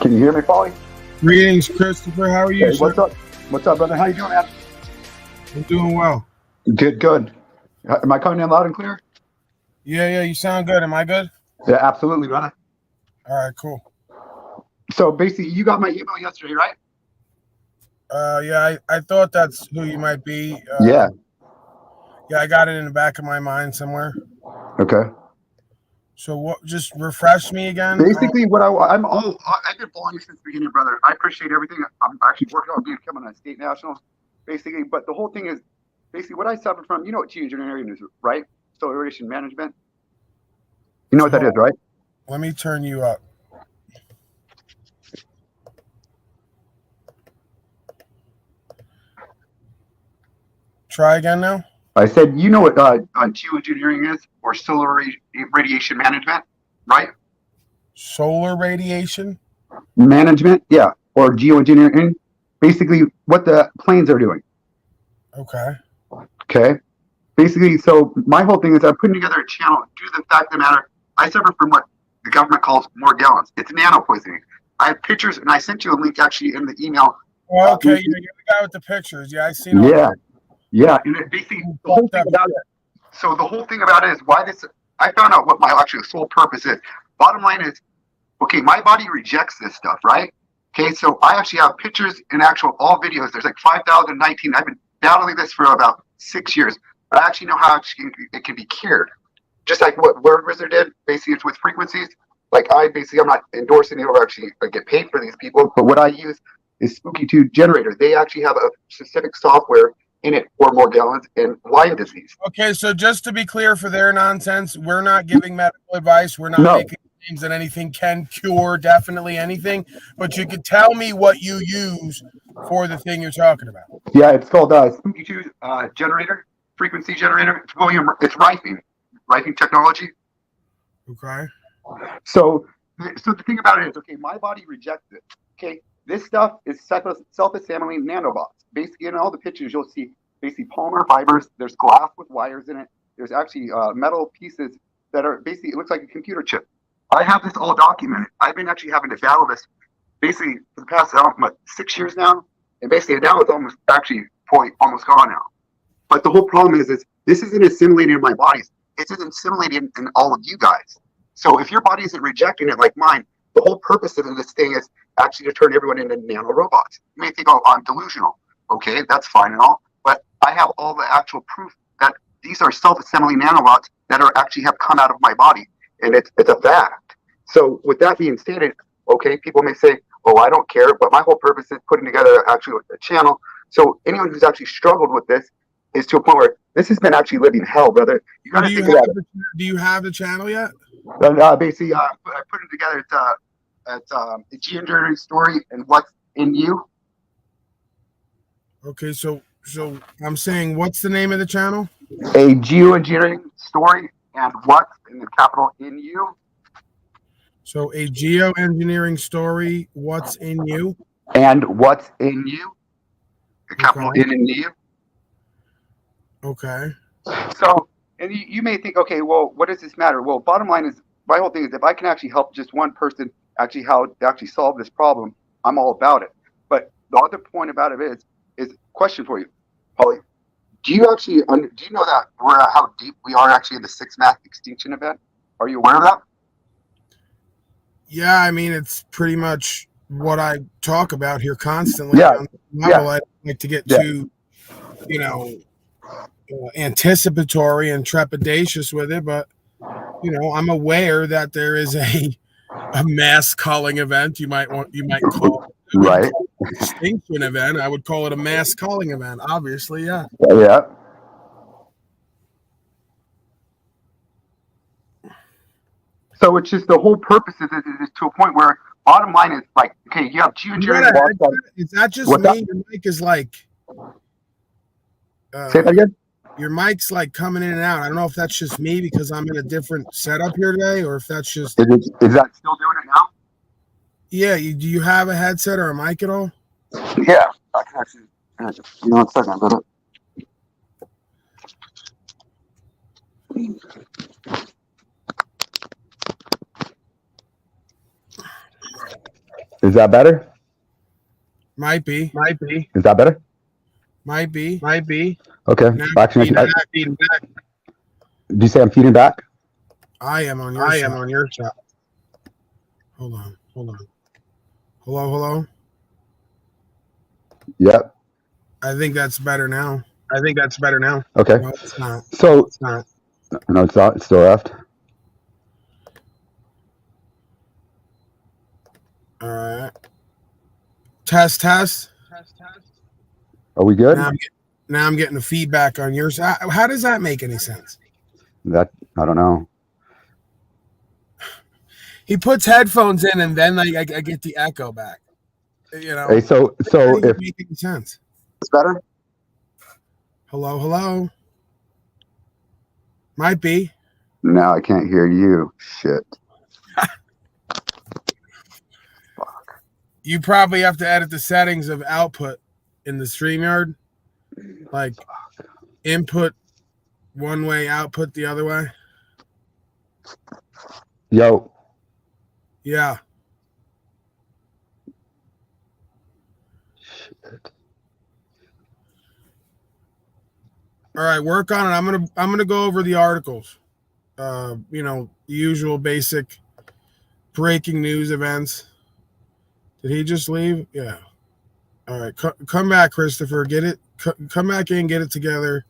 Can you hear me, Paulie? Greetings, Christopher. How are you, Hey, sir? what's up? What's up, brother? How you doing, man? I'm doing well. Good, good. Am I coming in loud and clear? Yeah, you sound good. Am I good? Yeah, absolutely, brother. All right, cool. So basically, you got my email yesterday, right? Yeah, I thought that's who you might be. Yeah. Yeah, I got it in the back of my mind somewhere. Okay. So what? Just refresh me again. Basically, I've been following you since the beginning, brother. I appreciate everything. I'm actually working on becoming a state national, basically. But the whole thing is basically what I suffer from. You know what geoengineering is, right? Solar radiation management. You know what that is, right? Let me turn you up. Try again now. I said, you know what geoengineering is, or solar radiation management, right? Solar radiation Management, yeah, or geoengineering. Basically, what the planes are doing. Okay. Okay. Basically, so my whole thing is I'm putting together a channel due to the fact of the matter, I suffer from what the government calls more gallons. It's nano poisoning. I have pictures, and I sent you a link actually in the email. Oh, okay, you're the guy with the pictures. Yeah, I seen all Yeah, that. yeah, and it basically the whole thing about it. So the whole thing about it is why this. I found out what my actual sole purpose is. Bottom line is, okay, my body rejects this stuff, right? Okay, so I actually have pictures and actual all videos. There's like 5,019. I've been battling this for about 6 years. I actually know how it can be cured. Just like what Word Wizard did, basically it's with frequencies. Like I'm not endorsing it or actually get paid for these people, but what I use is Spooky2 Generator. They actually have a specific software in it for more gallons and Lyme disease. Okay, so just to be clear for their nonsense, we're not giving medical advice. We're not making claims that anything can cure definitely anything, but you could tell me what you use for the thing you're talking about. Yeah, it's called Spooky2 Generator, frequency generator. It's Rifing technology. Okay. So the thing about it is, okay, my body rejects it. Okay, this stuff is self-assembling nanobots. Basically, in all the pictures, you'll see basically polymer fibers. There's glass with wires in it. There's actually metal pieces that are basically, it looks like a computer chip. I have this all documented. I've been actually having to battle this basically for the past 6 years now, and basically now it's almost gone now. But the whole problem is this isn't assimilating in my body. It's assimilating in all of you guys. So if your body isn't rejecting it like mine, the whole purpose of this thing is actually to turn everyone into nano robots. You may think, oh, I'm delusional. Okay, that's fine and all. But I have all the actual proof that these are self-assembling nanobots that actually have come out of my body. And it's a fact. So with that being stated, okay, people may say, oh, I don't care. But my whole purpose is putting together actually a channel. So anyone who's actually struggled with this is to a point where this has been actually living hell, brother. You got to think about it. Do you have the channel yet? Basically, I put it together. It's the geoengineering story and what's in you. Okay, so I'm saying, what's the name of the channel? A geoengineering story and what's in the capital in you. So a geoengineering story, what's in you? And what's in you. The capital in you. Okay. So, and you may think, okay, well, what does this matter? Well, bottom line is, my whole thing is if I can actually help just one person actually solve this problem, I'm all about it. But the other point about it is question for you, Paulie. Do you know that how deep we are actually in the 6th mass extinction event? Are you aware of that? Yeah, I mean, it's pretty much what I talk about here constantly. Yeah. On the level, I'd like to get too, anticipatory and trepidatious with it, but I'm aware that there is a mass culling event. You might call it right extinction event. I would call it a mass culling event. Obviously, yeah. Yeah. So it's just the whole purpose is to a point where bottom line is like, okay, you have geoengineering. Is that just me? Your mic is like. Say that again. Your mic's like coming in and out. I don't know if that's just me because I'm in a different setup here today, or if that's just. Is that still doing it now? Yeah. Do you have a headset or a mic at all? Yeah, I can actually. You know, 1 second, brother. Is that better? Might be. Is that better? Might be. Okay. Now Actually, feeding do you say I'm feeding back? I am on your side. Hold on. Hello. Yep. I think that's better now. Okay. No, it's not. So no, it's not. It's still left. All right. Test. Are we good? Now I'm getting the feedback on your side. How does that make any sense? That I don't know. He puts headphones in, and then I get the echo back. You know. Hey, so if make any sense. it's better. Hello. Might be. Now I can't hear you. Shit. You probably have to edit the settings of output in the StreamYard. Like input one way, output the other way. Yo. Yeah. Shit. All right, work on it. I'm gonna go over the articles. The usual basic breaking news events. Did he just leave? Yeah. All right, come back, Christopher. Get it. Come back in, get it together.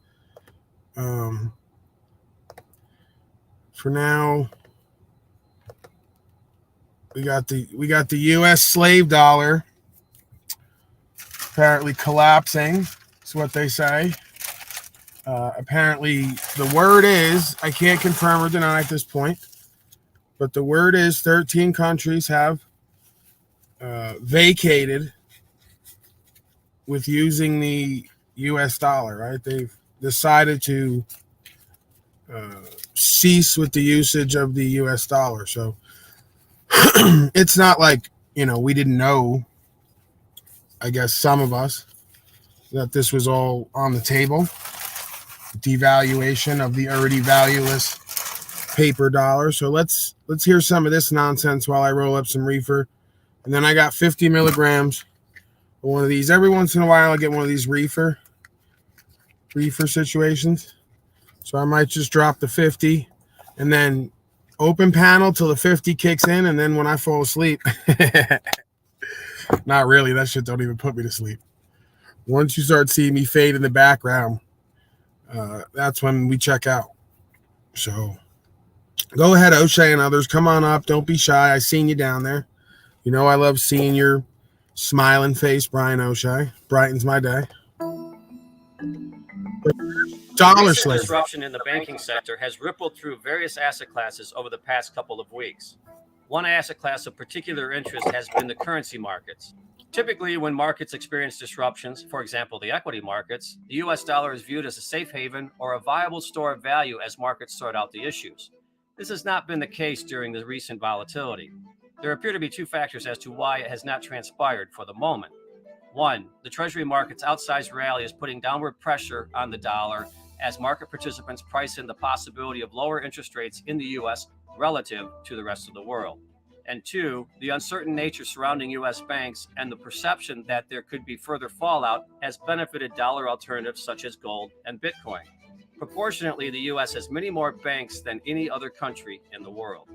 For now, we got the U.S. slave dollar apparently collapsing. Is what they say. Apparently, the word is, I can't confirm or deny at this point, but the word is 13 countries have vacated with using the U.S. dollar, right? They've decided to cease with the usage of the U.S. dollar. So it's not like, we didn't know, I guess some of us, that this was all on the table. Devaluation of the already valueless paper dollar. So let's hear some of this nonsense while I roll up some reefer. And then I got 50 milligrams of one of these. Every once in a while I get one of these reefer situations. So I might just drop the 50 and then open panel till the 50 kicks in, and then when I fall asleep, not really, that shit don't even put me to sleep. Once you start seeing me fade in the background, that's when we check out. So go ahead, O'Shea and others. Come on up. Don't be shy. I seen you down there. I love seeing your smiling face, Brian O'Shea. Brightens my day. Dollar slave. Disruption in the banking sector has rippled through various asset classes over the past couple of weeks. One asset class of particular interest has been the currency markets. Typically, when markets experience disruptions, for example, the equity markets, the US dollar is viewed as a safe haven or a viable store of value as markets sort out the issues. This has not been the case during the recent volatility. There appear to be two factors as to why it has not transpired for the moment. One, the Treasury market's outsized rally is putting downward pressure on the dollar as market participants price in the possibility of lower interest rates in the U.S. relative to the rest of the world. And two, the uncertain nature surrounding U.S. banks and the perception that there could be further fallout has benefited dollar alternatives such as gold and Bitcoin. Proportionately, the U.S. has many more banks than any other country in the world.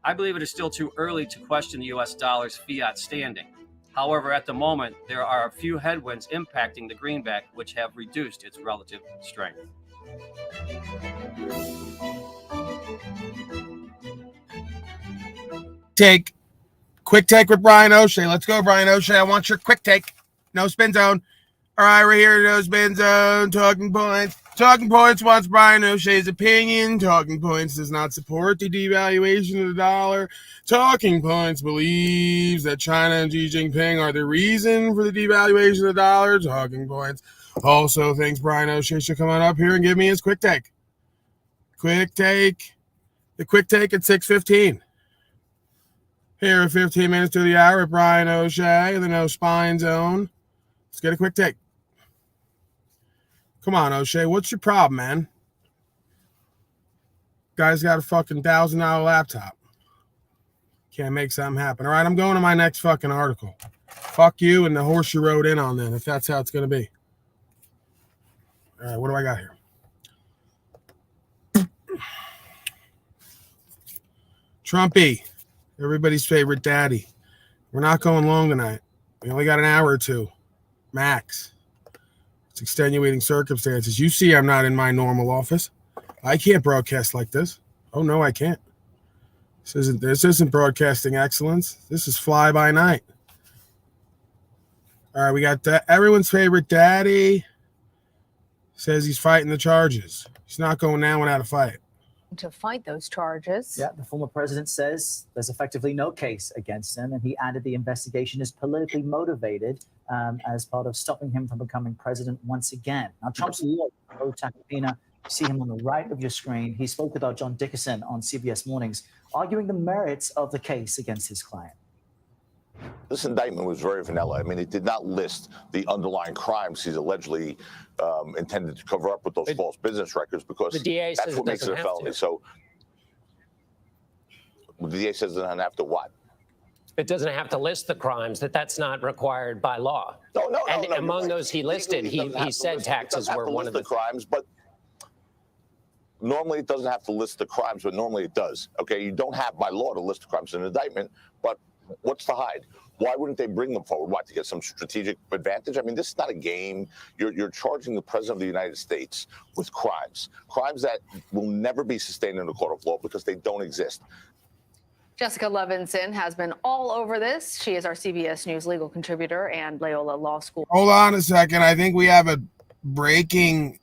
I believe it is still too early to question the U.S. dollar's fiat standing. However, at the moment, there are a few headwinds impacting the greenback which have reduced its relative strength. Quick take with Brian O'Shea. Let's go, Brian O'Shea. I want your quick take. No spin zone. All right, we're here. No spin zone. Talking points. Talking Points wants Brian O'Shea's opinion. Talking Points does not support the devaluation of the dollar. Talking Points believes that China and Xi Jinping are the reason for the devaluation of the dollar. Talking Points also thinks Brian O'Shea should come on up here and give me his quick take. Quick take. The quick take at 6:15. Here at 15 minutes to the hour with Brian O'Shea in the No Spine Zone. Let's get a quick take. Come on, O'Shea. What's your problem, man? Guy's got a fucking $1,000 laptop. Can't make something happen. All right, I'm going to my next fucking article. Fuck you and the horse you rode in on then, if that's how it's going to be. All right, what do I got here? Trumpy, everybody's favorite daddy. We're not going long tonight. We only got an hour or two, max. It's extenuating circumstances. You see I'm not in my normal office. I can't broadcast like this. Oh, no, I can't. This isn't broadcasting excellence. This is fly by night. All right, we got everyone's favorite daddy says he's fighting the charges. He's not going down without a fight. To fight those charges. Yeah, the former president says there's effectively no case against him, and he added the investigation is politically motivated as part of stopping him from becoming president once again. Now, Trump's lawyer, Talcott, see him on the right of your screen. He spoke with our John Dickerson on CBS Mornings, arguing the merits of the case against his client. This indictment was very vanilla. I mean, it did not list the underlying crimes he's allegedly intended to cover up with those false business records, because the DA that's says what it makes it a doesn't have felony. to. So the DA says it doesn't have to what? It doesn't have to list the crimes, that's not required by law. No. And among those he listed, he said taxes were one of the crimes, but normally it doesn't have to list the crimes, but normally it does. Okay, you don't have by law to list the crimes in an indictment, but what's to hide? Why wouldn't they bring them forward? What, to get some strategic advantage? I mean, this is not a game. You're charging the president of the United States with crimes that will never be sustained in a court of law because they don't exist. Jessica Levinson has been all over this. She is our CBS News legal contributor and Loyola Law School. Hold on a second. I think we have a breaking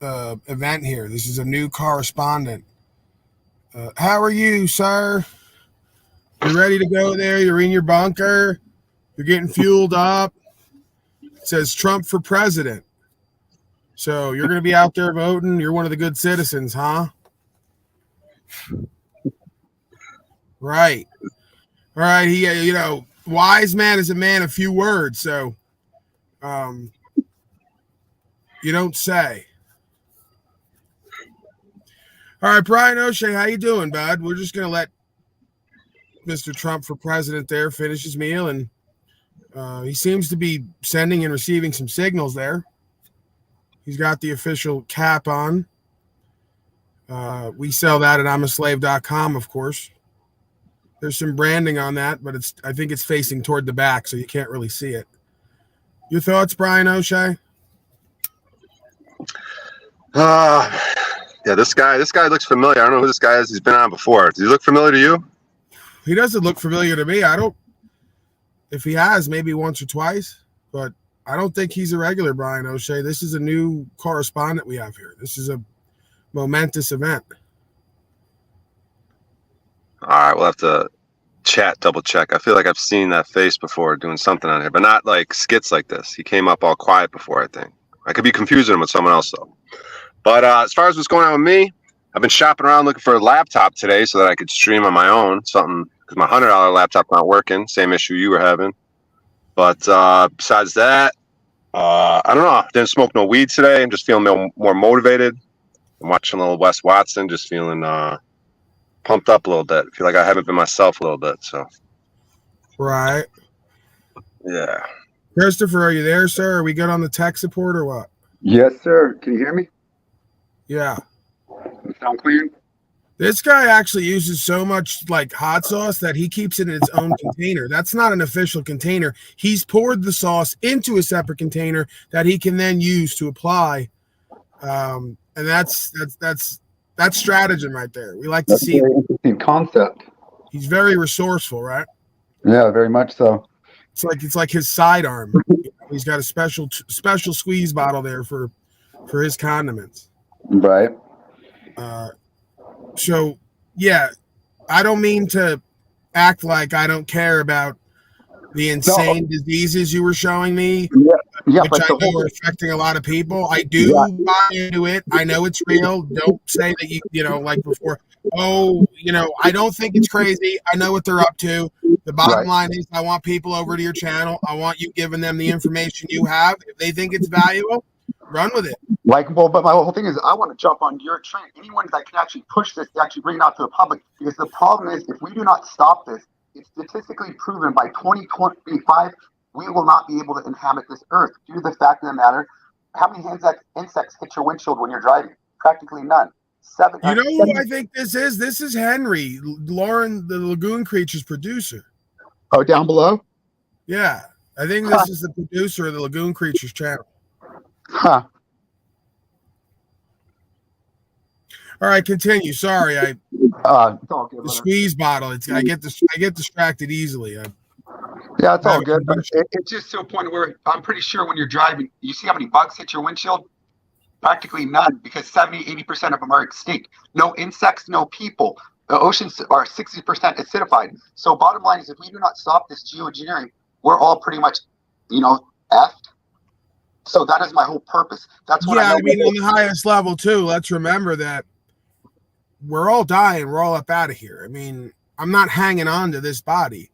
event here. This is a new correspondent. How are you, sir? You ready to go there? You're in your bunker. You're getting fueled up. It says Trump for president. So you're going to be out there voting. You're one of the good citizens, huh? Right. All right. He, wise man is a man of few words. So, you don't say. All right, Brian O'Shea, how you doing, bud? We're just going to let Mr. Trump for president there finish his meal, and he seems to be sending and receiving some signals there. He's got the official cap on. We sell that at I'mAslave.com, of course. There's some branding on that, but I think it's facing toward the back, so you can't really see it. Your thoughts, Brian O'Shea? Yeah, this guy looks familiar. I don't know who this guy is. He's been on before. Does he look familiar to you? He doesn't look familiar to me. I don't. If he has, maybe once or twice, but I don't think he's a regular, Brian O'Shea. This is a new correspondent we have here. This is a momentous event. All right, we'll have to double check. I feel like I've seen that face before doing something on here, but not like skits like this. He came up all quiet before, I think. I could be confusing him with someone else, though. But as far as what's going on with me, I've been shopping around looking for a laptop today so that I could stream on my own, something, because my $100 laptop's not working. Same issue you were having. But besides that, I don't know. Didn't smoke no weed today. I'm just feeling more motivated. I'm watching a little Wes Watson, just feeling pumped up a little bit. I feel like I haven't been myself a little bit. So, Right. Yeah. Christopher, are you there, sir? Are we good on the tech support or what? Yes, sir. Can you hear me? Yeah. Sound clear? This guy actually uses so much like hot sauce that he keeps it in its own container. That's not an official container. He's poured the sauce into a separate container that he can then use to apply. And that's stratagem right there. We like to see a very interesting concept. He's very resourceful, right? Yeah, very much so. It's like his sidearm. He's got a special squeeze bottle there for his condiments. Right. So yeah, I don't mean to act like I don't care about the insane diseases you were showing me, which I know are affecting a lot of people. I do buy into it. I know it's real. Don't say that you know, like before. Oh, I don't think it's crazy. I know what they're up to. The bottom line is I want people over to your channel. I want you giving them the information you have. If they think it's valuable, Run with it. Like, well, but my whole thing is I want to jump on your train. Anyone that can actually push this to actually bring it out to the public. Because the problem is if we do not stop this, it's statistically proven by 2025, we will not be able to inhabit this earth due to the fact of the matter. How many insects hit your windshield when you're driving? Practically none. You know who I think this is? This is Henry, Lauren, the Lagoon Creatures producer. Oh, down below? Yeah. I think this is the producer of the Lagoon Creatures channel. Huh. All right, continue. Sorry, it's all good, the brother. squeeze bottle. I get distracted easily. Yeah, it's all good. But it's just to a point where I'm pretty sure when you're driving, you see how many bugs hit your windshield? Practically none, because 70-80% of them are extinct. No insects, no people. The oceans are 60% acidified. So bottom line is, if we do not stop this geoengineering, we're all pretty much, effed. So that is my whole purpose. That's what I mean, on the highest level too. Let's remember that we're all dying. We're all up out of here. I mean, I'm not hanging on to this body.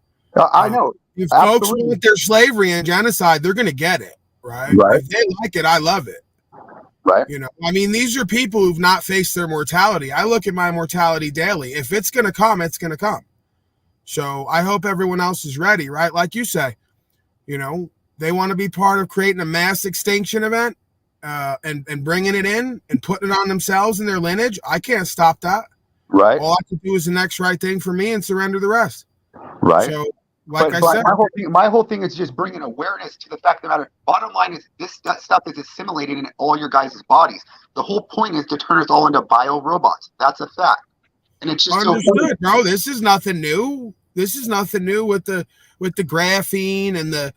I know. If folks want their slavery and genocide, they're going to get it, right? If they like it, I love it. Right. I mean, these are people who've not faced their mortality. I look at my mortality daily. If it's going to come, it's going to come. So I hope everyone else is ready, right? Like you say, they want to be part of creating a mass extinction event and bringing it in and putting it on themselves and their lineage. I can't stop that. Right. All I can do is the next right thing for me and surrender the rest. Right. So, like I said, my whole thing is just bringing awareness to the fact of the matter. Bottom line is that stuff is assimilated in all your guys' bodies. The whole point is to turn us all into bio robots. That's a fact. And it's just understood, bro. This is nothing new. This is nothing new with the graphene and the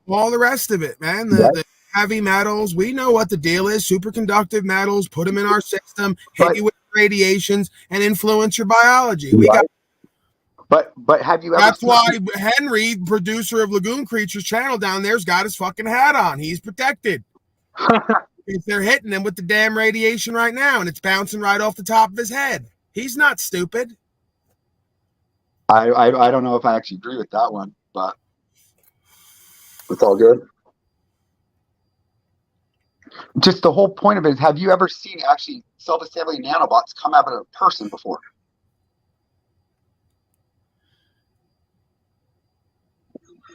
all the rest of it, man. The heavy metals. We know what the deal is. Superconductive metals. Put them in our system. Hit you with radiations and influence your biology. We got. But have you ever? That's why Henry, producer of Lagoon Creatures channel down there's got his fucking hat on. He's protected. If they're hitting him with the damn radiation right now, and it's bouncing right off the top of his head, he's not stupid. I don't know if I actually agree with that one, but it's all good. Just the whole point of it is, have you ever seen actually self-assembly nanobots come out of a person before?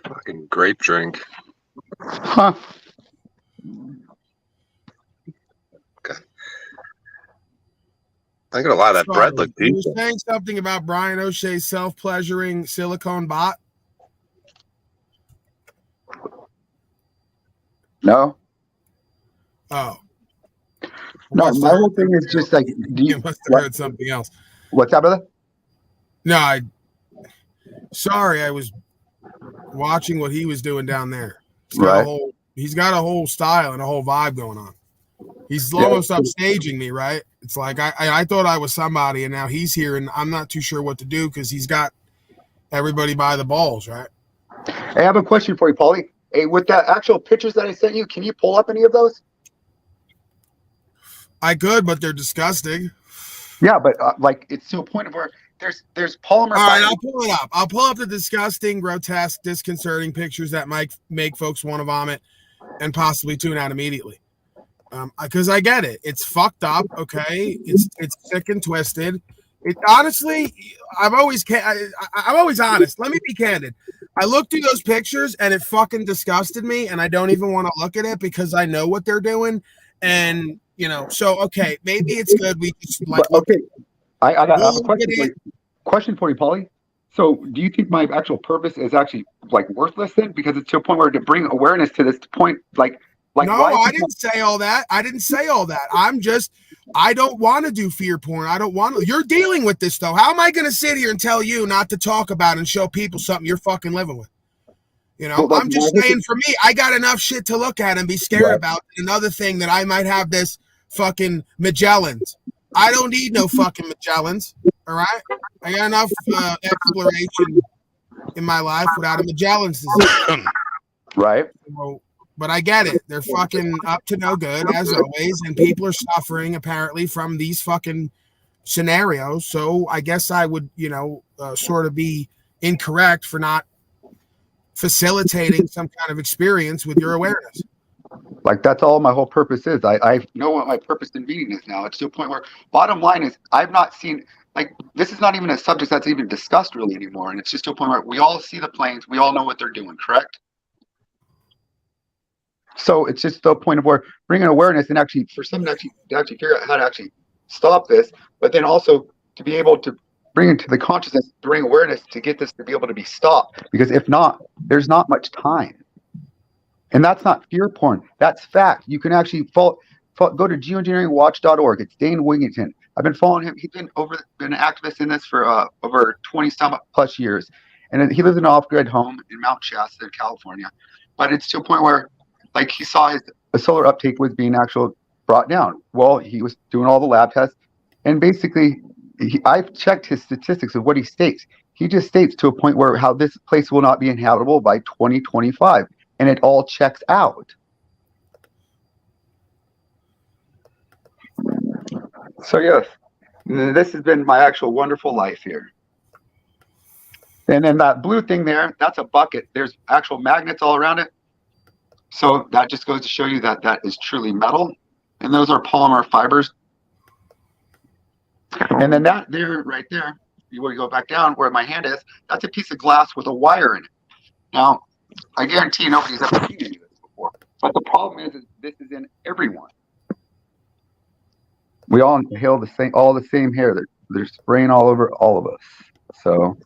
Fucking grape drink. Huh. Okay. I got a lot of that bread look You decent. were saying something about Brian O'Shea's self-pleasuring silicone bot? No. Oh. No, my whole thing is just like, You must have heard something else. What's that, brother? No, sorry, I was watching what he was doing down there. He's got a whole style and a whole vibe going on. He's almost upstaging me, right? It's like I thought I was somebody, and now he's here, and I'm not too sure what to do because he's got everybody by the balls, right? Hey, I have a question for you, Paulie. Hey, with the actual pictures that I sent you, can you pull up any of those? I could, but they're disgusting. Yeah, but like it's to a point of where there's polymer. All right, I'll pull it up. I'll pull up the disgusting, grotesque, disconcerting pictures that might make folks want to vomit and possibly tune out immediately. Because I get it. It's fucked up, okay? It's sick and twisted. It honestly, I'm always honest. Let me be candid. I looked through those pictures and it fucking disgusted me, and I don't even want to look at it because I know what they're doing. And so okay, maybe it's good. We just okay. I have a question for you, Paulie. So, do you think my actual purpose is actually like worthless then? Because it's to a point where to bring awareness to this point, like. No, I didn't say all that. I don't want to do fear porn. I don't want to. You're dealing with this though. How am I going to sit here and tell you not to talk about and show people something you're fucking living with? I'm just saying for me, I got enough shit to look at and be scared about. Another thing that I might have this fucking Magellans. I don't need no fucking Magellans. All right. I got enough exploration in my life without a Magellan's disease. Right. But I get it. They're fucking up to no good, as always, and people are suffering, apparently, from these fucking scenarios. So I guess I would, sort of be incorrect for not facilitating some kind of experience with your awareness. Like, that's all my whole purpose is. I know what my purpose in meeting is now. It's to a point where, bottom line is, I've not seen, like, this is not even a subject that's even discussed really anymore. And it's just to a point where we all see the planes, we all know what they're doing, correct? So it's just the point of where bringing awareness and actually for someone to actually figure out how to actually stop this, but then also to be able to bring it to the consciousness, bring awareness to get this to be able to be stopped. Because if not, there's not much time. And that's not fear porn. That's fact. You can actually go to geoengineeringwatch.org. It's Dane Wigington. I've been following him. He's been an activist in this for over 20 some plus years. And he lives in an off-grid home in Mount Shasta, California. But it's to a point where, like, he saw a solar uptake was being actually brought down. Well, he was doing all the lab tests. And basically, I've checked his statistics of what he states. He just states to a point where how this place will not be inhabitable by 2025. And it all checks out. So yes, this has been my actual wonderful life here. And then that blue thing there, that's a bucket. There's actual magnets all around it. So that just goes to show you that that is truly metal. And those are polymer fibers. And then that there, right there, you want to go back down where my hand is, that's a piece of glass with a wire in it. Now, I guarantee you nobody's ever seen any of this before. But the problem is this is in everyone. We all inhale all the same hair. They're spraying all over all of us. So,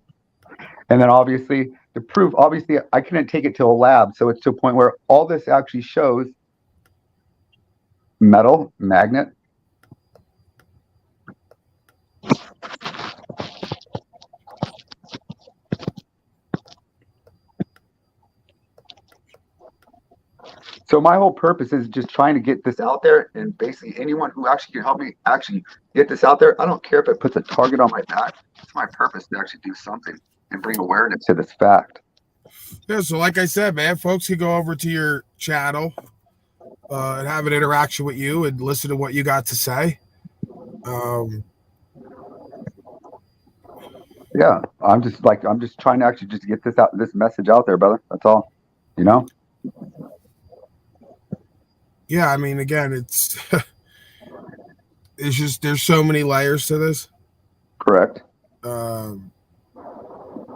and then obviously to prove, obviously I couldn't take it to a lab. So it's to a point where all this actually shows metal, magnet. So my whole purpose is just trying to get this out there, and basically anyone who actually can help me actually get this out there, I don't care if it puts a target on my back. It's my purpose to actually do something and bring awareness to this fact. Yeah, so like I said, man, folks can go over to your channel and have an interaction with you and listen to what you got to say. Yeah, I'm just trying to actually just get this message out there, brother. That's all, you know? Yeah, I mean, again, it's just there's so many layers to this. Correct.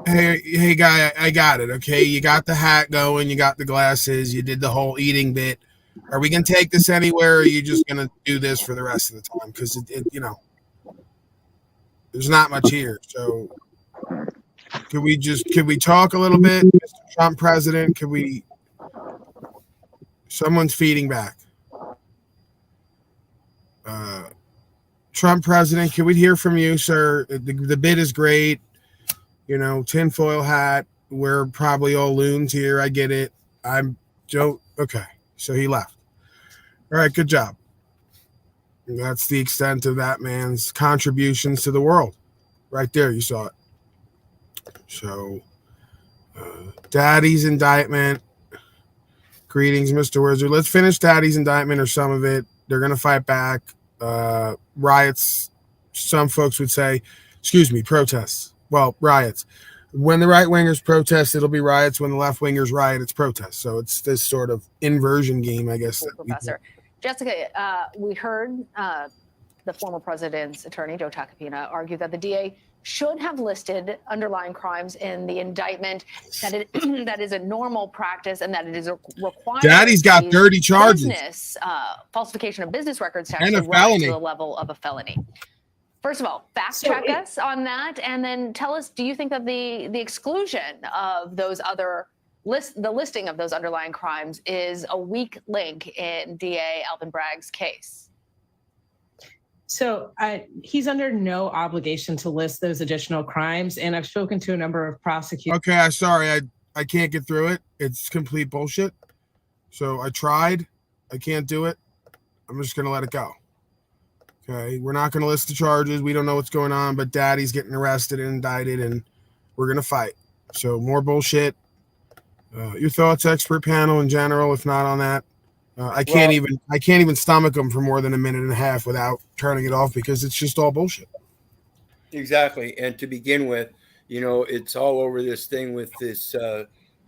Hey, guy, I got it. Okay, you got the hat going, you got the glasses, you did the whole eating bit. Are we gonna take this anywhere, or are you just gonna do this for the rest of the time? Because there's not much here. So, could we talk a little bit, Mr. Trump president? Someone's feeding back. Trump president, can we hear from you, sir? The bid is great. Tinfoil hat. We're probably all loons here. I get it. I'm Joe. Okay. So he left. All right. Good job. And that's the extent of that man's contributions to the world. Right there. You saw it. So, Daddy's indictment. Greetings, Mr. Wizard. Let's finish Daddy's indictment or some of it. They're going to fight back. Riots, some folks would say, protests. Well, riots. When the right wingers protest, it'll be riots. When the left wingers riot, it's protests. So it's this sort of inversion game, I guess. Professor Jessica, we heard the former president's attorney, Joe Tacopina, argue that the DA should have listed underlying crimes in the indictment, that is a normal practice and that it is a required. Daddy's got dirty charges. Falsification of business records to And actually a felony. rise to the level of a felony. First of all, check us on that, and then tell us, do you think that the exclusion of those other the listing of those underlying crimes is a weak link in DA Alvin Bragg's case? So he's under no obligation to list those additional crimes, and I've spoken to a number of prosecutors. Okay, I'm sorry, I can't get through it. It's complete bullshit. So I tried. I can't do it. I'm just gonna let it go. Okay, we're not gonna list the charges. We don't know what's going on, but Daddy's getting arrested and indicted, and we're gonna fight. So more bullshit. Your thoughts, expert panel in general, if not on that. I can't even stomach them for more than a minute and a half without turning it off because it's just all bullshit. Exactly. And to begin with, it's all over this thing with this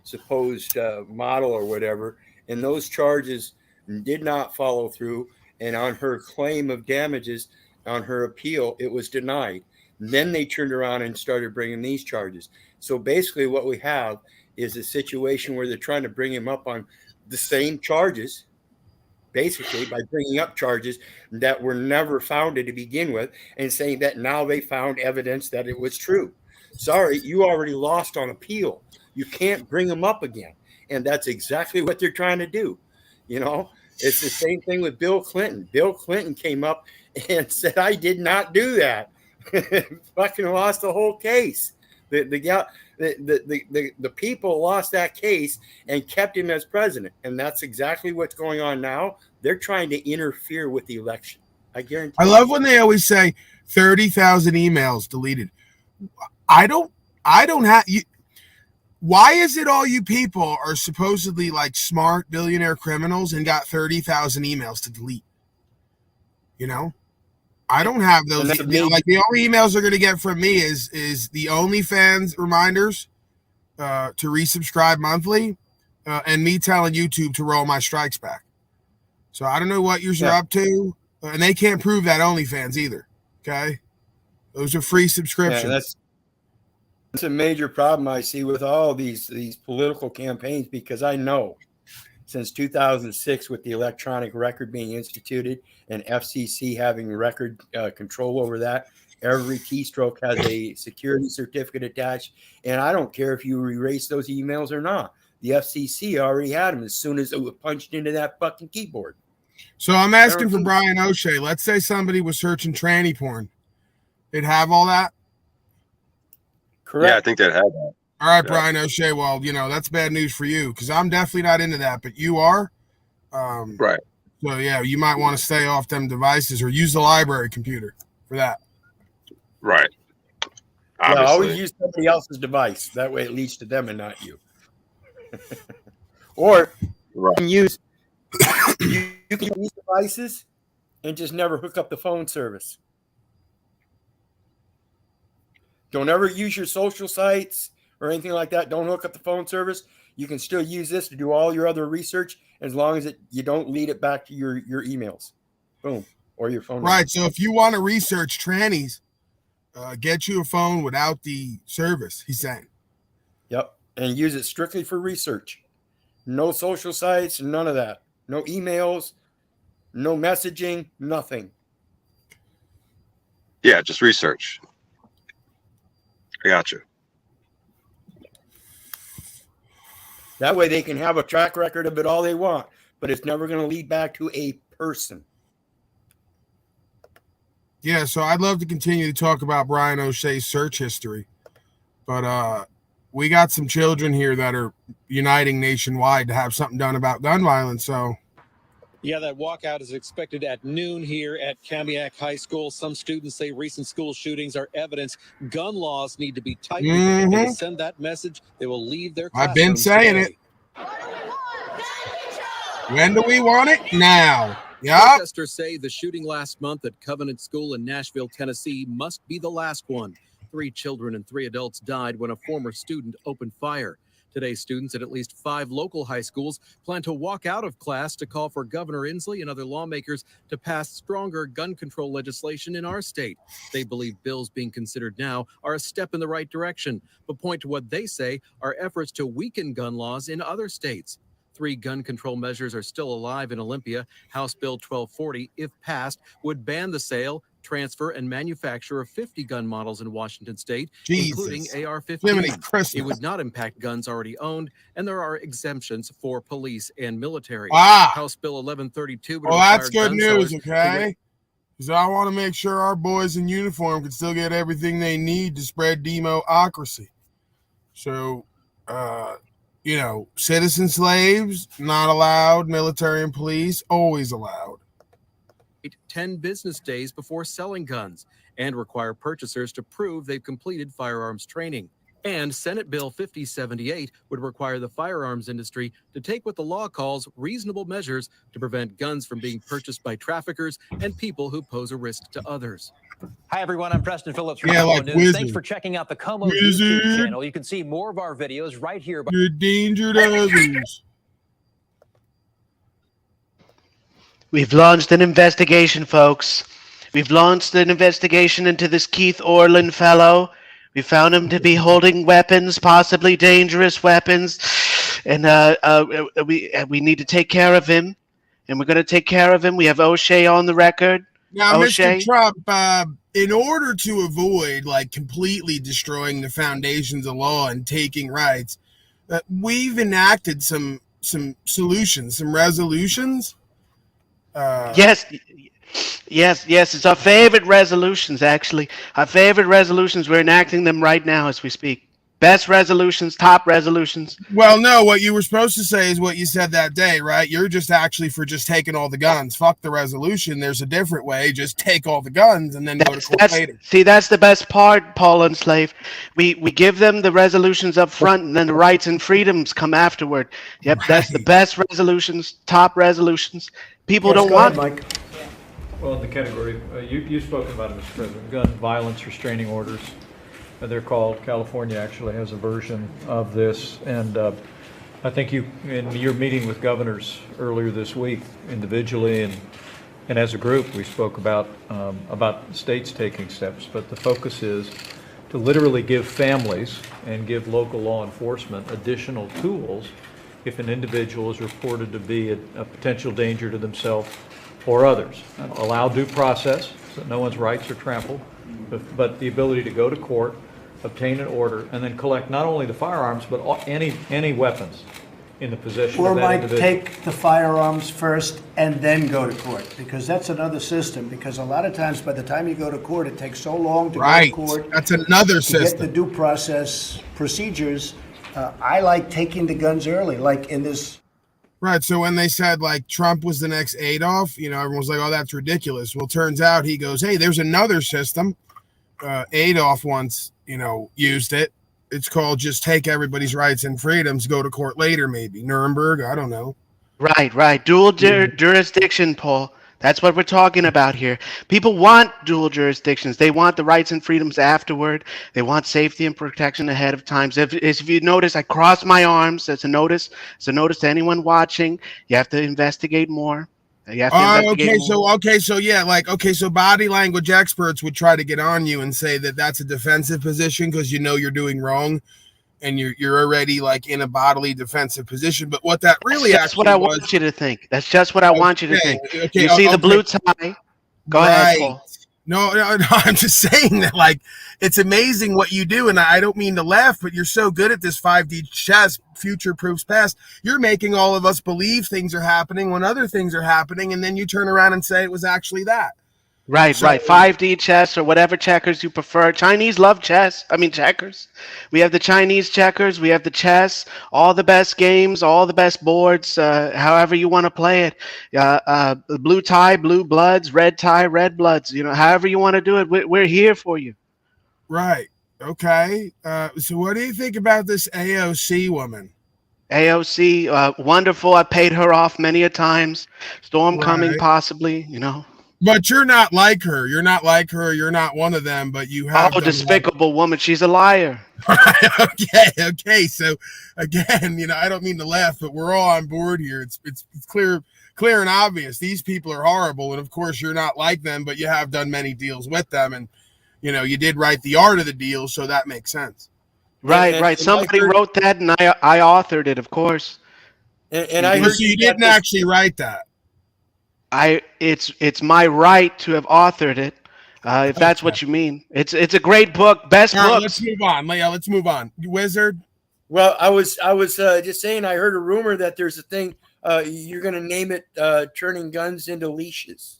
supposed model or whatever. And those charges, and did not follow through. And on her claim of damages, on her appeal, it was denied. And then they turned around and started bringing these charges. So basically what we have is a situation where they're trying to bring him up on the same charges, basically by bringing up charges that were never founded to begin with, and saying that now they found evidence that it was true. Sorry, you already lost on appeal. You can't bring them up again. And that's exactly what they're trying to do. You know, it's the same thing with Bill Clinton. Bill Clinton came up and said, I did not do that. Fucking lost the whole case. The people lost that case and kept him as president. And that's exactly what's going on now. They're trying to interfere with the election. I guarantee. I love when they always say 30,000 emails deleted. I don't have you. Why is it all you people are supposedly like smart billionaire criminals and got 30,000 emails to delete? You know, I don't have those. Like the only emails they're going to get from me is the OnlyFans reminders to resubscribe monthly, and me telling YouTube to roll my strikes back. So I don't know what you're up to, and they can't prove that OnlyFans either. Okay, those are free subscriptions. Yeah, that's a major problem I see with all these political campaigns, because I know since 2006, with the electronic record being instituted and FCC having record control over that, every keystroke has a security certificate attached. And I don't care if you erase those emails or not. The FCC already had them as soon as it was punched into that fucking keyboard. So I'm asking for Brian O'Shea. Let's say somebody was searching tranny porn. They'd have all that? Correct. Yeah, I think they'd have that. All right, Brian O'Shea. Well, you know, that's bad news for you, because I'm definitely not into that, but you are. Right. So, yeah, you might want to stay off them devices or use the library computer for that. Right. Yeah, always use somebody else's device. That way it leads to them and not you. Or you can use these devices and just never hook up the phone service. Don't ever use your social sites or anything like that. Don't hook up the phone service. You can still use this to do all your other research, as long as you don't lead it back to your emails. Boom. Or your phone. Right. So if you want to research trannies, get you a phone without the service, he's saying. Yep. And use it strictly for research. No social sites, none of that. No emails, no messaging, nothing. Yeah, just research. I got you. That way they can have a track record of it all they want, but it's never going to lead back to a person. Yeah, so I'd love to continue to talk about Brian O'Shea's search history, but we got some children here that are uniting nationwide to have something done about gun violence, so... Yeah, that walkout is expected at noon here at Kamiak High School. Some students say recent school shootings are evidence gun laws need to be tightened. And to send that message, they will leave their classrooms. I've been saying today. When do we want it? Now. Yep. Protesters say the shooting last month at Covenant School in Nashville, Tennessee must be the last one. 3 children and 3 adults died when a former student opened fire. Today, students at least 5 local high schools plan to walk out of class to call for Governor Inslee and other lawmakers to pass stronger gun control legislation in our state. They believe bills being considered now are a step in the right direction, but point to what they say are efforts to weaken gun laws in other states. 3 gun control measures are still alive in Olympia. House Bill 1240, if passed, would ban the sale, transfer, and manufacture of 50 gun models in Washington state, including AR-15. It would not impact guns already owned, and there are exemptions for police and military. House Bill 1132 would require that's good news, okay? Because I want to make sure our boys in uniform can still get everything they need to spread democracy. So, you know, citizen slaves, not allowed. Military and police, always allowed. 10 business days before selling guns, and require purchasers to prove they've completed firearms training. And Senate Bill 5078 would require the firearms industry to take what the law calls reasonable measures to prevent guns from being purchased by traffickers and people who pose a risk to others. Hi, everyone. I'm Preston Phillips from Yeah, Como like News. Wizard. Thanks for checking out the Como Wizard. YouTube channel. You can see more of our videos right here. You're a danger to others. We've launched an investigation, folks. We've launched an investigation into this Keith Orland fellow. We found him to be holding weapons, possibly dangerous weapons, and we need to take care of him. And we're going to take care of him. We have O'Shea on the record. Now, Mr. O'Shea? Trump, in order to avoid like completely destroying the foundations of law and taking rights, we've enacted some solutions, some resolutions. Yes. It's our favorite resolutions, actually. Our favorite resolutions. We're enacting them right now as we speak. Best resolutions, top resolutions. Well, no, what you were supposed to say is what you said that day, right? You're just actually for just taking all the guns. Fuck the resolution. There's a different way. Just take all the guns and then go to court later. See, that's the best part, Paul and Slave. We give them the resolutions up front, and then the rights and freedoms come afterward. Yep, that's the best resolutions, top resolutions. People don't want. Mike. Well, in the category, you've spoken about it, Mr. President, gun violence restraining orders. They're called. California actually has a version of this, and I think you, in your meeting with governors earlier this week, individually and as a group, we spoke about states taking steps. But the focus is to literally give families and give local law enforcement additional tools if an individual is reported to be a potential danger to themselves or others. Allow due process so that no one's rights are trampled, but the ability to go to court, obtain an order, and then collect not only the firearms, but any weapons in the possession Or of that might individual. take the firearms first and then go to court, because that's another system, because a lot of times by the time you go to court, it takes so long to go to court. That's another to get system. the due process procedures. I like taking the guns early, like in this. Right. So when they said like Trump was the next Adolf, everyone was like, oh, that's ridiculous. Well, turns out he goes, hey, there's another system. Adolf once, used it. It's called just take everybody's rights and freedoms, go to court later, maybe. Nuremberg, I don't know. Right. Dual jurisdiction, Paul. That's what we're talking about here. People want dual jurisdictions. They want the rights and freedoms afterward. They want safety and protection ahead of time. So if you notice, I cross my arms. It's a notice. It's a notice to anyone watching. You have to investigate more. You have to investigate So body language experts would try to get on you and say that that's a defensive position because you're doing wrong, and you're already like in a bodily defensive position. But what that really that's what I want you to think. That's just what I want you to think. Okay, you see the blue tie. Go ahead, Paul. No, I'm just saying that like it's amazing what you do, and I don't mean to laugh, but you're so good at this 5D chess, future proofs past. You're making all of us believe things are happening when other things are happening, and then you turn around and say it was actually that. Right. 5D chess or whatever checkers you prefer. Chinese love checkers. We have the Chinese checkers. We have the chess. All the best games, all the best boards, however you want to play it. Blue tie, blue bloods, red tie, red bloods. However you want to do it, we're here for you. Right. Okay. So what do you think about this AOC woman? AOC, wonderful. I paid her off many a times. Storm coming, possibly, But you're not like her. You're not like her. You're not one of them, but you have. Oh, despicable woman. She's a liar. Okay. So again, I don't mean to laugh, but we're all on board here. It's clear and obvious. These people are horrible. And of course you're not like them, but you have done many deals with them. And, you did write the art of the deal. So that makes sense. Right. Somebody wrote that and I authored it, of course. And I heard so you didn't actually write that. It's my right to have authored it, if that's what you mean. It's a great book, best All right, book. let's move on. Let's move on. Wizard. Well, I was just saying. I heard a rumor that there's a thing. You're going to name it "Turning Guns into Leashes."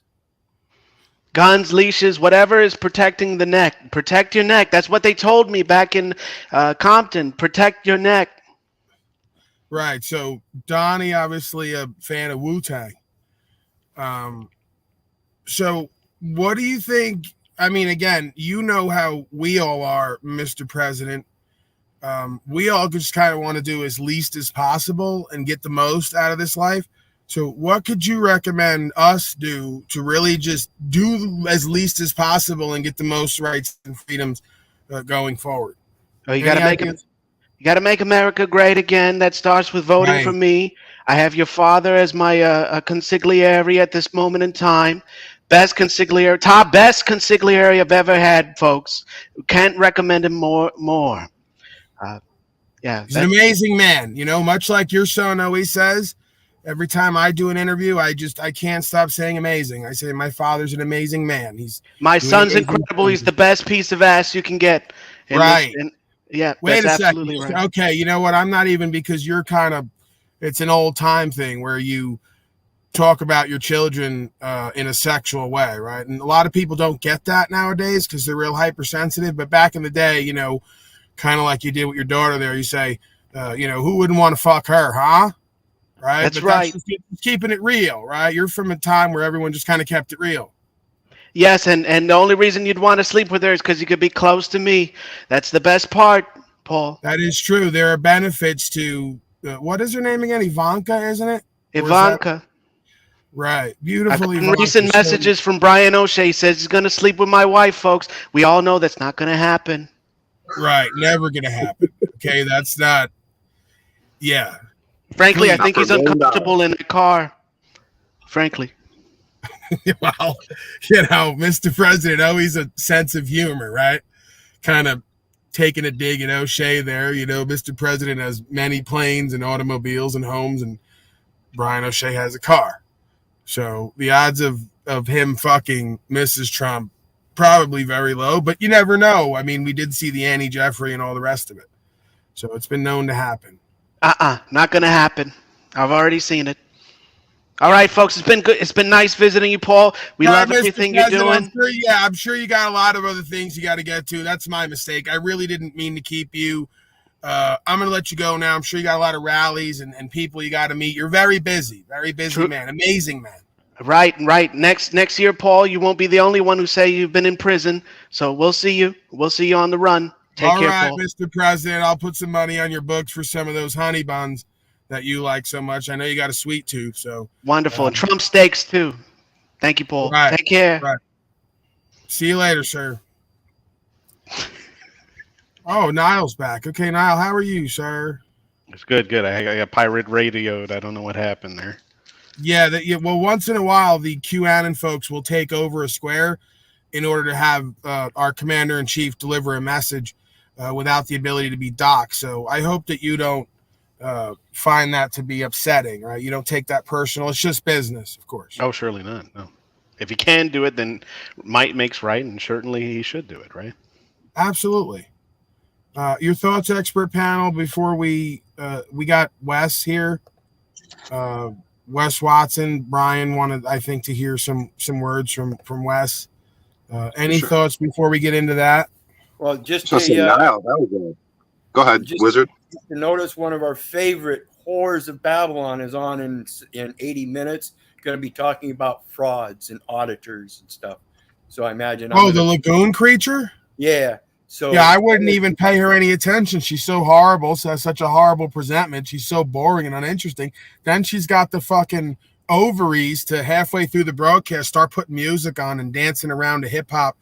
Guns, leashes, whatever is protecting the neck. Protect your neck. That's what they told me back in Compton. Protect your neck. Right. So Donnie, obviously a fan of Wu-Tang. So what do you think? I mean, again, how we all are, Mr. President. We all just kind of want to do as least as possible and get the most out of this life. So what could you recommend us do to really just do as least as possible and get the most rights and freedoms going forward? Oh, you got to make it. You got to make America great again. That starts with voting for me. I have your father as my consigliere at this moment in time. Best consigliere, top best consigliere I've ever had, folks. Can't recommend him more. Yeah, He's an amazing man. You know, much like your son always says. Every time I do an interview, I can't stop saying amazing. I say my father's an amazing man. My son's incredible. He's the best piece of ass you can get. Right. Yeah, Wait that's a second. absolutely right. Okay, you know what? I'm not even, because you're kind of, it's an old time thing where you talk about your children in a sexual way, right? And a lot of people don't get that nowadays because they're real hypersensitive. But back in the day, you know, kind of like you did with your daughter there, you say, you know, who wouldn't want to fuck her, huh? Right. That's right. That's just keeping it real, right? You're from a time where everyone just kind of kept it real. Yes, and the only reason you'd want to sleep with her is because you could be close to me. That's the best part, Paul. That is true. There are benefits to what is her name again? Ivanka, isn't it? Ivanka. Right. Beautiful. I've gotten recent messages from Brian O'Shea. He says he's going to sleep with my wife, folks. We all know that's not going to happen. Right. Never going to happen. Okay. That's not. Yeah. Frankly, I think he's uncomfortable in the car. Frankly. Well, you know, Mr. President, always a sense of humor, right? Kind of taking a dig at O'Shea there. You know, Mr. President has many planes and automobiles and homes, and Brian O'Shea has a car. So the odds of him fucking Mrs. Trump probably very low, but you never know. I mean, we did see the Annie Jeffrey and all the rest of it. So it's been known to happen. Not going to happen. I've already seen it. All right, folks, it's been good. It's been nice visiting you, Paul. We love everything you're doing. I'm sure you got a lot of other things you got to get to. That's my mistake. I really didn't mean to keep you. I'm going to let you go now. I'm sure you got a lot of rallies and people you got to meet. You're very busy man. Amazing man. Right. Next year, Paul, you won't be the only one who say you've been in prison. So we'll see you. We'll see you on the run. Take care, all right, Paul. Mr. President. I'll put some money on your books for some of those honey buns that you like so much. I know you got a sweet tooth, so wonderful. And Trump steaks too. Thank you, Paul. Right, take care. Right. See you later, sir. Oh, Niall's back. Okay, Niall, how are you, sir? It's good. I got pirate radioed. I don't know what happened there. Yeah, well, once in a while, the QAnon folks will take over a square in order to have our commander-in-chief deliver a message without the ability to be doxxed. So I hope that you don't find that to be upsetting, right? You don't take that personal. It's just business, of course. Oh, surely not. No. If he can do it, then might makes right, and certainly he should do it, right? Absolutely. Your thoughts, expert panel, before we got Wes here. Wes Watson, Brian wanted, I think, to hear some words from Wes. Any thoughts before we get into that? Well, just Niall, that was good. Go ahead, Wizard. To notice one of our favorite whores of Babylon is on in 80 minutes. Going to be talking about frauds and auditors and stuff. So I imagine. The lagoon creature? Yeah. So yeah, I wouldn't even pay her any attention. She's so horrible. So has such a horrible presentment. She's so boring and uninteresting. Then she's got the fucking ovaries to halfway through the broadcast start putting music on and dancing around to hip hop.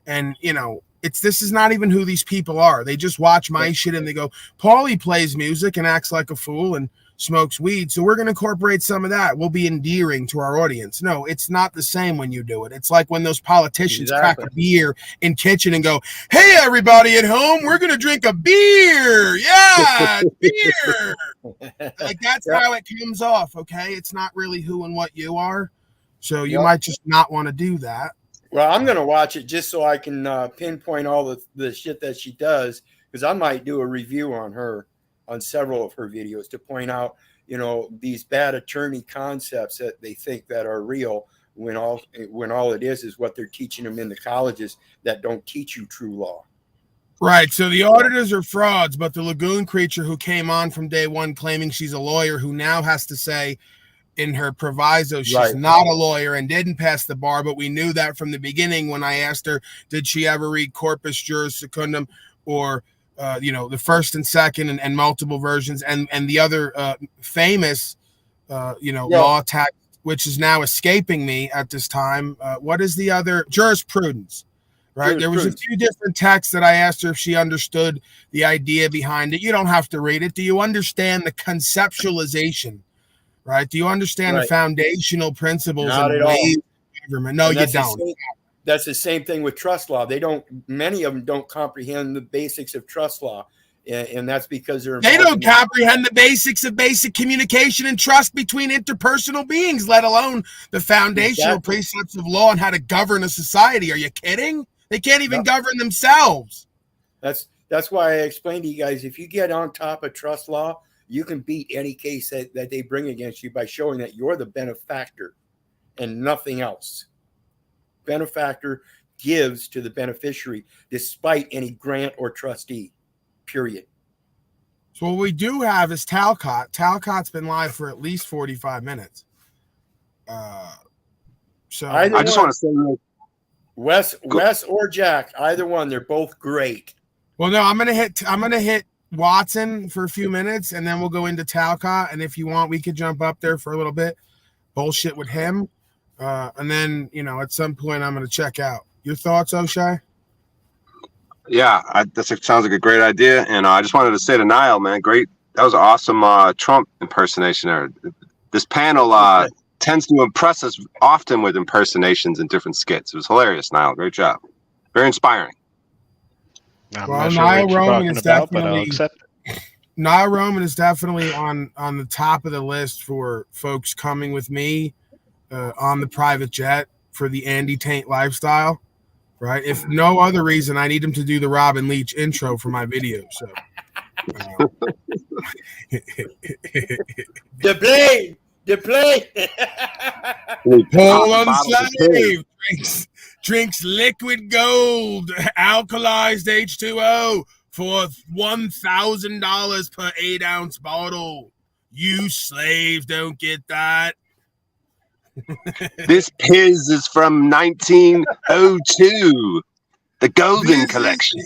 And you know, this is not even who these people are. They just watch my shit and they go, Paulie plays music and acts like a fool and smokes weed, so we're going to incorporate some of that. We'll be endearing to our audience. No, it's not the same when you do it. It's like when those politicians crack a beer in kitchen and go, hey, everybody at home, we're going to drink a beer. Yeah, beer. Like that's how it comes off, okay? It's not really who and what you are. So you might just not want to do that. Well, I'm going to watch it just so I can pinpoint all the shit that she does, because I might do a review on her, on several of her videos, to point out, you know, these bad attorney concepts that they think that are real when all it is what they're teaching them in the colleges that don't teach you true law. Right. So the auditors are frauds, but the lagoon creature who came on from day one claiming she's a lawyer, who now has to say in her proviso she's not a lawyer and didn't pass the bar, but we knew that from the beginning when I asked her, did she ever read Corpus Juris Secundum or the first and second and multiple versions and the other famous law text, which is now escaping me at this time. What is the other? Jurisprudence, right? There was a few different texts that I asked her if she understood the idea behind it. You don't have to read it. Do you understand the conceptualization, right? Do you understand the foundational principles Not and at all. ways of government? No, you don't. That's the same thing with trust law. Many of them don't comprehend the basics of trust law. And that's because they don't comprehend the basics of basic communication and trust between interpersonal beings, let alone the foundational precepts of law and how to govern a society. Are you kidding? They can't even govern themselves. That's why I explained to you guys, if you get on top of trust law, you can beat any case that they bring against you by showing that you're the benefactor and nothing else. Benefactor gives to the beneficiary despite any grant or trustee. Period. So what we do have is Talcott. Talcott's been live for at least 45 minutes. So I just want to say, Wes or Jack, either one, they're both great. Well, no, I'm gonna hit Watson for a few minutes, and then we'll go into Talcott. And if you want, we could jump up there for a little bit, bullshit with him, and then at some point I'm gonna check out. Your thoughts, O'Shea? Yeah, that sounds like a great idea. And I just wanted to say to Niall, man, great. That was an awesome Trump impersonation there. This panel tends to impress us often with impersonations and different skits. It was hilarious, Niall. Great job. Very inspiring. Well, Niall Roman is definitely on the top of the list for folks coming with me on the private jet for the Andy Taint lifestyle. Right. If no other reason, I need him to do the Robin Leach intro for my video. So, the plane. Paul Unslaved drinks liquid gold, alkalized H2O for $1,000 per 8-ounce bottle. You slaves don't get that. This Piz is from 1902, the Golden Collection.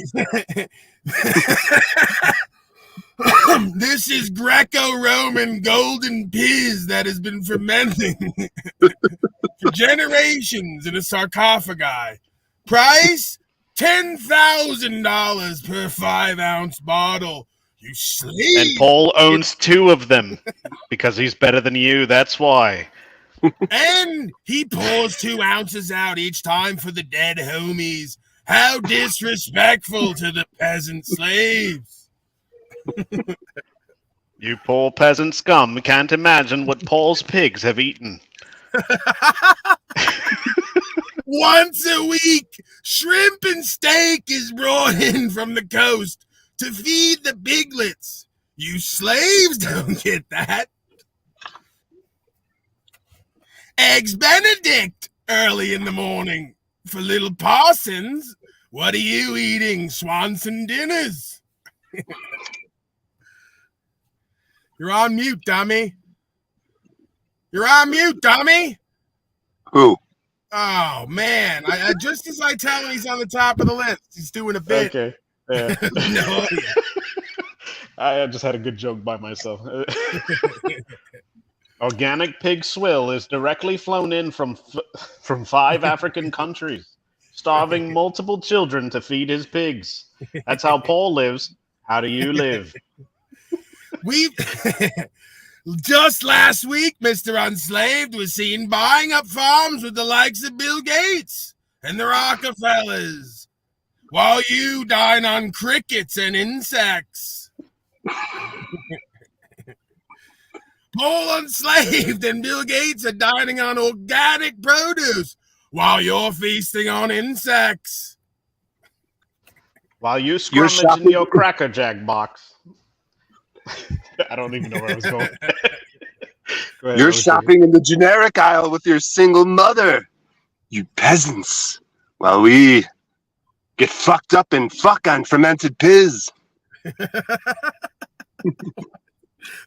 This is Greco-Roman golden Piz that has been fermenting for generations in a sarcophagi. Price $10,000 per 5-ounce bottle. You slave. And Paul owns 2 of them because he's better than you. That's why. And he pours 2 ounces out each time for the dead homies. How disrespectful to the peasant slaves. You poor peasant scum can't imagine what Paul's pigs have eaten. Once a week, shrimp and steak is brought in from the coast to feed the piglets. You slaves don't get that. Eggs Benedict early in the morning. For little Parsons, what are you eating? Swanson dinners. You're on mute, dummy. You're on mute, dummy. Who? Oh, man. I just as I tell him he's on the top of the list, he's doing a bit. Okay. Yeah. No, yeah. I just had a good joke by myself. Organic pig swill is directly flown in from 5 African countries, starving multiple children to feed his pigs. That's how Paul lives. How do you live? We've just last week, Mr. Unslaved was seen buying up farms with the likes of Bill Gates and the Rockefellers, while you dine on crickets and insects. Paul Unslaved and Bill Gates are dining on organic produce while you're feasting on insects. While you scrummage in your Cracker Jack box. I don't even know where I was going. Go ahead, You're shopping in the generic aisle with your single mother, you peasants, while we get fucked up and fuck on fermented piz.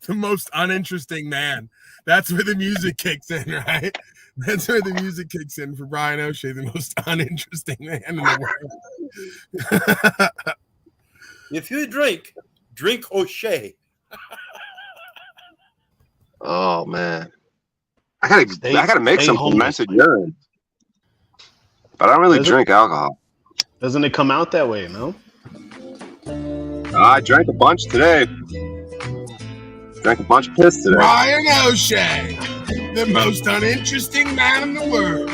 The most uninteresting man. That's where the music kicks in, right? That's where the music kicks in for Brian O'Shea, the most uninteresting man in the world. If you drink O'Shea. Oh man, I gotta make some fermented urine, but I don't really drink alcohol. Doesn't it come out that way, no? I drank a bunch today. Drank a bunch of piss today. Ryan O'Shea, the most uninteresting man in the world.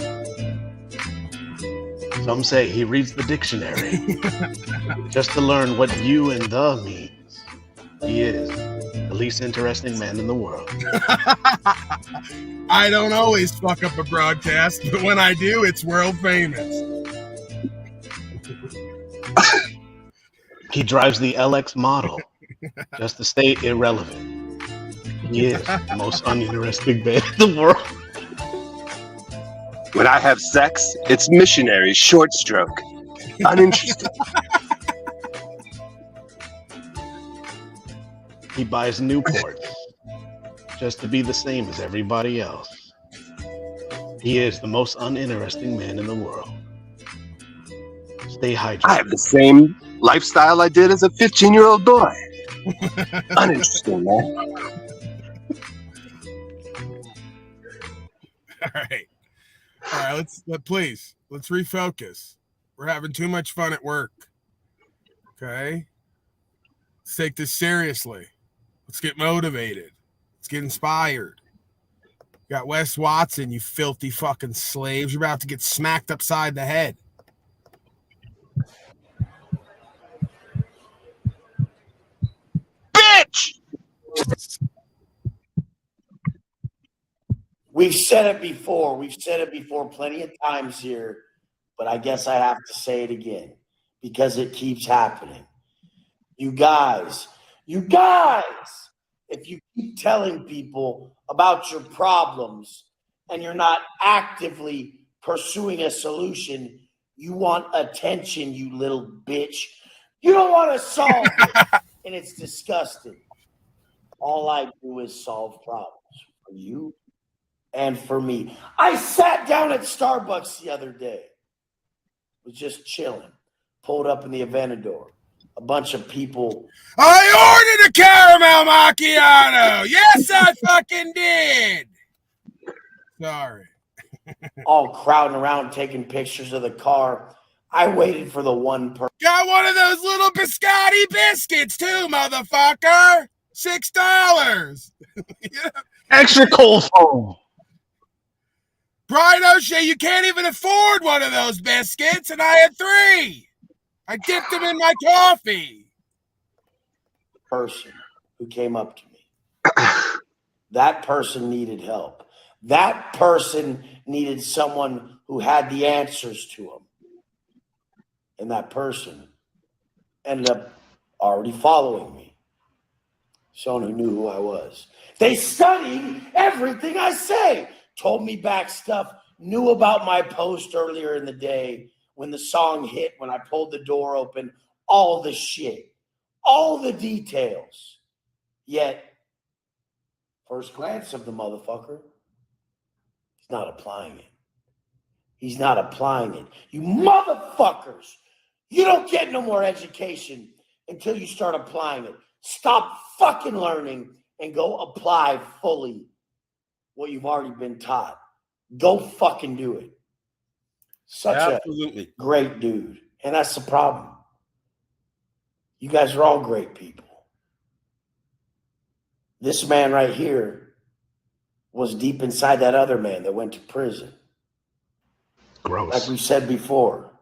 Some say he reads the dictionary just to learn what you and the means. He is the least interesting man in the world. I don't always fuck up a broadcast, but when I do, it's world famous. He drives the LX model just to stay irrelevant. He is the most uninteresting man in the world. When I have sex, it's missionary, short stroke. Uninteresting. He buys Newports just to be the same as everybody else. He is the most uninteresting man in the world. Stay hydrated. I have the same lifestyle I did as a 15-year-old boy. Uninteresting, man. All right, let's refocus. We're having too much fun at work. Okay, let's take this seriously. Let's get motivated. Let's get inspired. Got Wes Watson, you filthy fucking slaves. You're about to get smacked upside the head. Bitch! We've said it before. We've said it before plenty of times here, but I guess I have to say it again because it keeps happening. You guys, if you keep telling people about your problems and you're not actively pursuing a solution, you want attention, you little bitch. You don't want to solve it, and it's disgusting. All I do is solve problems for you and for me. I sat down at Starbucks the other day. Was just chilling. Pulled up in the Aventador. A bunch of people. I ordered a caramel macchiato. Yes, I fucking did. Sorry. All crowding around taking pictures of the car. I waited for the one person. Got one of those little biscotti biscuits too, motherfucker. $6. Extra cold foam. Brian O'Shea, you can't even afford one of those biscuits, and I had 3. I dipped them in my coffee. Person who came up to me. That person needed help. That person needed someone who had the answers to him. And that person ended up already following me. Someone who knew who I was. They studied everything I say. Told me back stuff. Knew about my post earlier in the day. When the song hit, when I pulled the door open, all the shit, all the details. Yet, first glance of the motherfucker, he's not applying it. He's not applying it. You motherfuckers, you don't get no more education until you start applying it. Stop fucking learning and go apply fully what you've already been taught. Go fucking do it. Such Absolutely. a great dude. And that's the problem. You guys are all great people. This man right here was deep inside that other man that went to prison. Gross. Like we said before,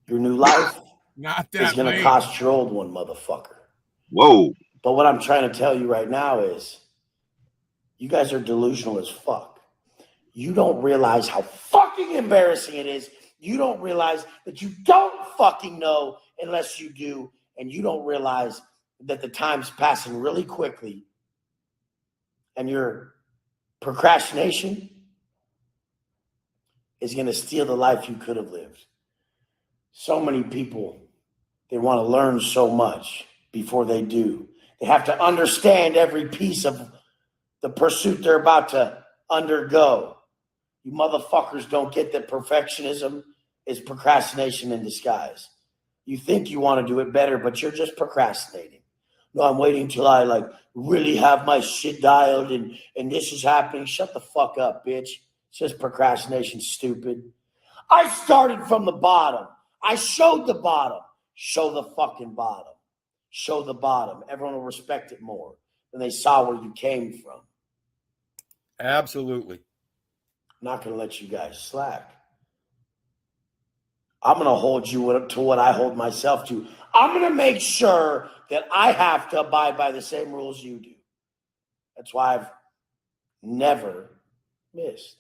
your new life is going to cost your old one, motherfucker. Whoa. But what I'm trying to tell you right now is you guys are delusional as fuck. You don't realize how fucking embarrassing it is. You don't realize that you don't fucking know unless you do. And you don't realize that the time's passing really quickly. And your procrastination is going to steal the life you could have lived. So many people, they want to learn so much before they do. They have to understand every piece of the pursuit they're about to undergo. You motherfuckers don't get that perfectionism is procrastination in disguise. You think you want to do it better, but you're just procrastinating. No, I'm waiting till I really have my shit dialed and this is happening. Shut the fuck up, bitch. It's just procrastination, stupid. I started from the bottom. I showed the bottom. Show the fucking bottom. Show the bottom. Everyone will respect it more when they saw where you came from. Absolutely. I'm not going to let you guys slack. I'm going to hold you to what I hold myself to. I'm going to make sure that I have to abide by the same rules you do. That's why I've never missed.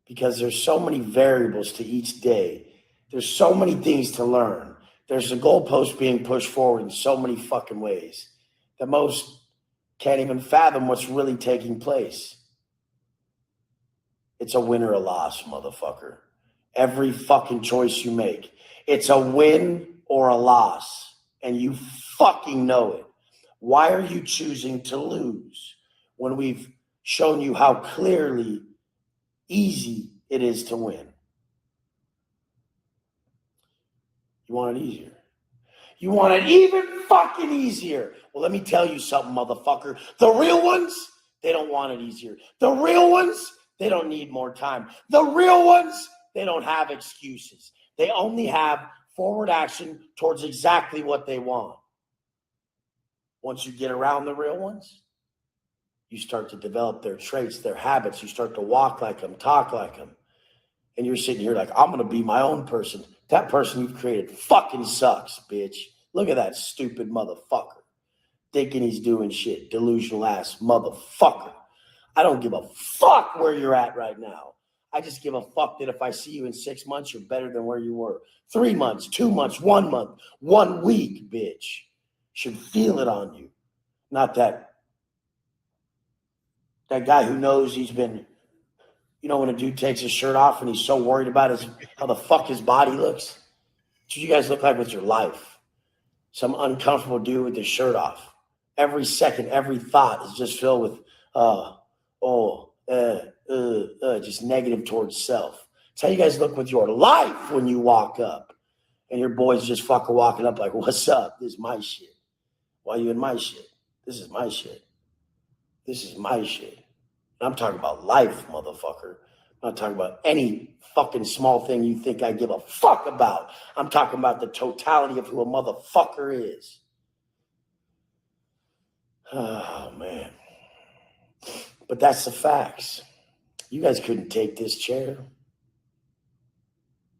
Because there's so many variables to each day. There's so many things to learn. There's the goalpost being pushed forward in so many fucking ways that most can't even fathom what's really taking place. It's a win or a loss, motherfucker. Every fucking choice you make, it's a win or a loss, and you fucking know it. Why are you choosing to lose when we've shown you how clearly easy it is to win? You want it easier. You want it even fucking easier. Well, let me tell you something, motherfucker. The real ones, they don't want it easier. The real ones, they don't need more time. The real ones, they don't have excuses. They only have forward action towards exactly what they want. Once you get around the real ones, you start to develop their traits, their habits. You start to walk like them, talk like them. And you're sitting here like, I'm going to be my own person. That person you've created fucking sucks, bitch. Look at that stupid motherfucker. Thinking he's doing shit. Delusional ass motherfucker. I don't give a fuck where you're at right now. I just give a fuck that if I see you in 6 months, you're better than where you were. 3 months, 2 months, 1 month, 1 week, bitch. Should feel it on you. Not that guy who knows he's been, you know, when a dude takes his shirt off and he's so worried about how the fuck his body looks. That's what you guys look like with your life. Some uncomfortable dude with his shirt off. Every second, every thought is just filled with, just negative towards self. It's how you guys look with your life when you walk up. And your boy's just fucking walking up like, what's up? This is my shit. Why are you in my shit? This is my shit. This is my shit. And I'm talking about life, motherfucker. I'm not talking about any fucking small thing you think I give a fuck about. I'm talking about the totality of who a motherfucker is. Oh, man. But that's the facts. You guys couldn't take this chair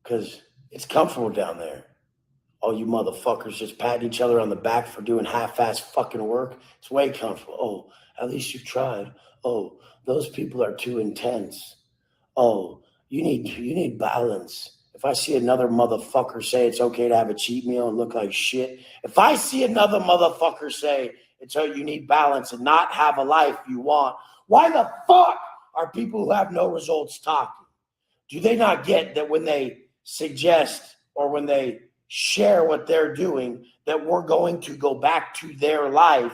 because it's comfortable down there. All you motherfuckers just patting each other on the back for doing half-ass fucking work. It's way comfortable. Oh, at least you tried. Oh, those people are too intense. Oh, you need balance. If I see another motherfucker say it's okay to have a cheat meal and look like shit, if I see another motherfucker say you need balance and not have a life you want, why the fuck are people who have no results talking? Do they not get that when they suggest or when they share what they're doing, that we're going to go back to their life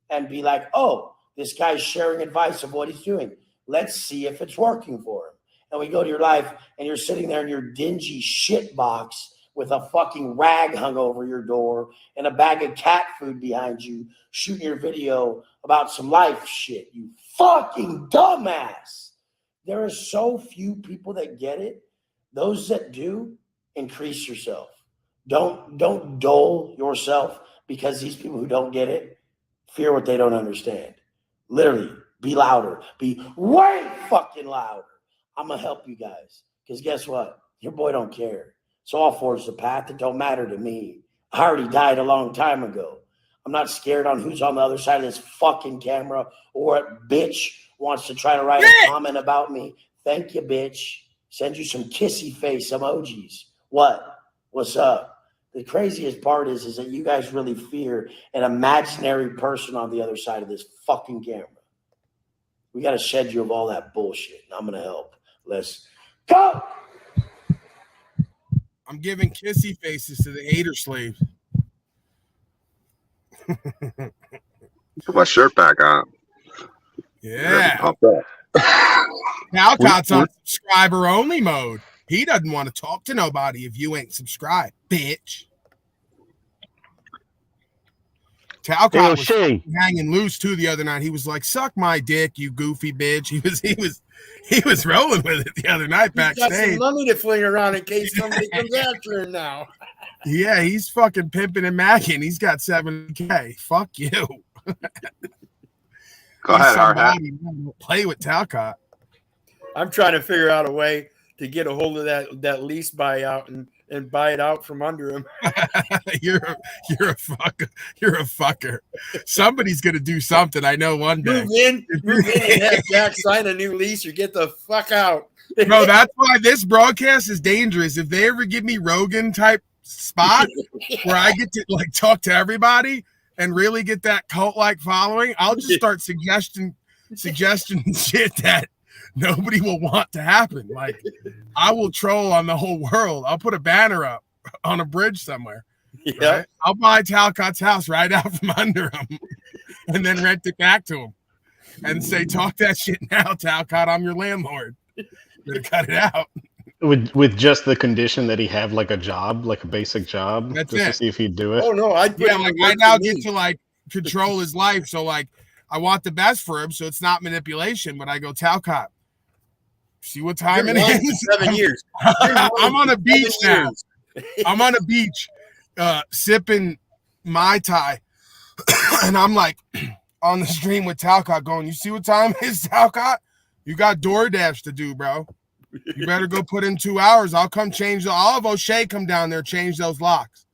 and be like, oh, this guy's sharing advice of what he's doing. Let's see if it's working for him. And we go to your life and you're sitting there in your dingy shit box with a fucking rag hung over your door and a bag of cat food behind you, shooting your video about some life shit. You fucking dumbass. There are so few people that get it. Those that do, increase yourself. Don't dull yourself because these people who don't get it fear what they don't understand. Literally, be louder. Be way fucking louder. I'm going to help you guys. Because guess what? Your boy don't care. So I'll forge the path. It don't matter to me. I already died a long time ago. I'm not scared on who's on the other side of this fucking camera or what bitch wants to try to write a comment about me. Thank you, bitch. Send you some kissy face emojis. What? What's up? The craziest part is that you guys really fear an imaginary person on the other side of this fucking camera. We got to shed you of all that bullshit. And I'm going to help. Let's go. I'm giving kissy faces to the hater slaves. Put my shirt back on. Yeah. Pumped up. Talcott's on subscriber only mode. He doesn't want to talk to nobody if you ain't subscribed, bitch. Talcott was hanging loose too the other night. He was like, "Suck my dick, you goofy bitch." He was rolling with it the other night backstage. He's got some money to fling around in case somebody comes after him now. Yeah, he's fucking pimping and macking. He's got $7K. Fuck you. Go ahead, Hardhat. Play with Talcott. I'm trying to figure out a way to get a hold of that lease buyout and buy it out from under him. You're a fucker. You're a fucker. Somebody's gonna do something. I know one day. Move in and have Jack sign a new lease or get the fuck out. Bro, that's why this broadcast is dangerous. If they ever give me Rogan type spot where I get to like talk to everybody and really get that cult like following, I'll just start suggesting shit that nobody will want to happen. Like, I will troll on the whole world. I'll put a banner up on a bridge somewhere. Yeah. Right? I'll buy Talcott's house right out from under him and then rent it back to him and say, talk that shit now, Talcott. I'm your landlord. Better cut it out. With just the condition that he have like a job, like a basic job, That's just it. to see if he'd do it. Oh no, I now get to like control his life. So like I want the best for him, so it's not manipulation. But I go, Talcott, see what time it is? 7 years. I'm on a beach now. I'm on a beach, sipping Mai Tai, and I'm like on the stream with Talcott, going, "You see what time it is, Talcott? You got DoorDash to do, bro. You better go put in 2 hours. I'll come change. I'll have O'Shea come down there, change those locks.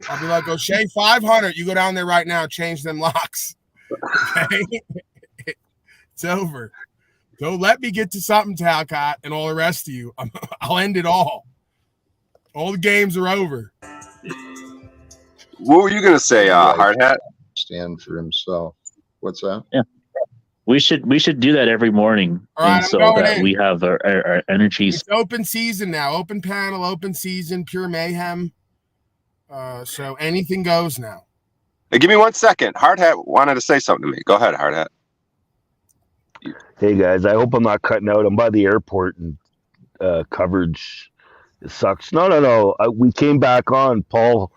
I'll be like, O'Shea, 500. You go down there right now, change them locks. Okay, it's over. Don't let me get to something, Talcott, and all the rest of you. I'll end it all. All the games are over. What were you gonna say, Hardhat? Stand for himself. What's that? Yeah. We should do that every morning, right, and so that we have our energies. It's open season now. Open panel, open season, pure mayhem. So anything goes now. Hey, give me 1 second. Hardhat wanted to say something to me. Go ahead, Hardhat. Hey guys, I hope I'm not cutting out. I'm by the airport and coverage sucks. No. We came back on. Paul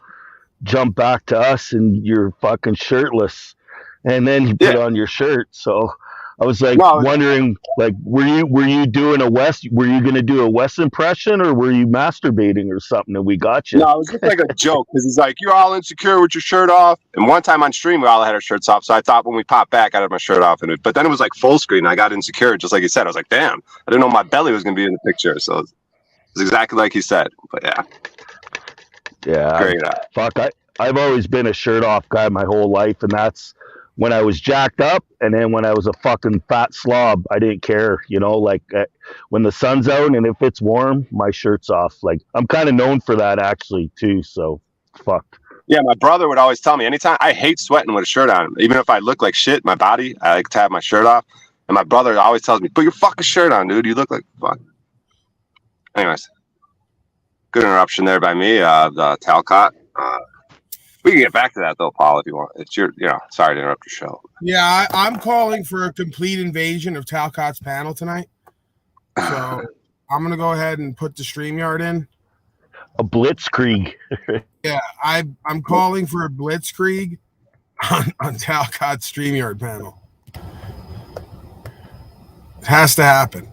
jumped back to us, and you're fucking shirtless. And then you put on your shirt. So I was like wondering, like, were you doing were you going to do a Wes impression, or were you masturbating or something? And we got you. No, it was just like a joke because he's like, "You're all insecure with your shirt off." And one time on stream, we all had our shirts off. So I thought when we popped back, I had my shirt off, but then it was like full screen. I got insecure, just like he said. I was like, "Damn, I didn't know my belly was going to be in the picture." So it's exactly like he said. But yeah, great. I've always been a shirt off guy my whole life, and that's when I was jacked up, and then when I was a fucking fat slob, I didn't care, like when the sun's out and if it's warm, my shirt's off. Like, I'm kind of known for that actually too, so fuck. Yeah, my brother would always tell me anytime I hate sweating with a shirt on. Even if I look like shit, my body, I like to have my shirt off. And my brother always tells me, "Put your fucking shirt on, dude. You look like fuck." Anyways, good interruption there by me, Talcott. We can get back to that though, Paul, if you want. It's your, sorry to interrupt your show. Yeah, I'm calling for a complete invasion of Talcott's panel tonight. So I'm gonna go ahead and put the StreamYard in. A blitzkrieg. Yeah, I'm calling for a blitzkrieg on Talcott's StreamYard panel. It has to happen.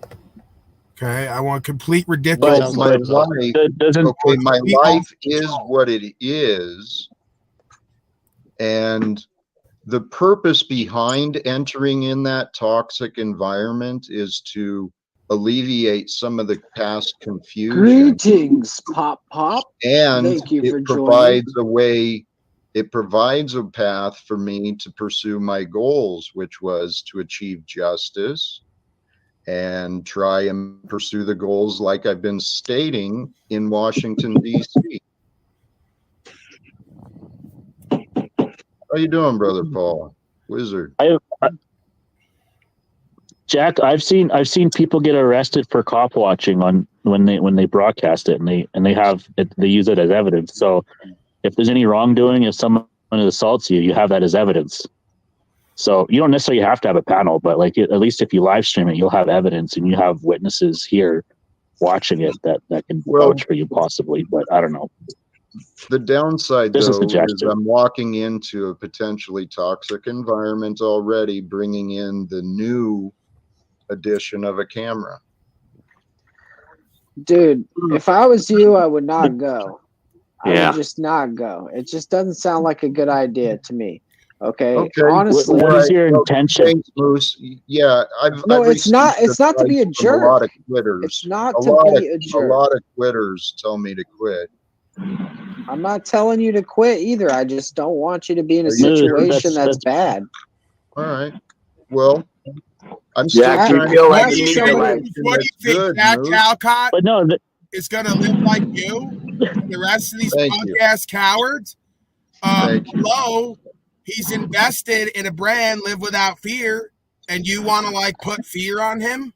Okay, I want complete ridiculous. Well, my life is what it is. And the purpose behind entering in that toxic environment is to alleviate some of the past confusion. Greetings, Pop. And thank you for it provides a way, it provides a path for me to pursue my goals, which was to achieve justice and try and pursue the goals like I've been stating in Washington, D.C. How you doing, brother Paul? Wizard. Jack, I've seen people get arrested for cop watching on when they broadcast it, and they have it, they use it as evidence. So if there's any wrongdoing, if someone assaults you, you have that as evidence. So you don't necessarily have to have a panel, but like at least if you live stream it, you'll have evidence, and you have witnesses here watching it that can vouch for you possibly. But I don't know. The downside, Just a though, is suggestion. I'm walking into a potentially toxic environment already, bringing in the new addition of a camera. Dude, if I was you, I would not go. I Yeah. would just not go. It just doesn't sound like a good idea to me. Okay. Okay. Honestly, What is your Well, intention? thanks, Moose. Yeah, No, I've it's not. received It's not to be a advice from a lot of jerk. quitters. It's not a to lot be a of jerk. a lot of quitters tell me to quit. I'm not telling you to quit either. I just don't want you to be in a Are you sure? situation that's bad. All right. Well, I'm still Jack, trying you feel to like find you a need to situation What do that's you think, good, Jack Moose. Talcott But no, is going to live like you and the rest of these Thank punk you. ass cowards? Thank you. Hello, he's invested in a brand, Live Without Fear, and you want to like put fear on him?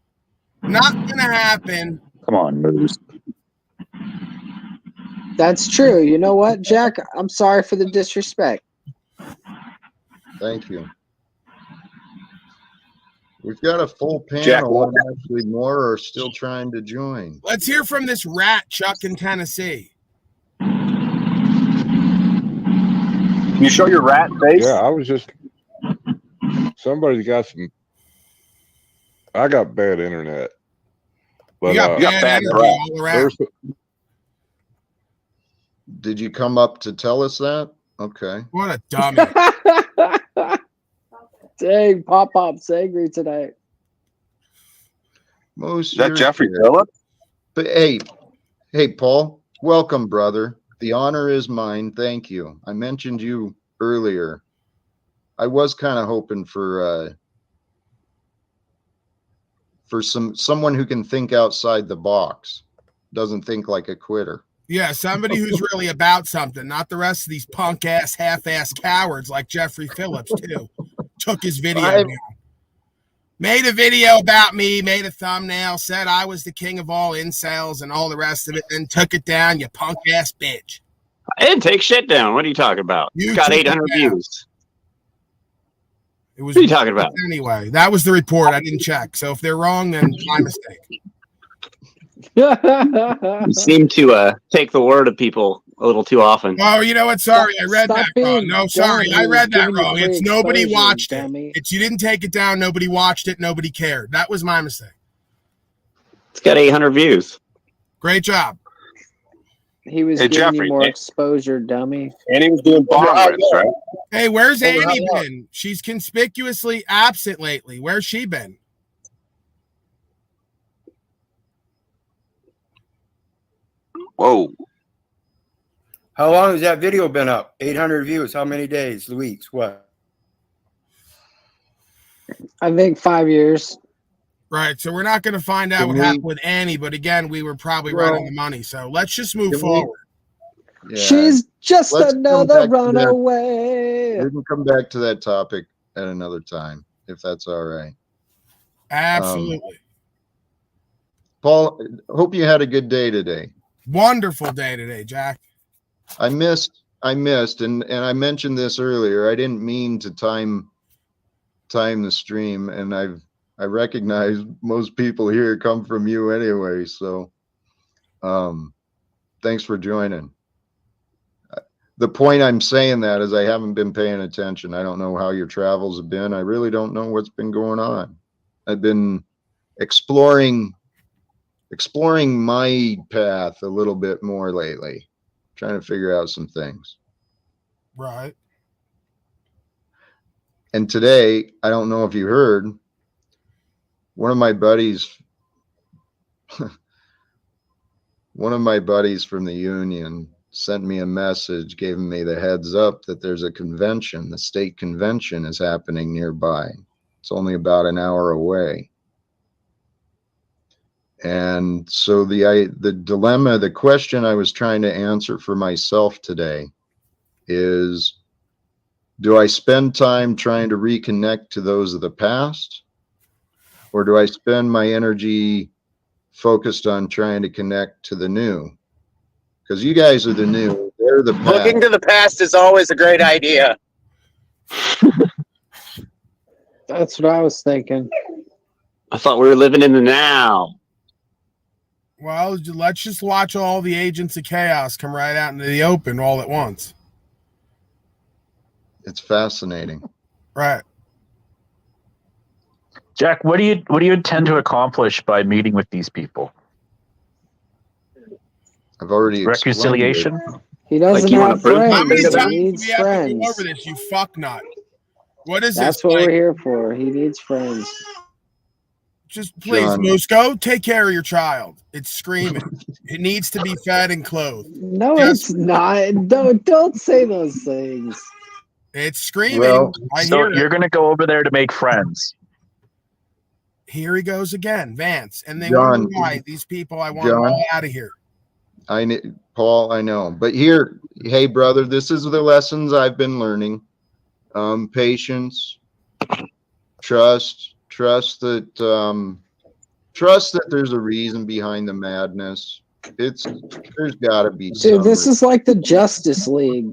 Not going to happen. Come on, Moose. That's true. You know what, Jack? I'm sorry for the disrespect. Thank you. We've got a full Jack, panel, and actually more are still trying to join. Let's hear from this rat Chuck in Tennessee. Can you show your rat face? Yeah, I was just. Somebody's got some. I got bad internet. But, You got bad bad energy breath. all around. Did you come up to tell us that? Okay. What a dummy. Dang, Pop-Pop's angry tonight. Most Is that you're Jeffrey good. Phillips? But hey, Paul, welcome, brother. The honor is mine. Thank you. I mentioned you earlier. I was kind of hoping for someone who can think outside the box, doesn't think like a quitter. Yeah, somebody who's really about something, not the rest of these punk ass, half ass cowards like Jeffrey Phillips, too. Took his video down. Made a video about me, made a thumbnail, said I was the king of all incels and all the rest of it, then took it down, you punk ass bitch. I didn't take shit down. What are you talking about? You It's got took it 800 down. views. It was What are you talking about? Anyway, that was the report. I didn't check. So if they're wrong, then my mistake. You seem to take the word of people a little too often. Oh, you know what? Sorry, I read Stop that wrong. being No, sorry, dumb. I He was read that giving you wrong. free It's nobody exposure, watched dummy. it. It's you didn't take it down. Nobody watched it. Nobody cared. That was my mistake. It's got 800 views. Great job. He was Hey, giving Jeffrey, you more eh? exposure, dummy. And he was doing bomb rips, right? Hey, where's Well, Annie how- been? She's conspicuously absent lately. Where's she been? Whoa. How long has that video been up? 800 views. How many days? Weeks? What? I think 5 years. Right. So we're not going to find out Can what we- happened with Annie, but again, we were probably right on the money. So let's just move Can we- forward. Yeah. She's just Let's come another back to that. runaway. We can come back to that topic at another time, if that's all right. Absolutely. Paul, hope you had a good day today. Wonderful day today, Jack. I missed, and I mentioned this earlier. I didn't mean to time the stream, and I recognize most people here come from you anyway. So, thanks for joining. The point I'm saying that is I haven't been paying attention. I don't know how your travels have been. I really don't know what's been going on. I've been exploring my path a little bit more lately, trying to figure out some things. Right. And today, I don't know if you heard, one of my buddies from the union sent me a message, giving me the heads up that there's a convention, the state convention is happening nearby. It's only about an hour away. And so the dilemma, the question I was trying to answer for myself today is, do I spend time trying to reconnect to those of the past? Or do I spend my energy focused on trying to connect to the new? Because you guys are the new, they're the past. Looking to the past is always a great idea. That's what I was thinking. I thought we were living in the now. Well, let's just watch all the agents of chaos come right out into the open all at once. It's fascinating. Right. Jack, what do you intend to accomplish by meeting with these people? I've already Reconciliation? He doesn't you wanna have prove friends. How many He times do needs we have to go friends. over this, you fucknut? What is That's this? what Like, we're here for. He needs friends. just please, John. Moose, go take care of your child. It's screaming. It needs to be fed and clothed. No, Yes. it's not. Don't say those things. It's screaming. Well, I So hear you're it. going to go over there to make friends. Here he goes again, Vance. And they John, wonder why these people, I want John. them all out of here. Paul, I know. But here, hey, brother, this is the lessons I've been learning. Patience, trust that there's a reason behind the madness. There's got to be Dude, some this is like the Justice League.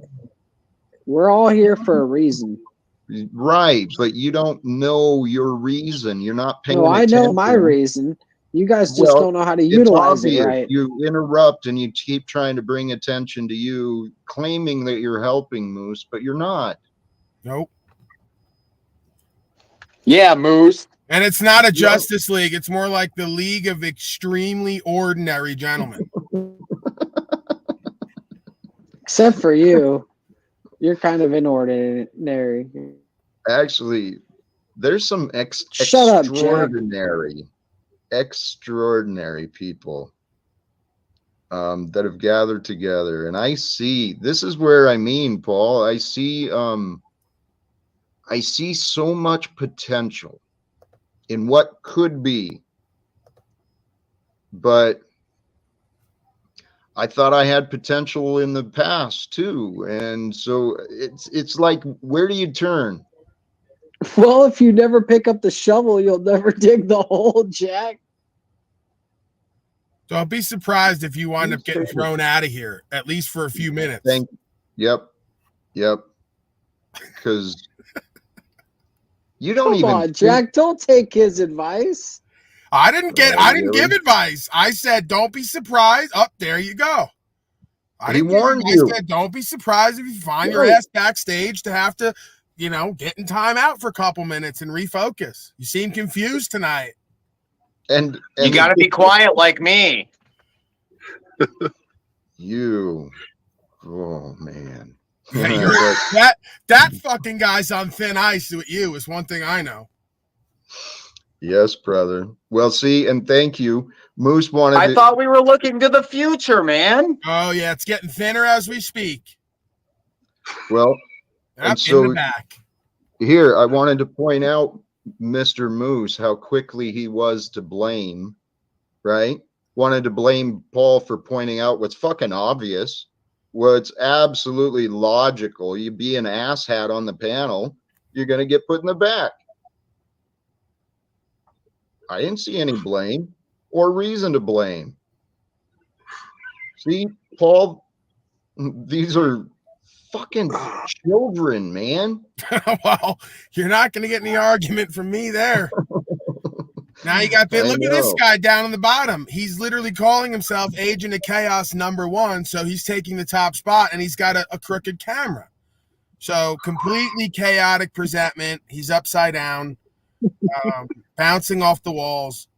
We're all here for a reason. right, but you don't know your reason. You're not paying No, I attention. know my reason. You guys just Well, don't know how to it's utilize it obvious. right. You interrupt and you keep trying to bring attention to you, claiming that you're helping Moose, but you're not. Nope. Yeah, Moose. And it's not a Justice League. It's more like the League of Extremely Ordinary Gentlemen. Except for you. You're kind of inordinary. Actually, there's some Shut up, Jack. extraordinary people that have gathered together, and I see. This is where Paul. I see so much potential in what could be, but I thought I had potential in the past too, and so it's like, where do you turn? Well, if you never pick up the shovel, you'll never dig the hole, Jack. Don't be surprised if you wind up getting thrown out of here, at least for a few minutes. Yep. Because you don't Come on, Jack. Don't take his advice. I didn't give advice. I said, don't be surprised. Up there you go. He warned you. I said, don't be surprised if you find your ass backstage to have to, get in timeout for a couple minutes and refocus. You seem confused tonight. And you got to be quiet like me. Oh man. that fucking guy's on thin ice with you is one thing I know. Yes, brother. Well, see, and thank you. Moose wanted. I thought we were looking to the future, man. Oh yeah, it's getting thinner as we speak. Well, and so in the back. Here, I wanted to point out, Mr. Moose, how quickly he was to blame, right? Wanted to blame Paul for pointing out what's fucking obvious, what's absolutely logical. You be an asshat on the panel, you're going to get put in the back. I didn't see any blame or reason to blame. See, Paul, these are fucking children, man. Well, you're not going to get any argument from me there. Now you got look at this guy down on the bottom. He's literally calling himself Agent of Chaos #1, so he's taking the top spot, and he's got a crooked camera. So completely chaotic presentment. He's upside down, bouncing off the walls.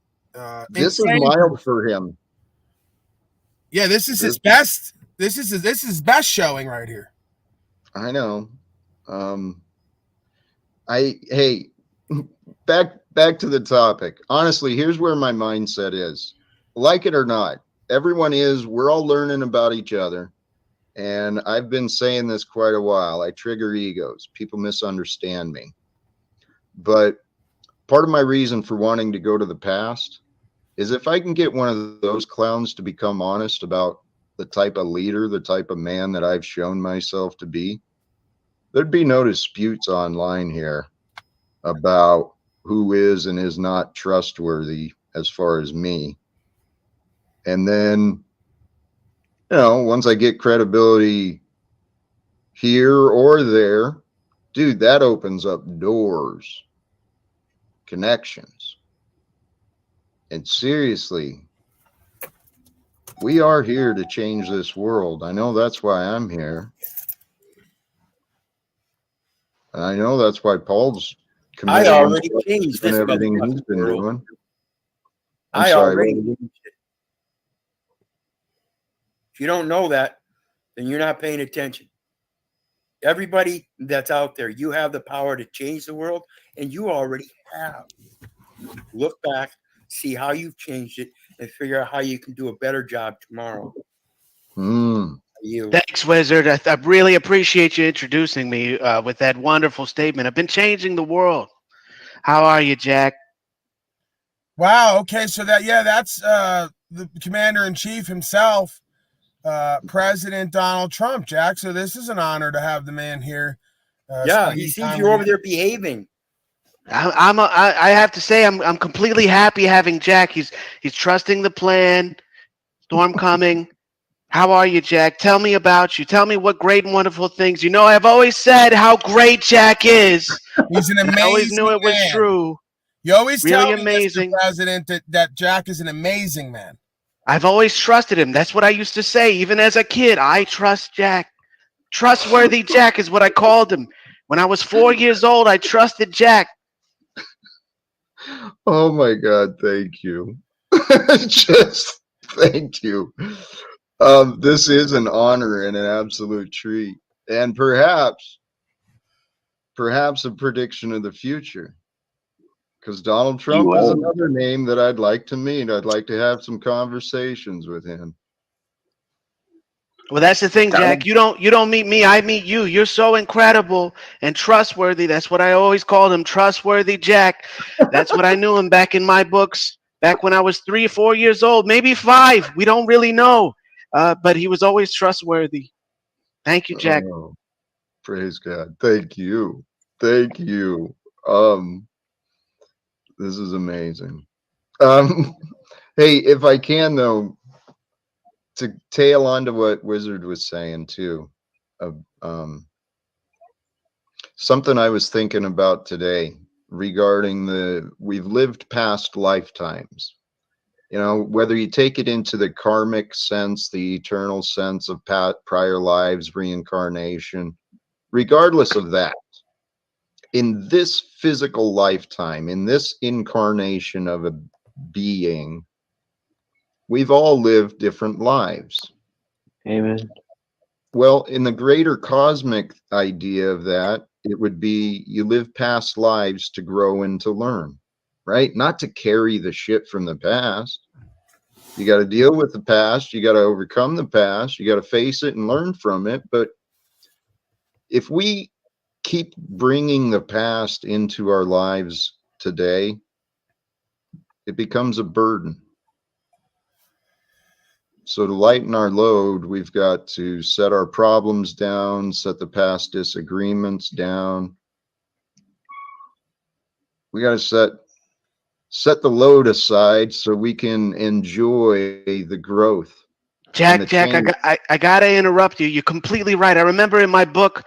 This is mild for him. Yeah, this is his best. This is his best showing right here. I know. Hey, back to the topic. Honestly, here's where my mindset is. Like it or not, we're all learning about each other. And I've been saying this quite a while. I trigger egos. People misunderstand me. But part of my reason for wanting to go to the past is if I can get one of those clowns to become honest about the type of leader, the type of man that I've shown myself to be, there'd be no disputes online here about who is and is not trustworthy as far as me. And then, once I get credibility here or there, dude, that opens up doors, connections. And seriously, We are here to change this world. I know that's why I'm here. And I know that's why Paul's I committed already himself to changed doing this everything motherfucking he's been world. doing. I sorry, already what was changed it. If you don't know that, then you're not paying attention. Everybody that's out there, you have the power to change the world, and you already have. Look back, see how you've changed it, and figure out how you can do a better job tomorrow. You. Thanks, Wizard. I really appreciate you introducing me with that wonderful statement. I've been changing the world. How are you, Jack? Wow. Okay. So that's the commander in chief himself, President Donald Trump, Jack. So this is an honor to have the man here. Yeah, he sees you over there behaving. I have to say I'm completely happy having Jack. He's trusting the plan. Storm coming. How are you, Jack? Tell me about you. Tell me what great and wonderful things. You know, I've always said how great Jack is. He's an amazing I always knew it was man. true. You always really tell me, amazing. Mr. President, that Jack is an amazing man. I've always trusted him. That's what I used to say. Even as a kid, I trust Jack. Trustworthy Jack is what I called him. When I was 4 years old, I trusted Jack. Oh my God, thank you. Just thank you. This is an honor and an absolute treat. And perhaps a prediction of the future. Because Donald Trump is another name that I'd like to meet. I'd like to have some conversations with him. Well, that's the thing, Jack. You don't meet me. I meet you. You're so incredible and trustworthy. That's what I always called him, trustworthy Jack. That's what I knew him back in my books, back when I was 3 or 4 years old, maybe 5. We don't really know. But he was always trustworthy. Thank you, Jack. Oh, praise God. Thank you. Thank you. This is amazing. Hey, if I can though, to tail onto what Wizard was saying too, something I was thinking about today regarding we've lived past lifetimes. You know, whether you take it into the karmic sense, the eternal sense of prior lives, reincarnation, regardless of that, in this physical lifetime, in this incarnation of a being, we've all lived different lives. Amen. Well, in the greater cosmic idea of that, it would be you live past lives to grow and to learn, right? Not to carry the shit from the past. You got to deal with the past. You got to overcome the past. You got to face it and learn from it. But if we keep bringing the past into our lives today, it becomes a burden. So to lighten our load, we've got to set our problems down, set the past disagreements down. We got to set the load aside so we can enjoy the growth. Jack, I gotta interrupt you. You're completely right. I remember in my book,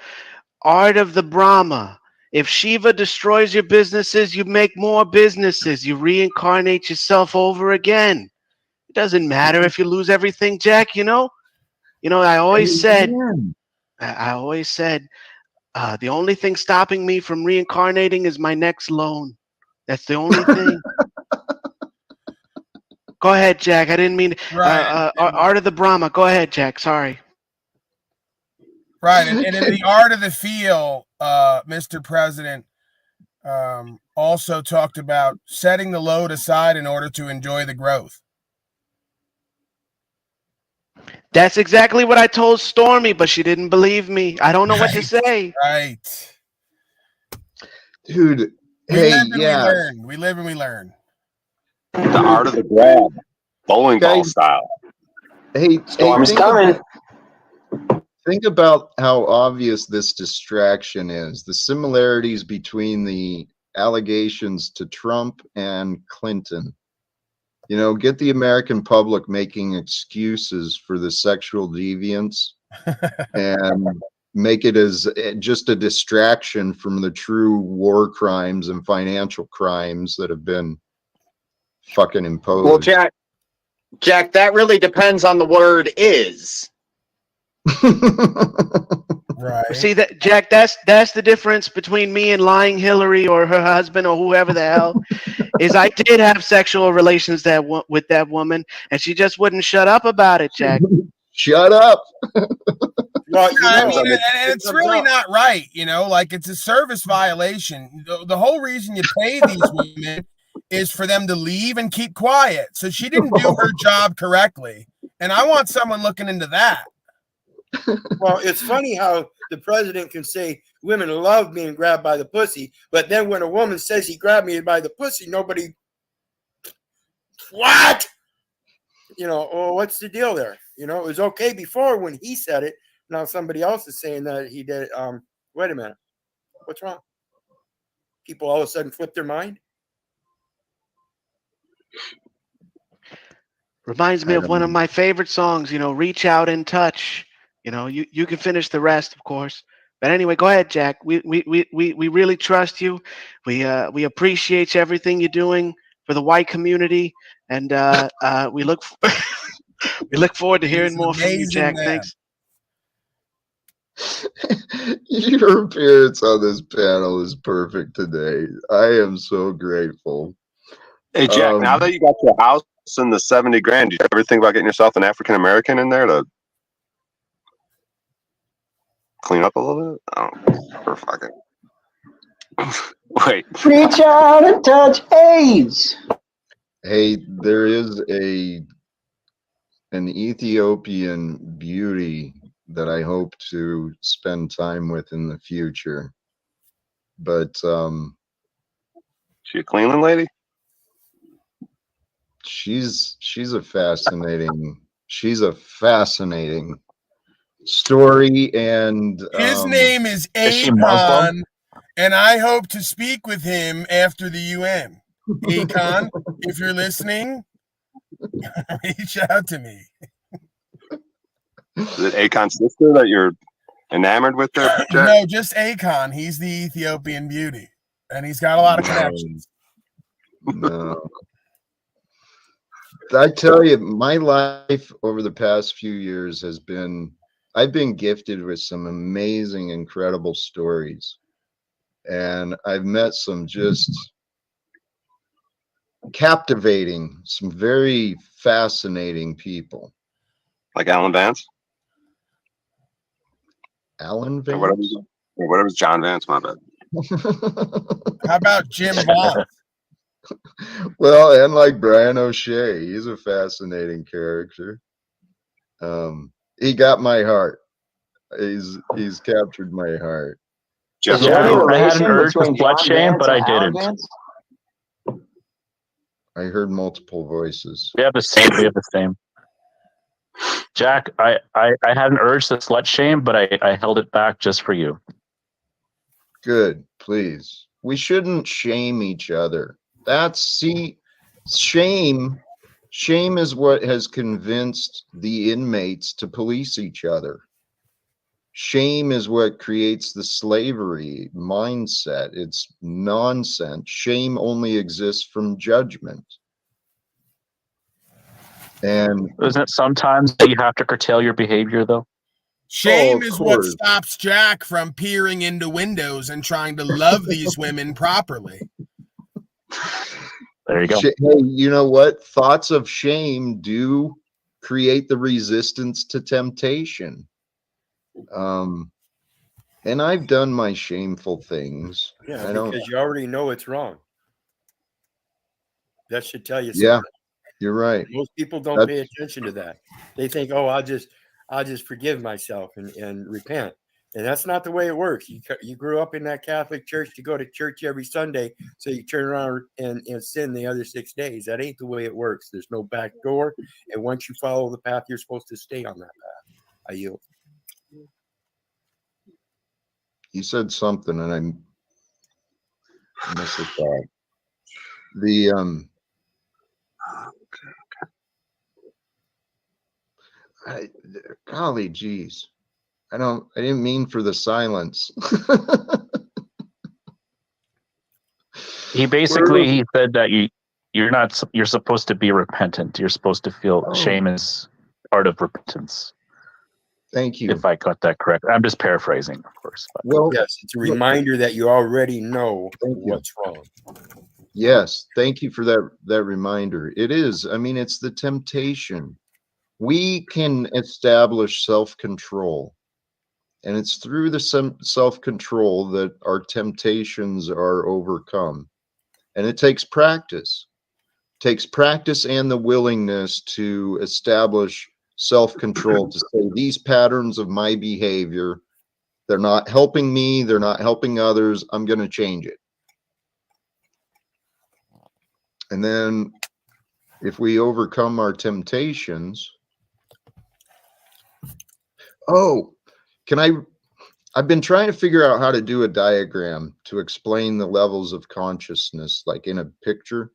Art of the Brahma, if Shiva destroys your businesses, you make more businesses. You reincarnate yourself over again. It doesn't matter if you lose everything, Jack. You know, I always said, the only thing stopping me from reincarnating is my next loan. That's the only thing. Go ahead, Jack. I didn't mean Art of the Brahma. Go ahead, Jack. Sorry. Right, and in the art of the feel, Mr. President also talked about setting the load aside in order to enjoy the growth. That's exactly what I told Stormy, but she didn't believe me. I don't know what to say. Right. Dude, we live and we learn. We live and we learn. The art of the grab, bowling ball style. Hey, Storm's coming. Think about how obvious this distraction is. The similarities between the allegations to Trump and Clinton. You know, get the American public making excuses for the sexual deviance and make it as just a distraction from the true war crimes and financial crimes that have been fucking imposed. Well, Jack, Jack, that really depends on the word is. Right. See that, Jack? That's the difference between me and lying Hillary or her husband or whoever the hell. Is I did have sexual relations with that woman, and she just wouldn't shut up about it, Jack. Shut up. Well, I mean, and it's really not right, like it's a service violation. The whole reason you pay these women is for them to leave and keep quiet. So she didn't do her job correctly. And I want someone looking into that. Well, it's funny how the president can say women love being grabbed by the pussy, but then when a woman says he grabbed me by the pussy, nobody, what? Oh, what's the deal there? It was okay before when he said it. Now somebody else is saying that he did. Wait a minute. What's wrong? People all of a sudden flip their mind? Reminds me of one of my favorite songs, Reach Out and Touch. You can finish the rest, of course. But anyway, go ahead, Jack. We really trust you. We appreciate everything you're doing for the white community, and we look forward to hearing more from you, Jack. Man. Thanks. Your appearance on this panel is perfect today. I am so grateful. Hey, Jack, now that you got your house and the 70 grand, do you ever think about getting yourself an African American in there to clean up a little bit? Or fucking wait. Reach out and touch AIDS. Hey, there is an Ethiopian beauty that I hope to spend time with in the future. But she a Cleveland lady? She's a fascinating story, and his name is Akon, and I hope to speak with him after the UN. Akon, if you're listening, reach out to me. Is it Akon's sister that you're enamored with there, Jack? No, just Akon. He's the Ethiopian beauty, and he's got a lot of connections. No. I tell you, my life over the past few years I've been gifted with some amazing, incredible stories. And I've met some just captivating, some very fascinating people. Like Alan Vance? Alan Vance? Or whatever's John Vance, my bad. How about Jim Bond? Well, and like Brian O'Shea, he's a fascinating character. He got my heart. He's captured my heart. Is there any relation between John Vance but I didn't. I heard multiple voices. We have the same. Jack, I had an urge to slut shame, but I held it back just for you. Good, please. We shouldn't shame each other. Shame is what has convinced the inmates to police each other. Shame is what creates the slavery mindset. It's nonsense. Shame only exists from judgment. And isn't it sometimes that you have to curtail your behavior, though? Shame is what stops Jack from peering into windows and trying to love these women properly. There you go. Hey, you know what? Thoughts of shame do create the resistance to temptation. And I've done my shameful things. Yeah, because you already know it's wrong. That should tell you something. Yeah, you're right. Most people don't pay attention to that. They think, oh, I'll just forgive myself and repent. And that's not the way it works. You grew up in that Catholic church to go to church every Sunday, so you turn around and sin the other 6 days. That ain't the way it works. There's no back door. And once you follow the path, you're supposed to stay on that path. I yield. You said something, and I missed the thought. Golly geez. I didn't mean for the silence. He said that You're supposed to be repentant. You're supposed to feel shame is part of repentance. Thank you. If I got that correct. I'm just paraphrasing, of course. But. Well, yes, it's a reminder that you already know what's wrong. Yes, thank you for that reminder. It is. I mean, it's the temptation. We can establish self-control, and it's through the self-control that our temptations are overcome. And it takes practice. It takes practice and the willingness to establish self-control, to say these patterns of my behavior, they're not helping me, they're not helping others, I'm going to change it. And then if we overcome our temptations, I've been trying to figure out how to do a diagram to explain the levels of consciousness, like in a picture.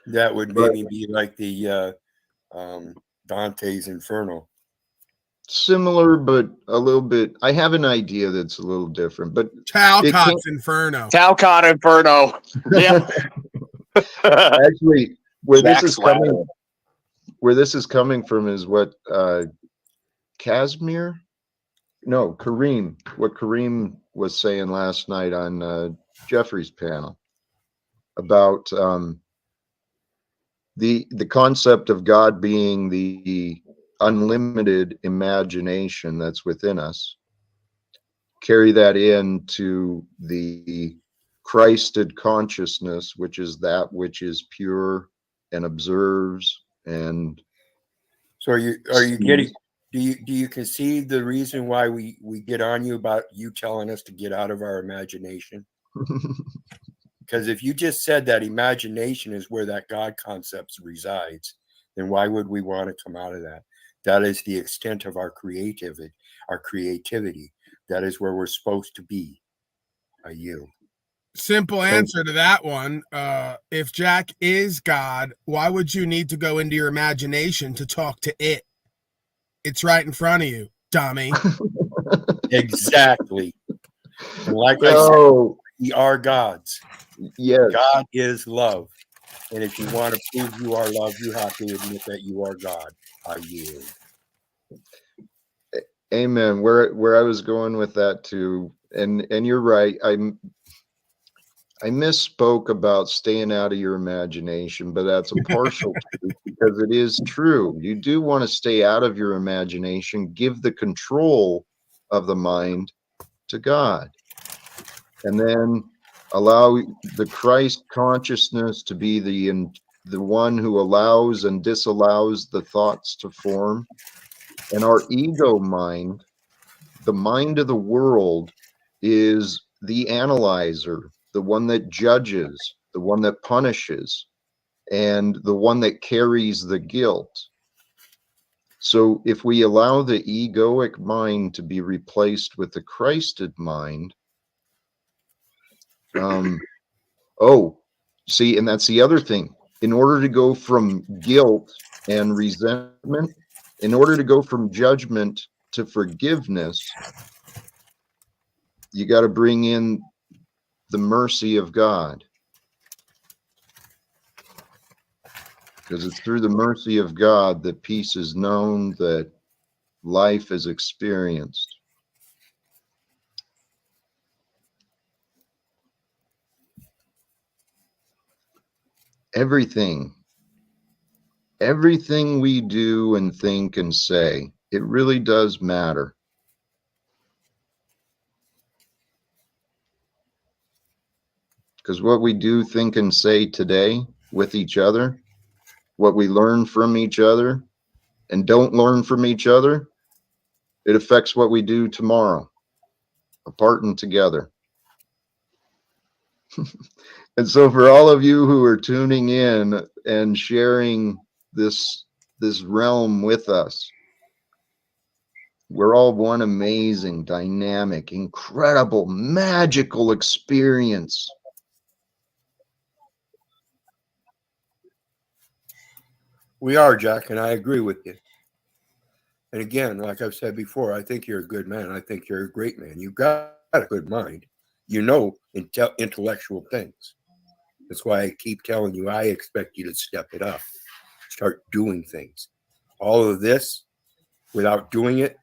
That would maybe be like the Dante's Inferno. Similar, but a little bit. I have an idea that's a little different, but Talcott's Inferno. Talcott Inferno. Yeah. Actually, where Jack's this is coming from is what Kareem, what Kareem was saying last night on Jeffrey's panel about the concept of God being the unlimited imagination that's within us. Carry that into the Christed consciousness, which is that which is pure and observes. And so are you getting, do you conceive the reason why we get on you about you telling us to get out of our imagination? Because if you just said that imagination is where that God concept resides, then why would we want to come out of that? That is the extent of our creativity. That is where we're supposed to be. Are you? Simple answer to that one. If Jack is God, why would you need to go into your imagination to talk to it? It's right in front of you, dummy. Exactly. And like I said, we are gods. Yes. God is love. And if you want to prove you are love, you have to admit that you are God. Are you? Amen. Where I was going with that too, and you're right. I misspoke about staying out of your imagination, but that's a partial truth because it is true. You do want to stay out of your imagination, give the control of the mind to God, and then allow the Christ consciousness to be the one who allows and disallows the thoughts to form. And our ego mind, the mind of the world, is the analyzer, the one that judges, the one that punishes, and the one that carries the guilt. So if we allow the egoic mind to be replaced with the Christed mind, see, and that's the other thing. In order to go from guilt and resentment, in order to go from judgment to forgiveness, you got to bring in the mercy of God. Because it's through the mercy of God that peace is known, that life is experienced. Everything we do and think and say, it really does matter. Because what we do, think, and say today with each other, what we learn from each other and don't learn from each other, it affects what we do tomorrow, apart and together. And so for all of you who are tuning in and sharing this realm with us, we're all one amazing, dynamic, incredible, magical experience. We are, Jack, and I agree with you. And again, like I've said before, I think you're a good man. I think you're a great man. You've got a good mind. You know intellectual things. That's why I keep telling you, I expect you to step it up, start doing things. All of this, without doing it,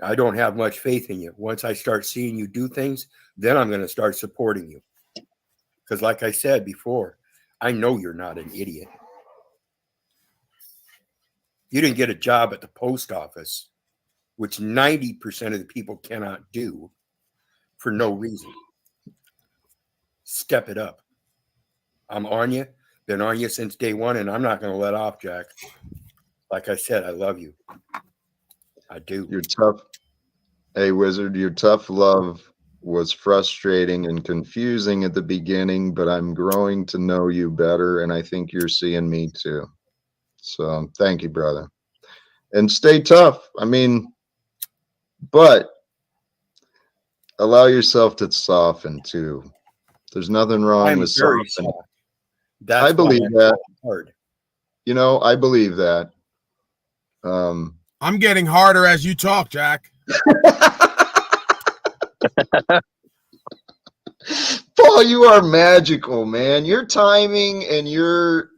I don't have much faith in you. Once I start seeing you do things, then I'm going to start supporting you. Because like I said before, I know you're not an idiot. You didn't get a job at the post office, which 90% of the people cannot do for no reason. Step it up. I'm on you. Been on you since day one, and I'm not going to let off, Jack. Like I said, I love you. I do. You're tough. Hey, Wizard, your tough love was frustrating and confusing at the beginning, but I'm growing to know you better, and I think you're seeing me too. So thank you, brother. And stay tough. I mean, but allow yourself to soften too. There's nothing wrong I'm with very softening. soft. That's I believe that. hard. You know, I believe that. I'm getting harder as you talk, Jack. Paul, you are magical, man. Your timing and you're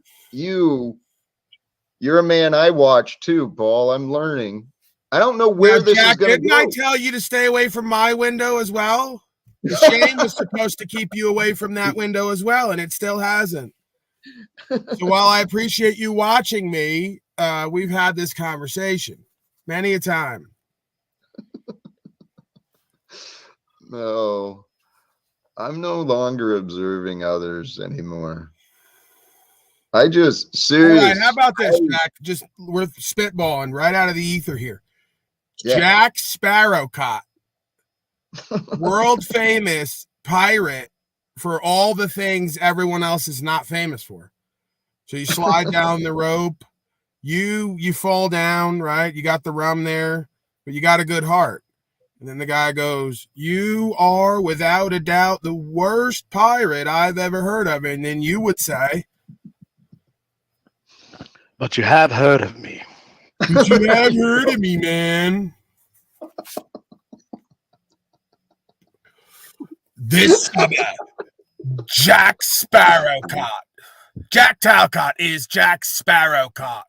a man I watch too, Paul. I'm learning. I don't know where Now, this is Jack, going to didn't go. I tell you to stay away from my window as well? The shame was supposed to keep you away from that window as well, and it still hasn't. So while I appreciate you watching me, we've had this conversation many a time. No, I'm no longer observing others anymore. I just serious. All right, how about this, Jack? Just we're spitballing right out of the ether here. Yeah. Jack Sparrowcott, world famous pirate for all the things everyone else is not famous for. So you slide down the rope, you fall down, right? You got the rum there, but you got a good heart. And then the guy goes, "You are without a doubt the worst pirate I've ever heard of." And then you would say, But you have heard of me. "But you have heard of me, man." This Jack Sparrowcott. Jack Talcott is Jack Sparrowcott.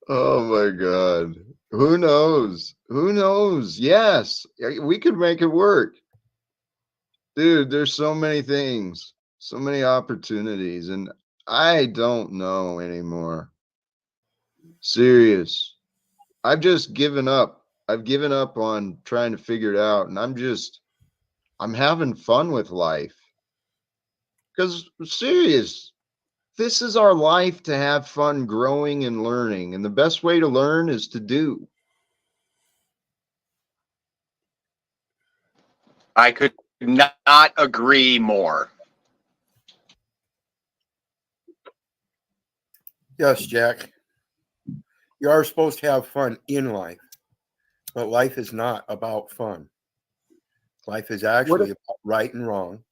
Oh my God. Who knows? Who knows? Yes, we could make it work. Dude, there's so many things, so many opportunities, and I don't know anymore. Serious. I've just given up. I've given up on trying to figure it out, and I'm having fun with life. Because serious, this is our life to have fun growing and learning, and the best way to learn is to do. I could not agree more. Yes, Jack. You are supposed to have fun in life, but life is not about fun. Life is actually about right and wrong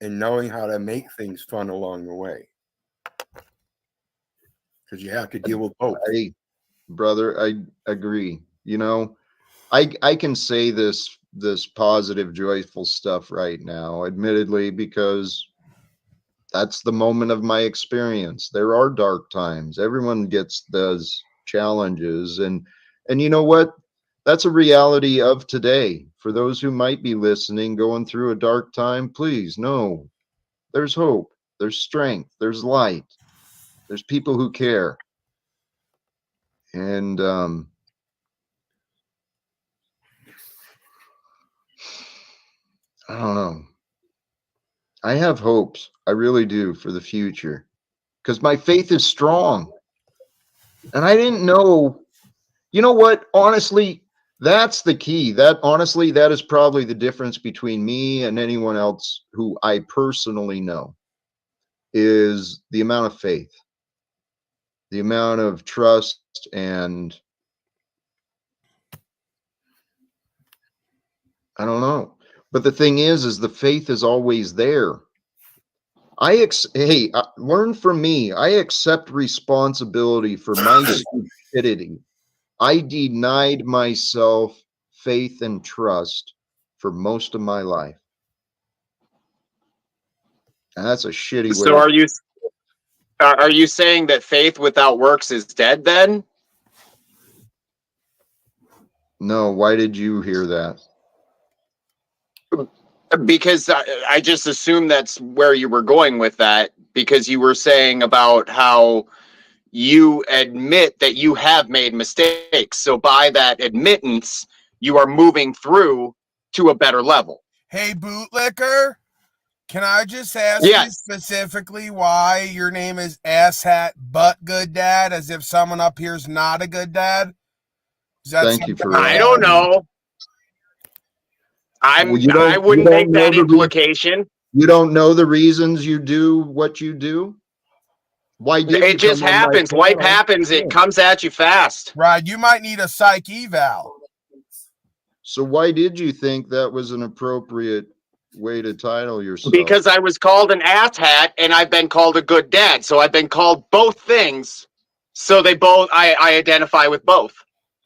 and knowing how to make things fun along the way. Because you have to deal with both. Hey, brother, I agree. You know, I can say this positive, joyful stuff right now, admittedly, because that's the moment of my experience. There are dark times. Everyone gets those challenges, and you know what? That's a reality of today. For those who might be listening, going through a dark time, please know there's hope, there's strength, there's light, there's people who care. And I don't know. I have hopes. I really do for the future because my faith is strong. And I didn't know, you know what? Honestly, that's the key. That is probably the difference between me and anyone else who I personally know is the amount of faith, the amount of trust, and I don't know. But the thing is the faith is always there. Learn from me. I accept responsibility for my stupidity. I denied myself faith and trust for most of my life. That's a shitty way. So are you saying that faith without works is dead then? No, why did you hear that? Because I just assumed that's where you were going with that, because you were saying about how you admit that you have made mistakes. So by that admittance, you are moving through to a better level. Hey, bootlicker, can I just ask you specifically why your name is Asshat but good dad, as if someone up here is not a good dad? Thank you for I don't know. I wouldn't make that implication. You don't know the reasons you do what you do? Why did it just happens? Life happens. It comes at you fast. Right. You might need a psych eval. So why did you think that was an appropriate way to title yourself? Because I was called an asshat and I've been called a good dad. So I've been called both things. So they both, I identify with both.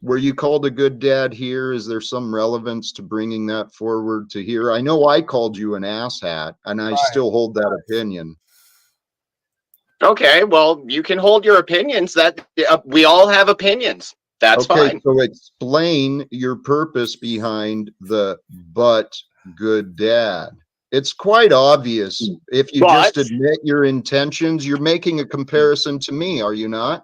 Were you called a good dad here? Is there some relevance to bringing that forward to here? I know I called you an asshat, and I still hold that opinion. Okay, well, you can hold your opinions. That we all have opinions. That's fine. So explain your purpose behind the "but good dad." It's quite obvious if you just admit your intentions. You're making a comparison to me, are you not?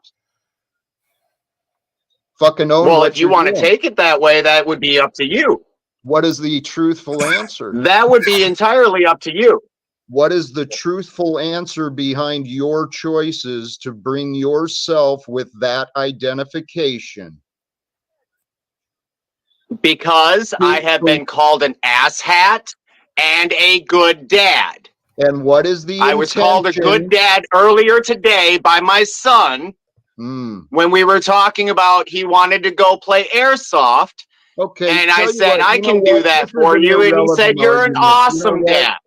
Fucking own. Well, if you want to take it that way, that would be up to you. What is the truthful answer? That would be entirely up to you. What is the truthful answer behind your choices to bring yourself with that identification? Because I have been called an asshat and a good dad. And what is the I was called a good dad earlier today by my son when we were talking about he wanted to go play airsoft. Okay. And I said, I can do that for you. And he said, you're an awesome dad.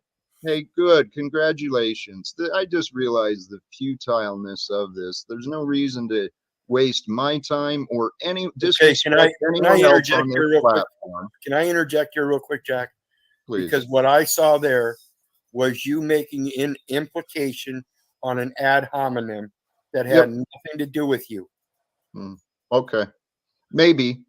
Hey, good. Congratulations. I just realized the futileness of this. There's no reason to waste my time or any disrespect anyone else on this platform. Can I interject here real quick, Jack? Please. Because what I saw there was you making an implication on an ad hominem that had nothing to do with you. Okay. Maybe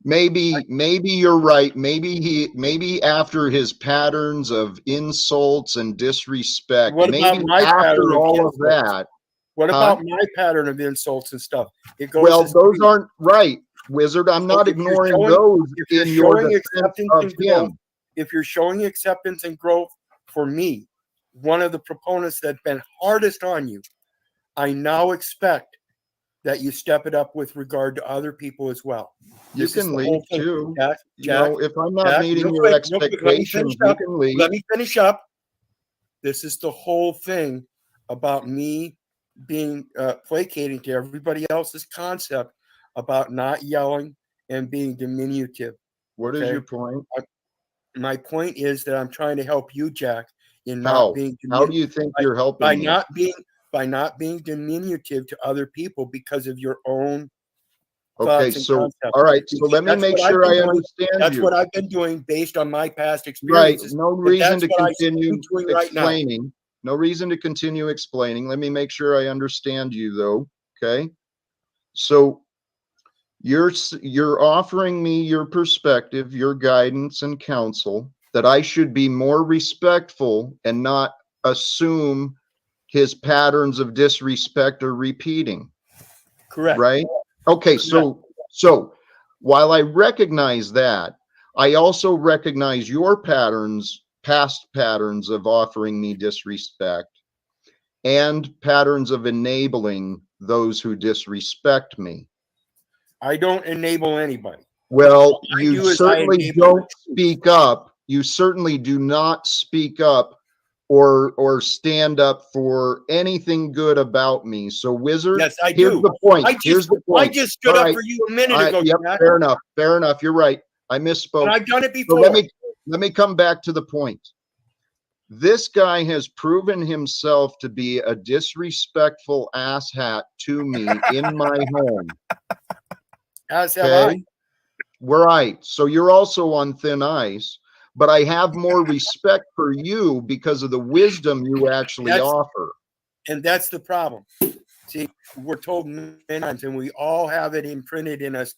you're right. Maybe after his patterns of insults and disrespect, What about my after all of that. What about my pattern of insults and stuff? It goes. Well, those aren't right, Wizard. I'm not ignoring those in your defense of him. If you're showing acceptance and growth for me, one of the proponents that's been hardest on you, I now expect that you step it up with regard to other people as well. You can leave too. Jack, if I'm not meeting your expectations, you can leave. Let me finish up. This is the whole thing about me being placating to everybody else's concept about not yelling and being diminutive. What is your point? My point is that I'm trying to help you, Jack, in How? not being How do you think you're helping me? By not being diminutive to other people because of your own okay, so concepts. All right, so let me make sure I understand That's you. what I've been doing based on my past experiences. Right, no reason to That's what continue I'm doing right now. explaining. No reason to continue explaining. Let me make sure I understand you, though. Okay, so you're offering me your perspective, your guidance and counsel that I should be more respectful and not assume his patterns of disrespect are repeating. Correct. Right? Okay, so while I recognize that, I also recognize your patterns, past patterns of offering me disrespect and patterns of enabling those who disrespect me. I don't enable anybody. Well, you certainly don't speak up. You certainly do not speak up or stand up for anything good about me. So, Wizard, yes, I here's do. the point. Here's the point. I just stood up for you a minute ago. Yep, fair enough. Fair enough. You're right. I misspoke. But I've done it before. So let me come back to the point. This guy has proven himself to be a disrespectful asshat to me in my home. As have I. Right. So you're also on thin ice. but I have more respect for you because of the wisdom you actually offer. And that's the problem. See, we're told many times, and we all have it imprinted in us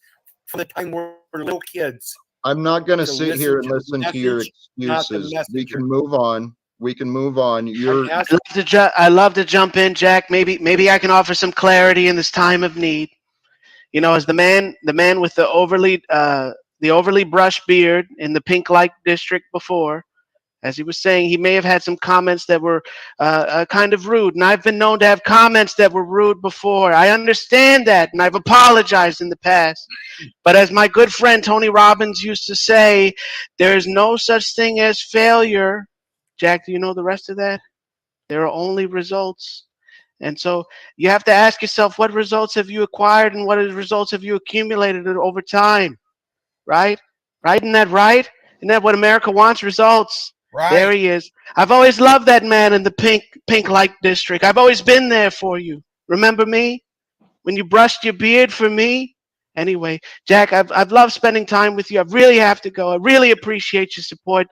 from the time we're little kids. I'm not going to sit here and listen to your not the excuses. We messenger. can move on. We can move on. You're I love to jump in, Jack. Maybe I can offer some clarity in this time of need. You know, as the man with the overly brushed beard in the pink light district before, as he was saying, he may have had some comments that were kind of rude, and I've been known to have comments that were rude before. I understand that, and I've apologized in the past. But as my good friend Tony Robbins used to say, there is no such thing as failure. Jack, do you know the rest of that? There are only results. And so you have to ask yourself, what results have you acquired and what results have you accumulated over time? Right? Right? Isn't that right? Isn't that what America wants? Results. Right. There he is. I've always loved that man in the pink light district. I've always been there for you. Remember me? When you brushed your beard for me? Anyway, Jack, I've loved spending time with you. I really have to go. I really appreciate your support.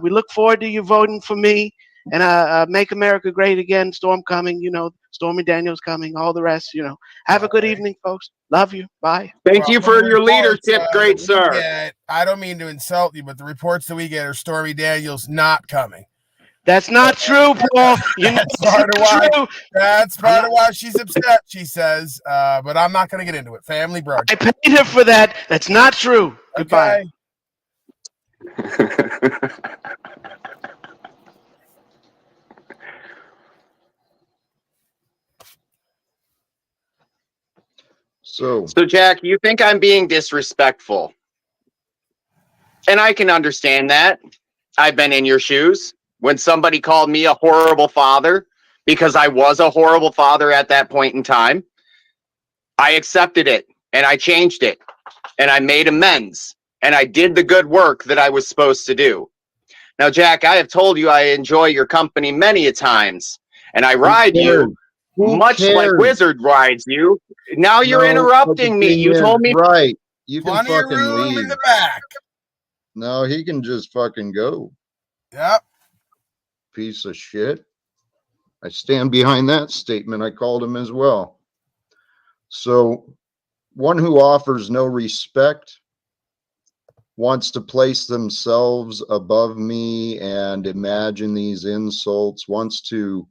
We look forward to you voting for me. And Make America Great Again, Storm coming, you know, Stormy Daniels coming, all the rest, you know. Have a good evening, folks. Love you. Bye. Thank you for your leadership, great that we sir. get, I don't mean to insult you, but the reports that we get are Stormy Daniels not coming. That's not true, Paul. That's part of why she's upset, she says. But I'm not going to get into it. Family broadcast. I paid her for that. That's not true. Goodbye. So Jack, you think I'm being disrespectful. And I can understand that. I've been in your shoes. When somebody called me a horrible father, because I was a horrible father at that point in time, I accepted it and I changed it and I made amends and I did the good work that I was supposed to do. Now, Jack, I have told you I enjoy your company many a times and I ride you much like Wizard rides you. Now you're interrupting me. You told me. Right. You can Plenty of fucking room leave. in the back. No, he can just fucking go. Yep. Piece of shit. I stand behind that statement. I called him as well. So, one who offers no respect wants to place themselves above me and imagine these insults, wants to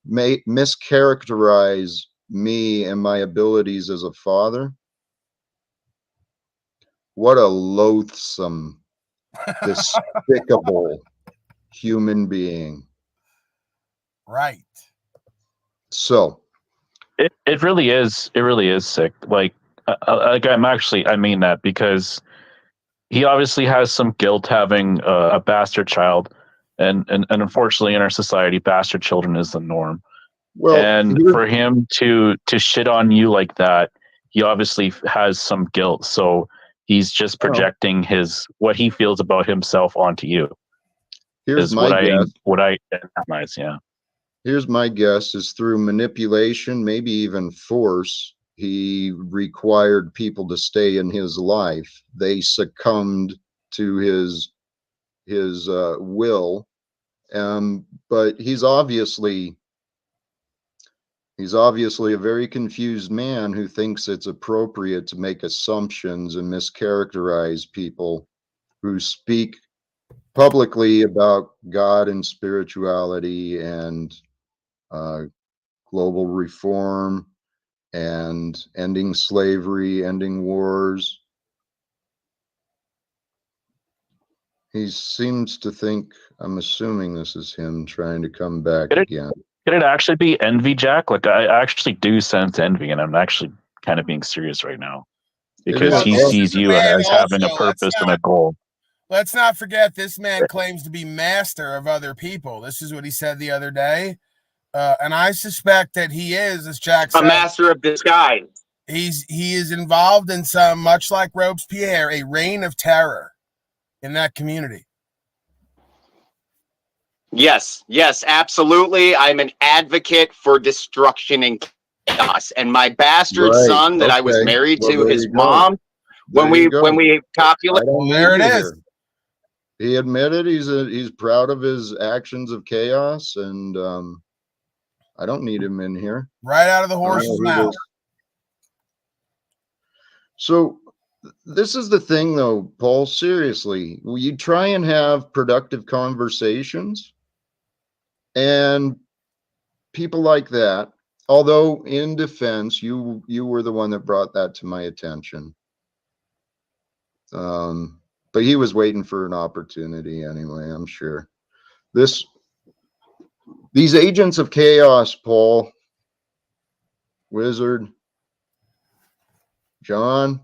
mischaracterize me and my abilities as a father. What a loathsome, despicable human being. Right. So it really is sick. Like I mean that because he obviously has some guilt having a bastard child, and unfortunately in our society, bastard children is the norm. Well, and for him to shit on you like that, he obviously has some guilt. So he's just projecting what he feels about himself onto you. Here's my guess. What I analyze, yeah. Here's my guess is through manipulation, maybe even force, he required people to stay in his life. They succumbed to his will. But he's obviously a very confused man who thinks it's appropriate to make assumptions and mischaracterize people who speak publicly about God and spirituality and global reform and ending slavery, ending wars. He seems to think, I'm assuming this is him trying to come back again. Could it actually be envy, Jack? Like I actually do sense envy, and I'm actually kind of being serious right now because he sees you as having a purpose and a goal. Let's not forget, this man claims to be master of other people. This is what he said the other day. And I suspect that he is, as Jack said, a master of disguise. He is involved in some, much like Robespierre, a reign of terror in that community. Yes, absolutely. I'm an advocate for destruction and chaos. And my bastard son that I was married to, his mom, when we calculate, there it is. He admitted he's proud of his actions of chaos, and I don't need him in here. Right out of the horse's mouth. So this is the thing, though, Paul. Seriously, you try and have productive conversations, and people like that. Although, in defense, you were the one that brought that to my attention. But he was waiting for an opportunity anyway, I'm sure. These agents of chaos, Paul, Wizard, John.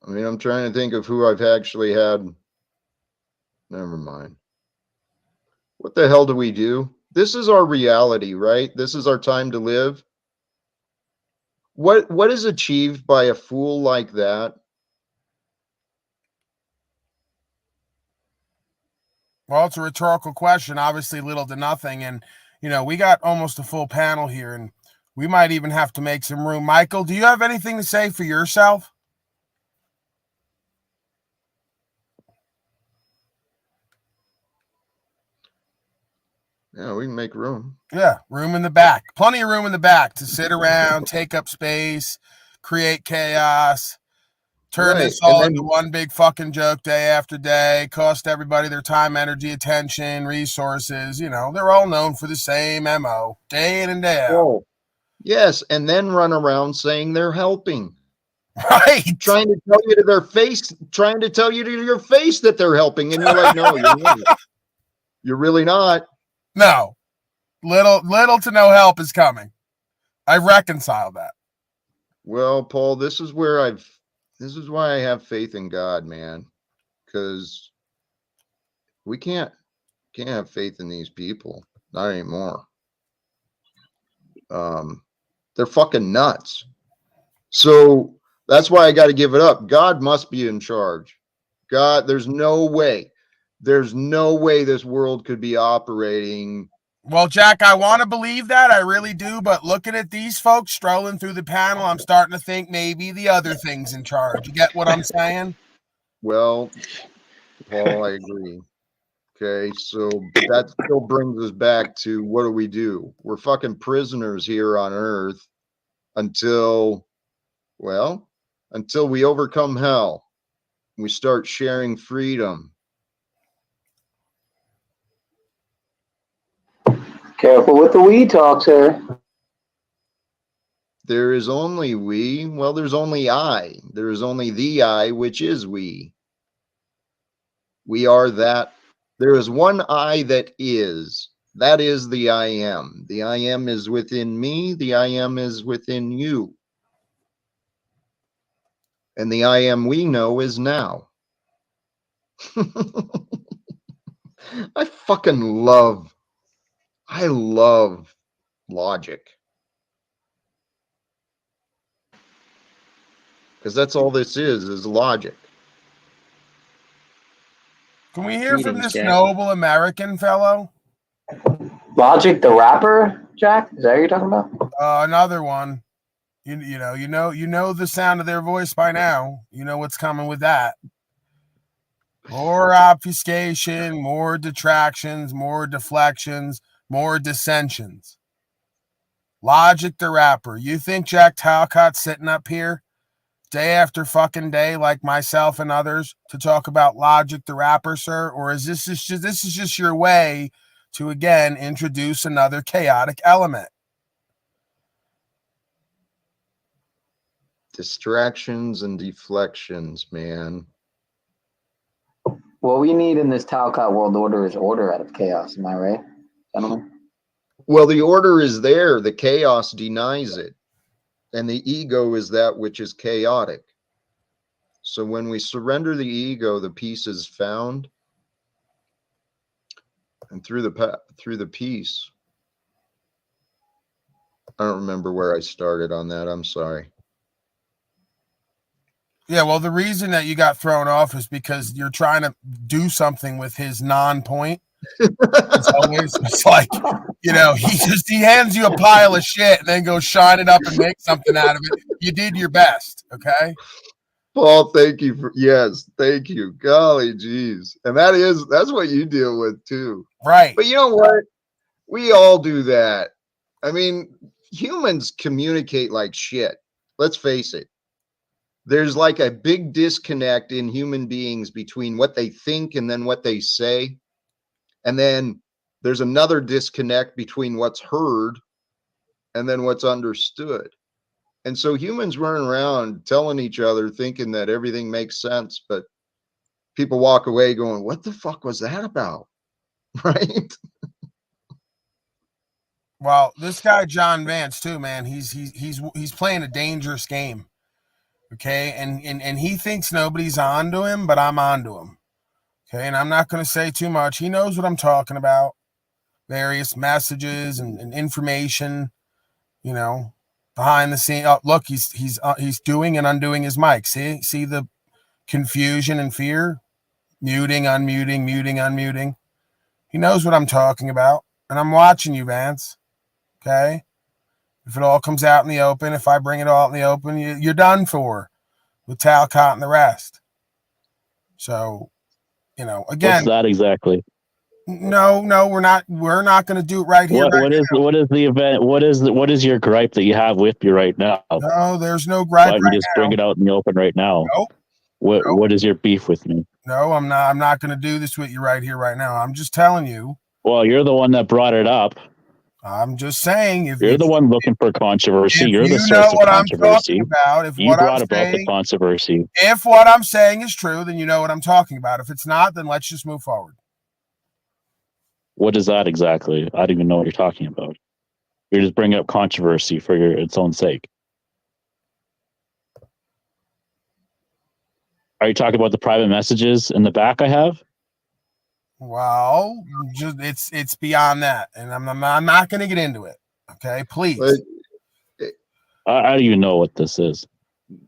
I mean, I'm trying to think of who I've actually had. Never mind. What the hell do we do? This is our reality, right? This is our time to live. What is achieved by a fool like that? Well, it's a rhetorical question, obviously little to nothing. And, we got almost a full panel here, and we might even have to make some room. Michael, do you have anything to say for yourself? Yeah, we can make room. Yeah, room in the back. Plenty of room in the back to sit around, take up space, create chaos, turn this all into one big fucking joke day after day, cost everybody their time, energy, attention, resources. They're all known for the same MO, day in and day out. Oh, yes, and then run around saying they're helping. Right. Trying to tell you to their face, trying to tell you to your face that they're helping, and you're like, no, you're not. You're really not. No. Little to no help is coming. I reconcile that. Well, Paul, this is why I have faith in God, man. Because we can't have faith in these people. Not anymore. They're fucking nuts. So that's why I got to give it up. God must be in charge. God, there's no way this world could be operating. Well, Jack, I want to believe that. I really do. But looking at these folks strolling through the panel, I'm starting to think maybe the other thing's in charge. You get what I'm saying? Well, Paul, I agree. Okay, so that still brings us back to what do? We're fucking prisoners here on Earth until we overcome hell. We start sharing freedom. Careful with the we talk, sir. There is only we. Well, there's only I. There is only the I, which is we. We are that. There is one I that is. That is the I am. The I am is within me. The I am is within you. And the I am we know is now. I love logic. Because that's all this is logic. Can we hear from this noble American fellow? Logic the rapper, Jack? Is that what you're talking about? Another one. You know the sound of their voice by now. You know what's coming with that. More obfuscation, more detractions, more deflections, more dissensions. Logic the rapper. You think Jack Talcott's sitting up here day after fucking day like myself and others to talk about Logic the rapper, sir? Or is this just your way to again introduce another chaotic element? Distractions and deflections, man. What we need in this Talcott world order is order out of chaos. Am I right, gentlemen? Well, the order is there. The chaos denies it. And the ego is that which is chaotic. So when we surrender the ego, the peace is found. And through the peace. I don't remember where I started on that. I'm sorry. Yeah, well, the reason that you got thrown off is because you're trying to do something with his non-point. It's like, he hands you a pile of shit and then goes shine it up and make something out of it. You did your best, okay? Paul, thank you for thank you. Golly geez. And that's what you deal with too. Right. But you know what? We all do that. I mean, humans communicate like shit. Let's face it. There's like a big disconnect in human beings between what they think and then what they say. And then there's another disconnect between what's heard and then what's understood. And so humans run around telling each other, thinking that everything makes sense, but people walk away going, what the fuck was that about? Right? Well, this guy John Vance too, man. He's playing a dangerous game. Okay, and he thinks nobody's onto him, but I'm onto him. Okay, and I'm not going to say too much. He knows what I'm talking about. Various messages and information, behind the scene. Oh, look, he's doing and undoing his mic. See the confusion and fear, muting, unmuting, muting, unmuting. He knows what I'm talking about, and I'm watching you, Vance. Okay, if it all comes out in the open, if I bring it all out in the open, you're done for with Talcott and the rest. So, again, what's that exactly? No, we're not going to do it right here. What is the event? What is your gripe that you have with you right now? No, there's no gripe. Why don't you just bring it out in the open right now? Nope. What is your beef with me? No, I'm not going to do this with you right here, right now. I'm just telling you. Well, you're the one that brought it up. I'm just saying, if you're the one looking for controversy, you're the source of controversy. You brought about the controversy. If what I'm saying is true, then you know what I'm talking about. If it's not, then let's just move forward. What is that exactly? I don't even know what you're talking about. You're just bringing up controversy for its own sake. Are you talking about the private messages in the back I have? Well, it's beyond that, and I'm not going to get into it. Okay, please. I don't even know what this is.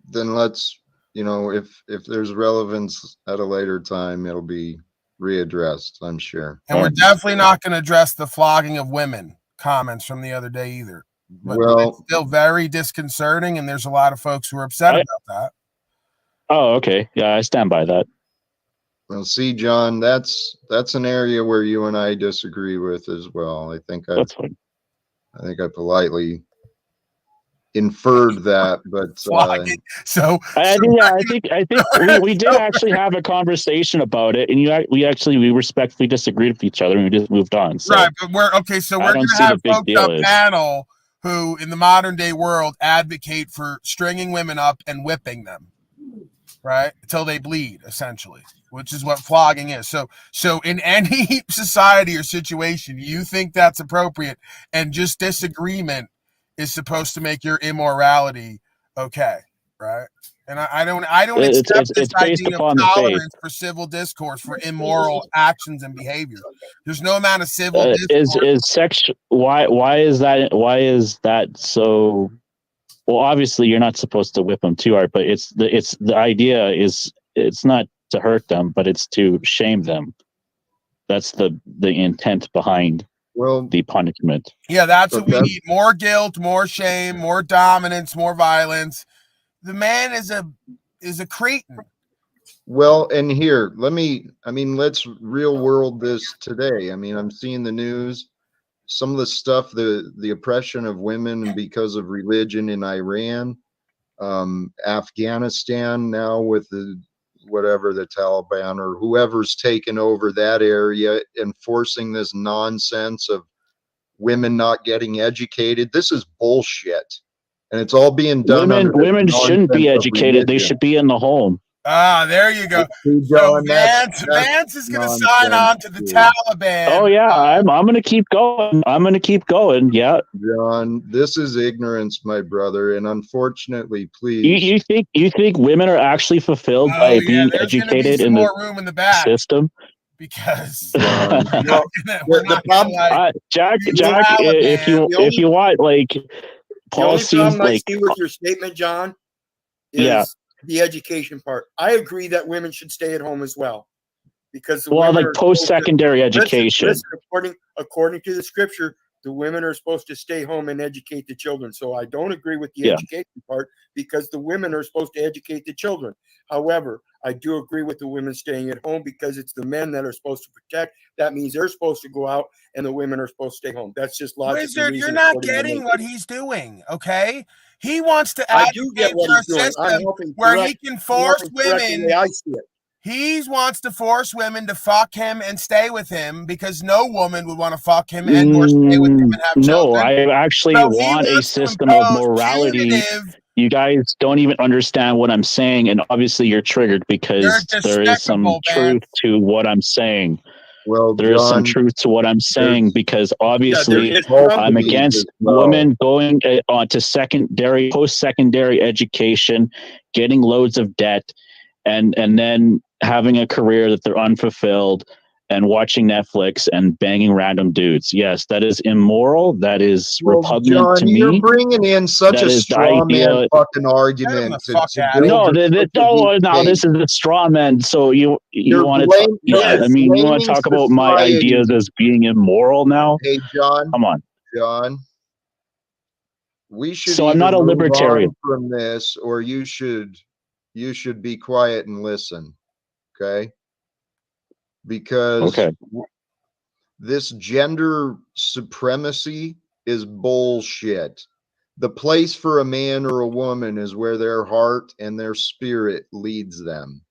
Then let's, if there's relevance at a later time, it'll be readdressed, I'm sure. And we're definitely not going to address the flogging of women comments from the other day either. But it's still very disconcerting, and there's a lot of folks who are upset about that. Oh, okay. Yeah, I stand by that. Well, see, John, that's an area where you and I disagree with as well. I think that's fine. I think I politely inferred that, but I think we did actually have a conversation about it, and we respectfully disagreed with each other, and we just moved on. So. Right, but we're going to have folks on panel who, in the modern day world, advocate for stringing women up and whipping them, right, until they bleed, essentially, which is what flogging is. So in any society or situation, you think that's appropriate, and just disagreement is supposed to make your immorality okay, right? And I don't accept this idea of tolerance for civil discourse for immoral actions and behavior. There's no amount of civil discourse. Is sexual? Why is that so? Well, obviously you're not supposed to whip them too hard, but the idea is it's not to hurt them, but it's to shame them. That's the intent behind the punishment. Yeah, that's what we need. More guilt, more shame, more dominance, more violence. The man is a cretin. Well, and here, let's real world this today. I'm seeing the news, some of the stuff, the oppression of women because of religion in Iran, Afghanistan now with the Taliban or whoever's taken over that area, enforcing this nonsense of women not getting educated. This is bullshit. And it's all being done. Women shouldn't be educated. They should be in the home. Ah, there you go. So Vance is going to sign on to the Taliban. Oh yeah, I'm going to keep going. Yeah, John, this is ignorance, my brother, and unfortunately, please. You think women are actually fulfilled by being educated in the room in the back system? Because Jack, if you want, like, Paul seems like see with your statement, John, is the education part. I agree that women should stay at home as well, because like post-secondary education. Listen, according to the scripture, The women are supposed to stay home and educate the children. So I don't agree with the Yeah. education part because the women are supposed to educate the children. However, I do agree with the women staying at home because it's the men that are supposed to protect. That means they're supposed to go out and the women are supposed to stay home. That's just logic. Wizard, you're not getting what he's doing, okay? He wants to I do get advocate what for a he's doing. I'm system helping where correct, he can force I'm helping correct the women. way I see it. He wants to force women to fuck him and stay with him because no woman would want to fuck him and or stay with him and have No, children. I actually So he want a wants to system of impose morality. punitive. You guys don't even understand what I'm saying, and obviously you're triggered because there is some despicable, truth to what I'm saying. Well, there is some John, truth to what I'm saying because obviously it's I'm against women going on to post-secondary education, getting loads of debt, and then having a career that they're unfulfilled and watching Netflix and banging random dudes. Yes, that is immoral. That is repugnant John, to you're me. bringing in such That a is the straw man idea. fucking argument to build No, your no, this is the straw man. So you You're want to blame- talk? Yeah, you're I mean, you want to blaming talk about my society. ideas as being immoral now? Hey, John. Come on. John, we should So I'm either not a move libertarian. on from this, or you should be quiet and listen, okay? Because this gender supremacy is bullshit. The place for a man or a woman is where their heart and their spirit leads them.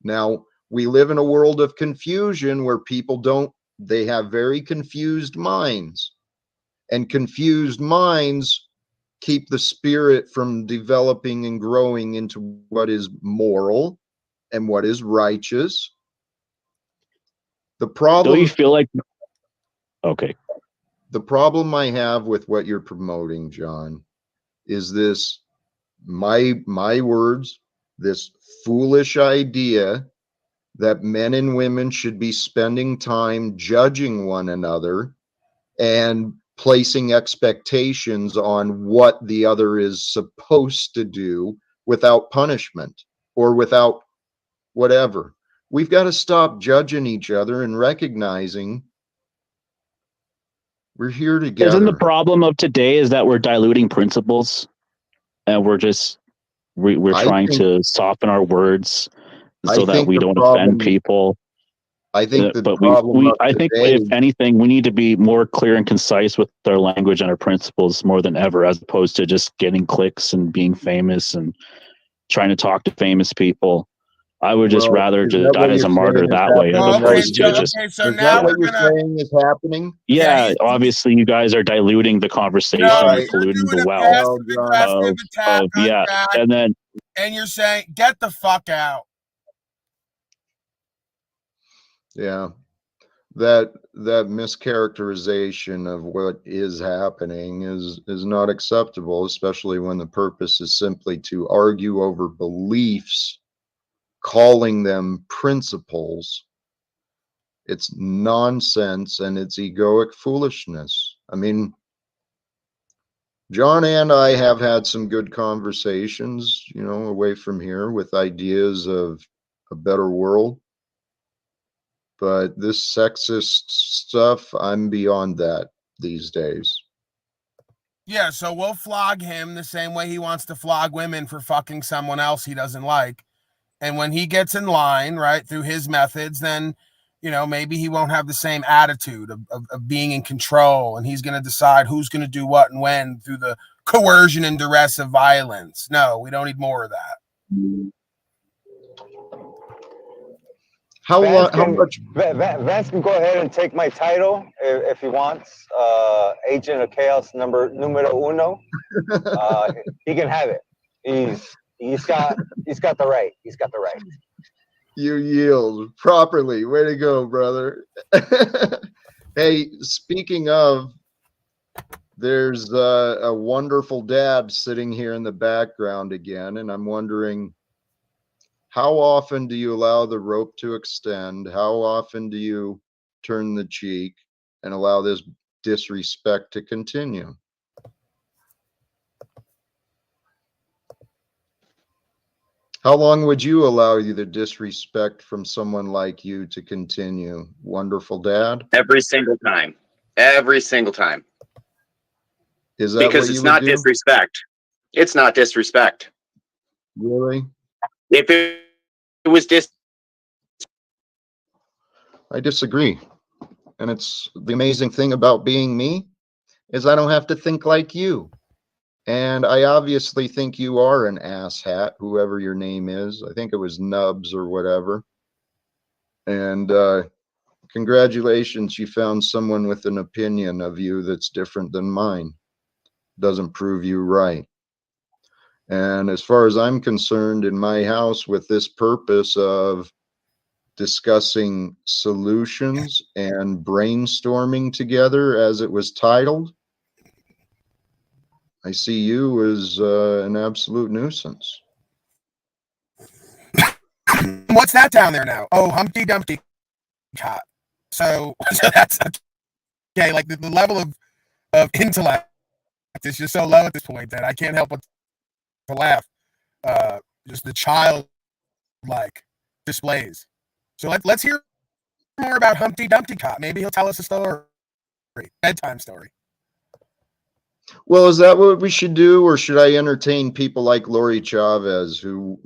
Now, we live in a world of confusion where people they have very confused minds. And confused minds keep the spirit from developing and growing into what is moral and what is righteous. The problem. Don't you feel like? Okay. The problem I have with what you're promoting, John, is this, my words, this foolish idea that men and women should be spending time judging one another and placing expectations on what the other is supposed to do without punishment or without whatever. We've got to stop judging each other and recognizing we're here together. Isn't the problem of today is that we're diluting principles, and we're trying to soften our words so that we don't offend people. I think the but problem I think if anything, we need to be more clear and concise with our language and our principles more than ever, as opposed to just getting clicks and being famous and trying to talk to famous people. I would just rather just die as a martyr that way, as opposed to just. So now we're you're saying is happening? Yeah, obviously you guys are diluting the conversation and polluting the well. Yeah, and then. And you're saying, get the fuck out. Yeah, that mischaracterization of what is happening is not acceptable, especially when the purpose is simply to argue over beliefs, calling them principles. It's nonsense and it's egoic foolishness. I mean, John and I have had some good conversations, away from here with ideas of a better world. But this sexist stuff, I'm beyond that these days. Yeah, so we'll flog him the same way he wants to flog women for fucking someone else he doesn't like. And when he gets in line, right, through his methods, then, maybe he won't have the same attitude of being in control, and he's going to decide who's going to do what and when through the coercion and duress of violence. No, we don't need more of that. How much? Vance can go ahead and take my title if he wants. Agent of Chaos numero uno. He can have it. He's got the right. He's got the right. You yield properly. Way to go, brother. Hey, speaking of, there's a wonderful dad sitting here in the background again, and I'm wondering, how often do you allow the rope to extend? How often do you turn the cheek and allow this disrespect to continue? How long would you allow the disrespect from someone like you to continue? Wonderful dad? Every single time. Every single time. Is that Because what it's you would not do? disrespect. It's not disrespect. Really? If it was I disagree. And it's the amazing thing about being me is I don't have to think like you. And I obviously think you are an asshat, whoever your name is. I think it was Nubs or whatever. And congratulations, you found someone with an opinion of you that's different than mine. Doesn't prove you right. And as far as I'm concerned, in my house, with this purpose of discussing solutions and brainstorming together, as it was titled, I see you as an absolute nuisance. What's that down there now? Oh, Humpty Dumpty cot. So that's okay. Like the level of intellect is just so low at this point that I can't help but to laugh. Just the child like displays. So let's hear more about Humpty Dumpty cot. Maybe he'll tell us a story, bedtime story. Well, is that what we should do, or should I entertain people like Lori Chavez, who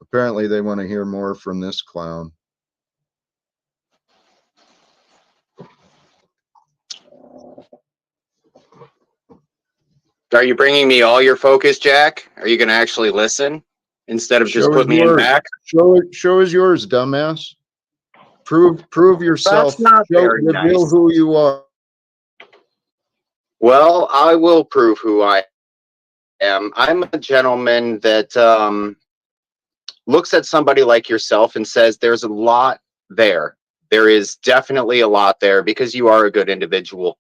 apparently they want to hear more from this clown? Are you bringing me all your focus, Jack? Are you going to actually listen instead of just put me in back? Show is yours, dumbass. Prove yourself. That's not very Reveal nice. who you are. Well, I will prove who I am. I'm a gentleman that looks at somebody like yourself and says there's a lot there. There is definitely a lot there because you are a good individual.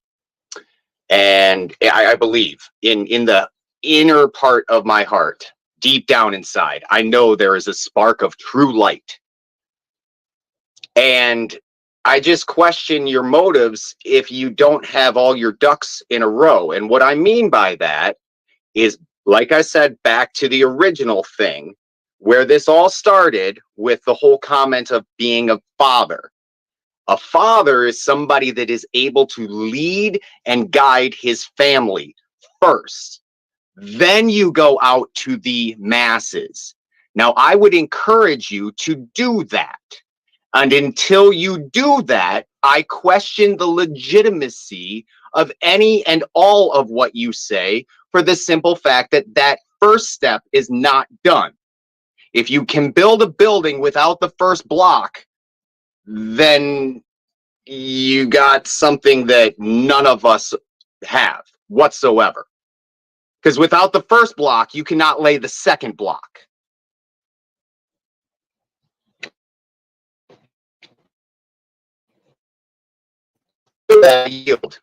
And I believe in the inner part of my heart, deep down inside, I know there is a spark of true light. And I just question your motives if you don't have all your ducks in a row. And what I mean by that is, like I said, back to the original thing where this all started with the whole comment of being a father. A father is somebody that is able to lead and guide his family first. Then you go out to the masses. Now, I would encourage you to do that. And until you do that, I question the legitimacy of any and all of what you say, for the simple fact that that first step is not done. If you can build a building without the first block, then you got something that none of us have whatsoever. Because without the first block, you cannot lay the second block. Yield.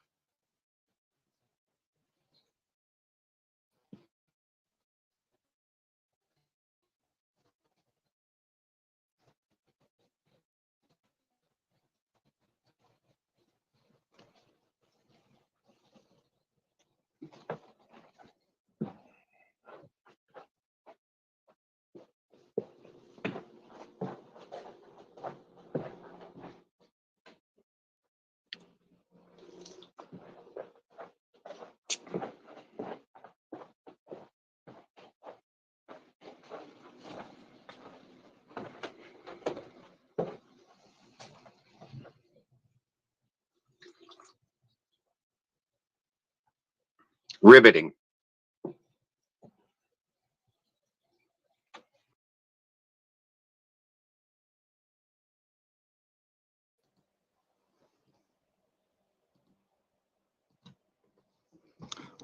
Riveting.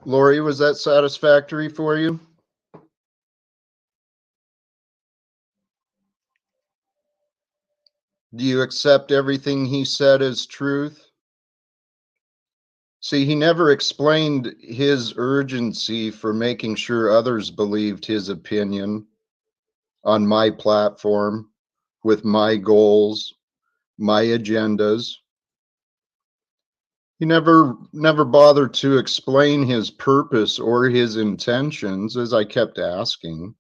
Lori, was that satisfactory for you? Do you accept everything he said as truth? See, he never explained his urgency for making sure others believed his opinion on my platform, with my goals, my agendas. He never bothered to explain his purpose or his intentions, as I kept asking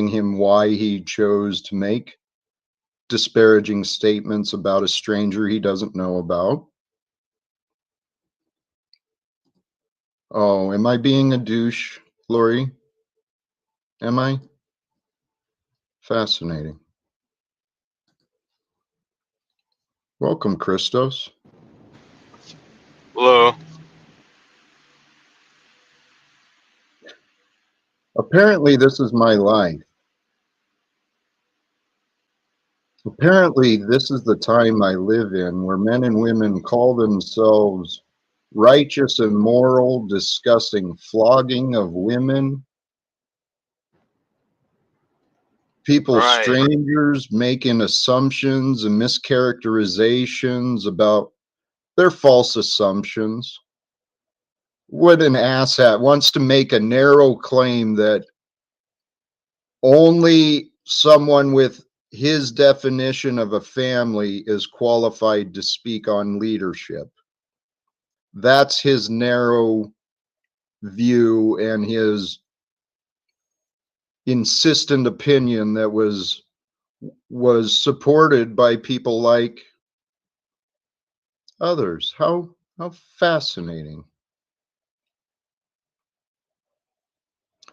him why he chose to make disparaging statements about a stranger he doesn't know about. Oh, am I being a douche, Lori? Am I? Fascinating. Welcome, Christos. Hello. Apparently, this is my life. Apparently, this is the time I live in where men and women call themselves righteous and moral, discussing flogging of women, people, Right. strangers, making assumptions and mischaracterizations about their false assumptions. What an asshat wants to make a narrow claim that only someone with his definition of a family is qualified to speak on leadership. That's his narrow view and his insistent opinion that was supported by people like others. How fascinating.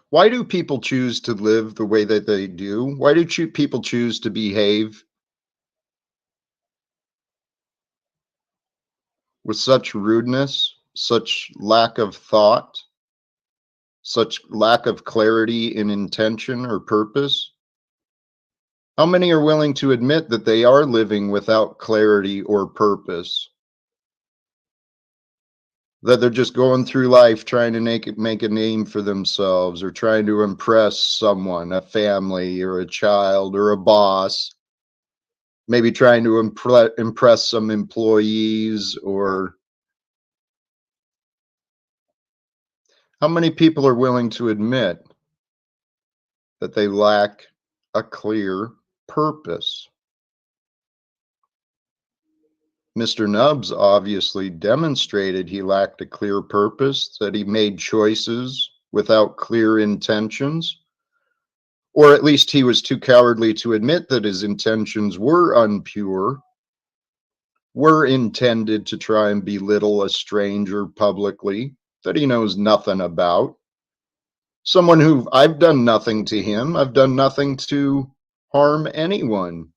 Why do people choose to live the way that they do? Why do people choose to behave with such rudeness, such lack of thought, such lack of clarity in intention or purpose? How many are willing to admit that they are living without clarity or purpose? That they're just going through life trying to make a name for themselves, or trying to impress someone, a family or a child or a boss, maybe trying to impress some employees. Or how many people are willing to admit that they lack a clear purpose? Mr. Nubbs obviously demonstrated he lacked a clear purpose, that he made choices without clear intentions, or at least he was too cowardly to admit that his intentions were unpure, were intended to try and belittle a stranger publicly that he knows nothing about. Someone who I've done nothing to him, I've done nothing to harm anyone.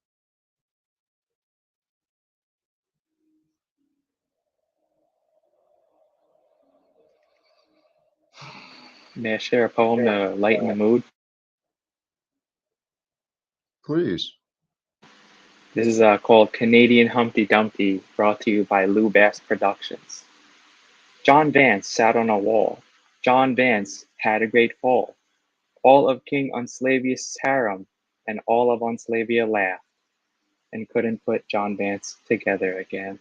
May I share a poem to lighten the mood? Please. This is called Canadian Humpty Dumpty, brought to you by Lou Bass Productions. John Vance sat on a wall. John Vance had a great fall. All of King Unslavious' harem and all of Unslavia laughed and couldn't put John Vance together again.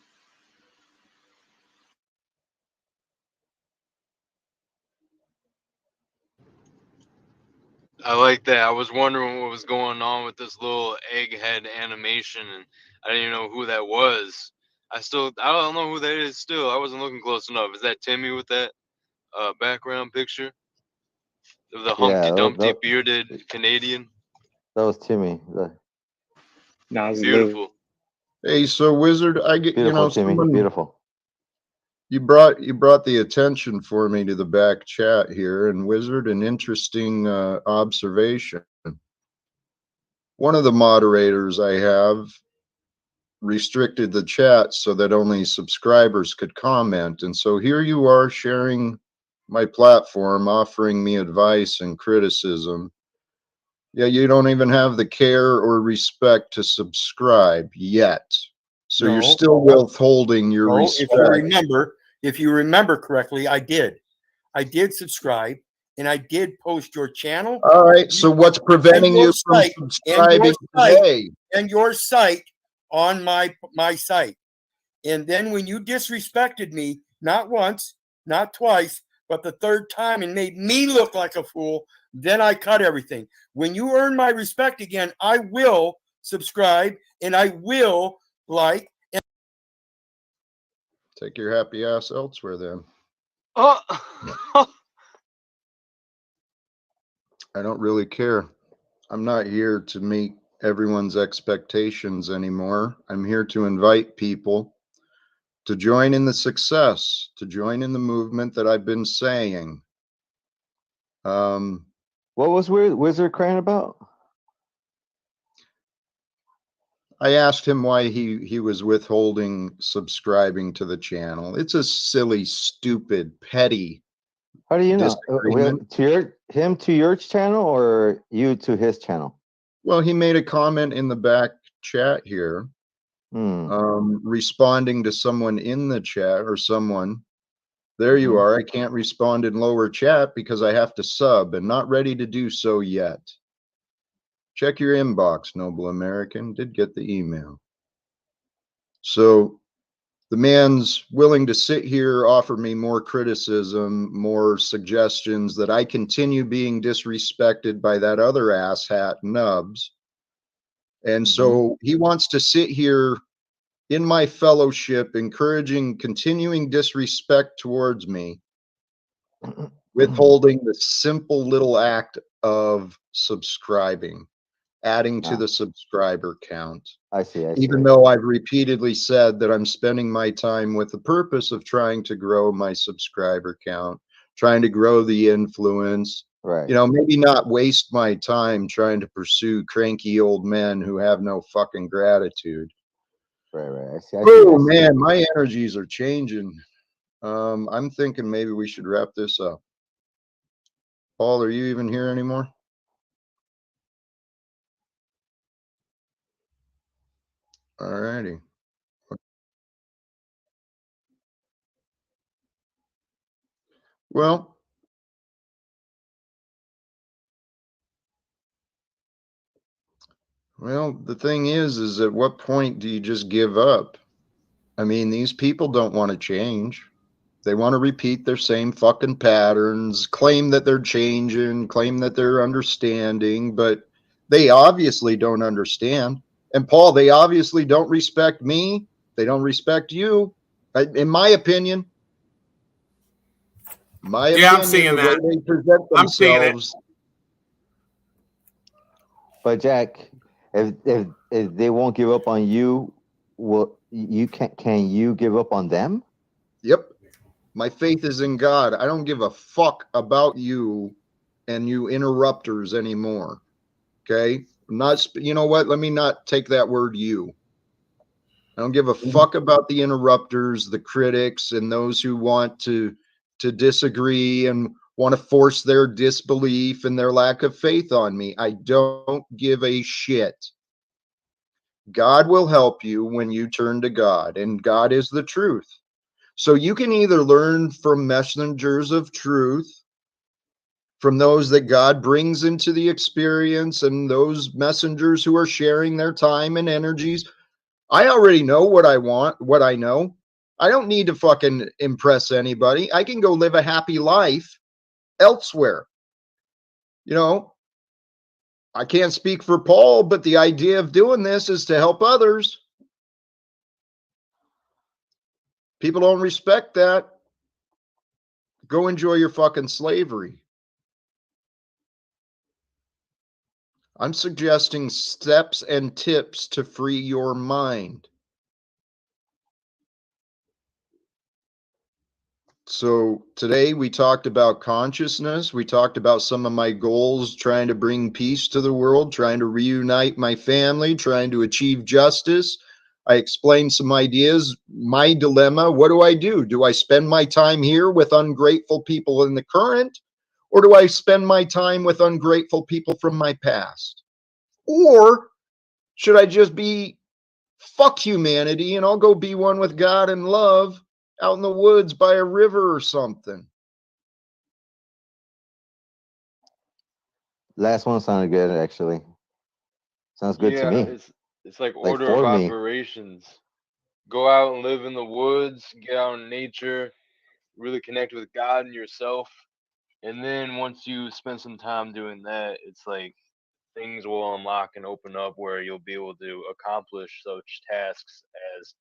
I like that. I was wondering what was going on with this little egghead animation, and I didn't even know who that was. I don't know who that is still. I wasn't looking close enough. Is that Timmy with that background picture? Of the Yeah, Humpty Dumpty bearded Canadian? that was Timmy. No, it's Lou. Beautiful. Hey, so Wizard, I get, Beautiful, Timmy. someone, Beautiful. you brought the attention for me to the back chat here, and Wizard, an interesting observation. One of the moderators I have restricted the chat so that only subscribers could comment, and so here you are sharing my platform, offering me advice and criticism. Yeah, you don't even have the care or respect to subscribe yet. So you're still withholding your respect. If you remember correctly, I did subscribe, and I did post your channel. All right. So what's preventing you from subscribing today? And your site on my site. And then when you disrespected me, not once, not twice, but the third time, and made me look like a fool, then I cut everything. When you earn my respect again, I will subscribe and I will like. And take your happy ass elsewhere then. Oh. I don't really care. I'm not here to meet everyone's expectations anymore. I'm here to invite people to join in the success, to join in the movement that I've been saying. What was Wizard crying about? I asked him why he was withholding subscribing to the channel. It's a silly, stupid, petty. How do you know? disagreement. To your channel or you to his channel? Well, he made a comment in the back chat here, responding to someone in the chat or someone. There you are. I can't respond in lower chat because I have to sub and not ready to do so yet. Check your inbox, noble American. Did get the email. So the man's willing to sit here, offer me more criticism, more suggestions that I continue being disrespected by that other asshat Nubs. And so he wants to sit here in my fellowship, encouraging continuing disrespect towards me, withholding the simple little act of subscribing, adding to the subscriber count. I see. Even though I've repeatedly said that I'm spending my time with the purpose of trying to grow my subscriber count, trying to grow the influence, right? You know, maybe not waste my time trying to pursue cranky old men who have no fucking gratitude. Right. I see. Oh man, my energies are changing. I'm thinking maybe we should wrap this up. Paul, are you even here anymore? All righty. Well, the thing is at what point do you just give up? I mean, these people don't want to change. They want to repeat their same fucking patterns, claim that they're changing, claim that they're understanding, but they obviously don't understand. And Paul, they obviously don't respect me. They don't respect you. In my opinion. I'm seeing the that. way they present I'm seeing it. themselves. But Jack, if they won't give up on you, can you give up on them? Yep. My faith is in God. I don't give a fuck about you and you interrupters anymore. Okay? You know what? Let me not take that word you. I don't give a fuck about the interrupters, the critics, and those who want to disagree and want to force their disbelief and their lack of faith on me. I don't give a shit. God will help you when you turn to God, and God is the truth. So you can either learn from messengers of truth, from those that God brings into the experience, and those messengers who are sharing their time and energies. I already know what I want, what I know. I don't need to fucking impress anybody. I can go live a happy life elsewhere. You know, I can't speak for Paul, but the idea of doing this is to help others. People don't respect that. Go enjoy your fucking slavery. I'm suggesting steps and tips to free your mind. So today we talked about consciousness. We talked about some of my goals, trying to bring peace to the world, trying to reunite my family, trying to achieve justice. I explained some ideas, my dilemma. What do? Do I spend my time here with ungrateful people in the current, or do I spend my time with ungrateful people from my past? Or should I just be fuck humanity and I'll go be one with God and love out in the woods by a river or something? Last one sounded good, actually. Sounds good to me. It's like order of for me. operations. Go out and live in the woods, get out in nature, really connect with God and yourself. And then once you spend some time doing that, it's like things will unlock and open up where you'll be able to accomplish such tasks as,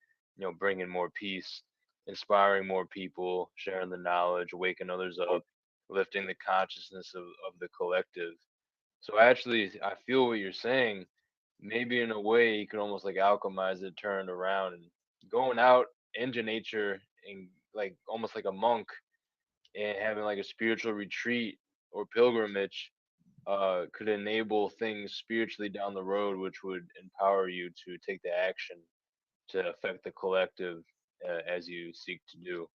bringing more peace, inspiring more people, sharing the knowledge, waking others up, lifting the consciousness of the collective. So actually, I feel what you're saying. Maybe in a way, you can almost like alchemize it, turn it around, and going out into nature and like almost like a monk and having like a spiritual retreat or pilgrimage could enable things spiritually down the road, which would empower you to take the action to affect the collective as you seek to do.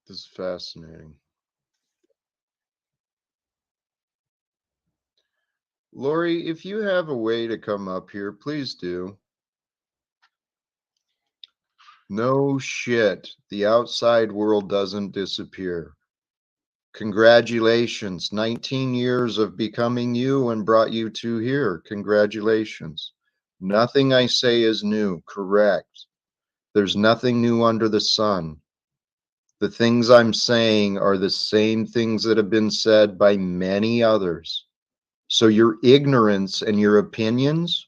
This is fascinating. Lori, if you have a way to come up here, please do. No shit. The outside world doesn't disappear. Congratulations. 19 years of becoming you and brought you to here. Congratulations. Nothing I say is new. Correct. There's nothing new under the sun. The things I'm saying are the same things that have been said by many others. So your ignorance and your opinions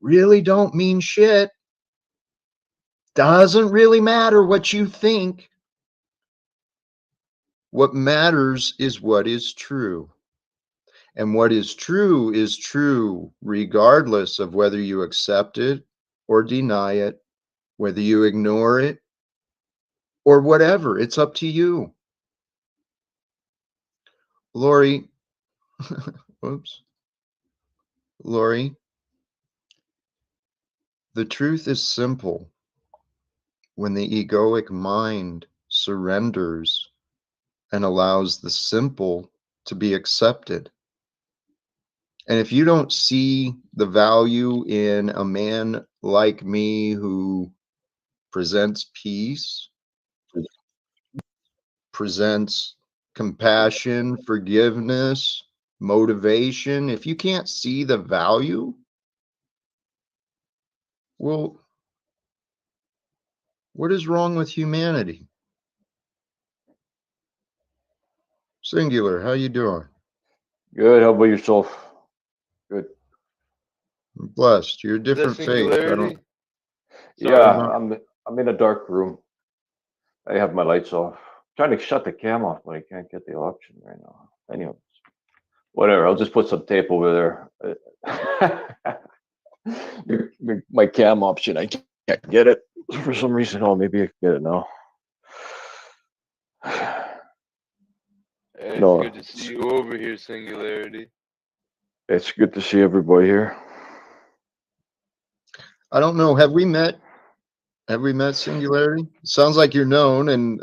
really don't mean shit. Doesn't really matter what you think. What matters is what is true. And what is true regardless of whether you accept it or deny it, whether you ignore it or whatever. It's up to you. Lori, whoops. Lori, the truth is simple. When the egoic mind surrenders and allows the simple to be accepted. And if you don't see the value in a man like me who presents peace, presents compassion, forgiveness, motivation, if you can't see the value, well, what is wrong with humanity? Singular, how you doing? Good. How about yourself? Good. I'm blessed. You're a Is that different face. I Singularity? don't. Yeah, I'm in a dark room. I have my lights off. Trying to shut the cam off, but I can't get the option right now. Anyway, whatever. I'll just put some tape over there. My cam option, I can't get it for some reason. Oh, maybe I can get it now. It's No, good to see you over here, Singularity. it's good to see everybody here. I don't know. Have we met? Have we met, Singularity? Sounds like you're known, and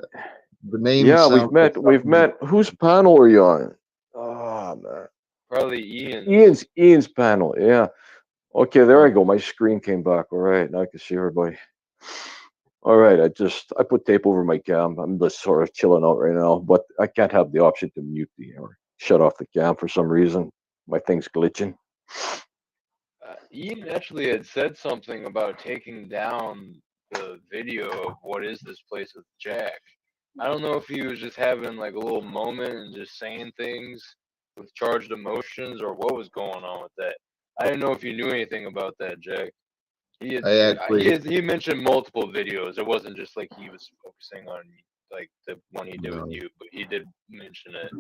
the name Yeah, sounds like we've something. met. Whose panel are you on? Oh man, Probably Ian's. Ian's panel. Yeah. Okay, there I go. My screen came back. All right, now I can see everybody. All right, I put tape over my cam. I'm just sort of chilling out right now, but I can't have the option to mute or shut off the cam for some reason. My thing's glitching. Ian actually had said something about taking down the video of what is this place with Jack. I don't know if he was just having like a little moment and just saying things with charged emotions or what was going on with that. I didn't know if you knew anything about that, Jack. He mentioned multiple videos. It wasn't just like he was focusing on like the one he did with you, but he did mention it.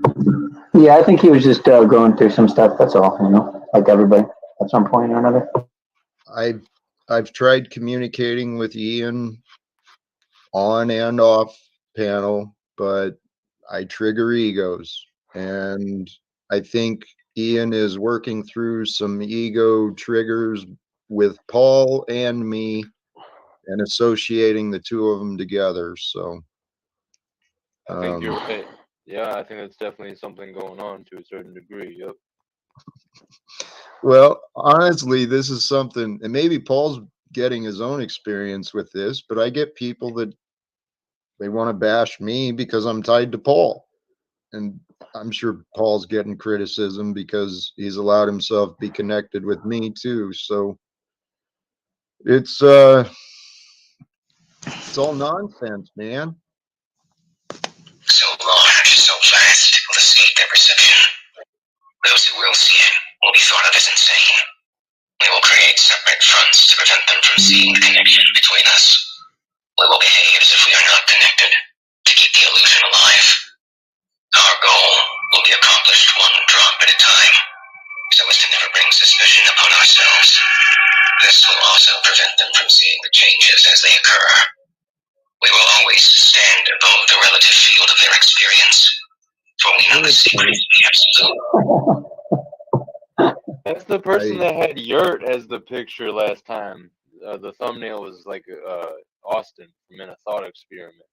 Yeah, I think he was just going through some stuff. That's all, like everybody at some point or another. I've tried communicating with Ian on and off panel, but I trigger egos, and I think Ian is working through some ego triggers with Paul and me, and associating the two of them together. So I think you're right. Yeah, I think that's definitely something going on to a certain degree. Yep. Well, honestly, this is something, and maybe Paul's getting his own experience with this, but I get people that they want to bash me because I'm tied to Paul. And I'm sure Paul's getting criticism because he's allowed himself be connected with me too. So it's all nonsense, man. So large, so vast, will escape their perception. Those who will see it will be thought of as insane. We will create separate fronts to prevent them from seeing the connection between us. We will behave as if we are not connected, to keep the illusion alive. Our goal will be accomplished one drop at a time, so as to never bring suspicion upon ourselves. This will also prevent them from seeing the changes as they occur. We will always stand above the relative field of their experience, for we know the secrets of the absolute. That's the person that had Yurt as the picture last time. The thumbnail was like Austin from In a Thought Experiment.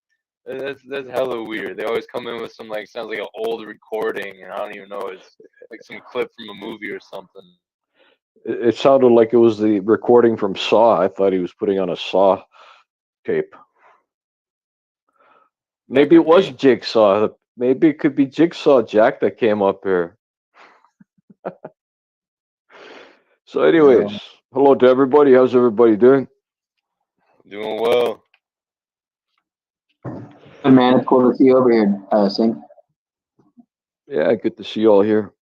That's hella weird. They always come in with some like sounds like an old recording, and I don't even know. It's like some clip from a movie or something. It sounded like it was the recording from Saw. I thought he was putting on a Saw tape. Maybe it was Jigsaw. Maybe it could be Jigsaw Jack that came up here. So, anyways, hello to everybody. How's everybody doing? Doing well. Good man, it's cool to see you over here, Singh. Yeah, good to see you all here.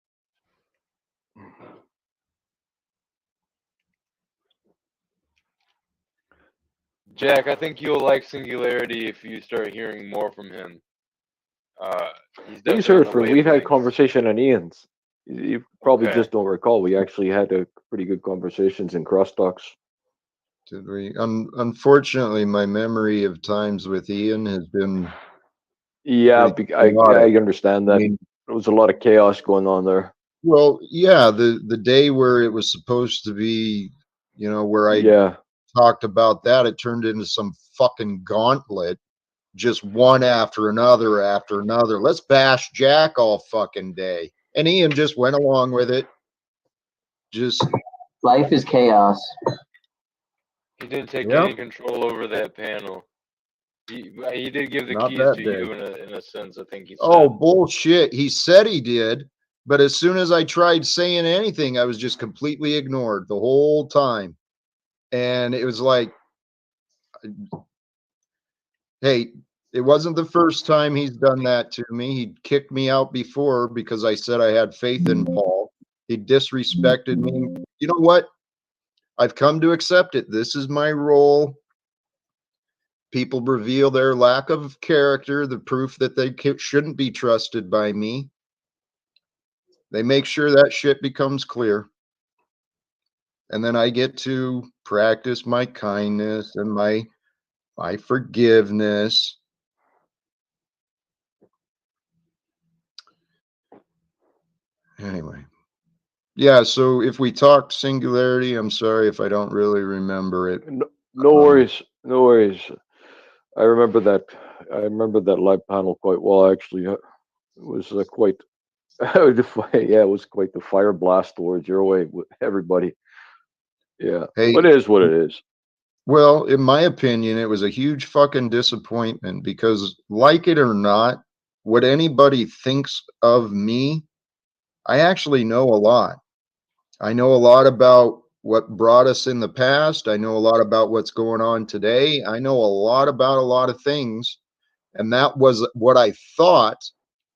Jack, I think you'll like Singularity if you start hearing more from him. He's heard from. We've had conversation on Ian's. You probably just don't recall. We actually had a pretty good conversations in crosstalks. Did we? Unfortunately, my memory of times with Ian has been. Yeah, I understand that. There was a lot of chaos going on there. Well, yeah, the day where it was supposed to be, where I talked about that, it turned into some fucking gauntlet, just one after another after another. Let's bash Jack all fucking day, and Ian just went along with it. Just life is chaos. He didn't take any control over that panel. He did give the Not keys that to day. you in a sense. I think he said. Oh, bullshit. He said he did, but as soon as I tried saying anything, I was just completely ignored the whole time. And it was like, hey, it wasn't the first time he's done that to me. He kicked me out before because I said I had faith in Paul. He disrespected me. You know what? I've come to accept it. This is my role. People reveal their lack of character, the proof that they shouldn't be trusted by me. They make sure that shit becomes clear. And then I get to practice my kindness and my forgiveness. Anyway. Yeah, so if we talked Singularity, I'm sorry if I don't really remember it. No worries. No worries. I remember that live panel quite well, actually. It was quite it was quite the fire blast towards your way with everybody. Yeah. Hey, It is what it is. Well, in my opinion, it was a huge fucking disappointment because, like it or not, what anybody thinks of me, I actually know a lot. I know a lot about what brought us in the past. I know a lot about what's going on today. I know a lot about a lot of things. And that was what I thought.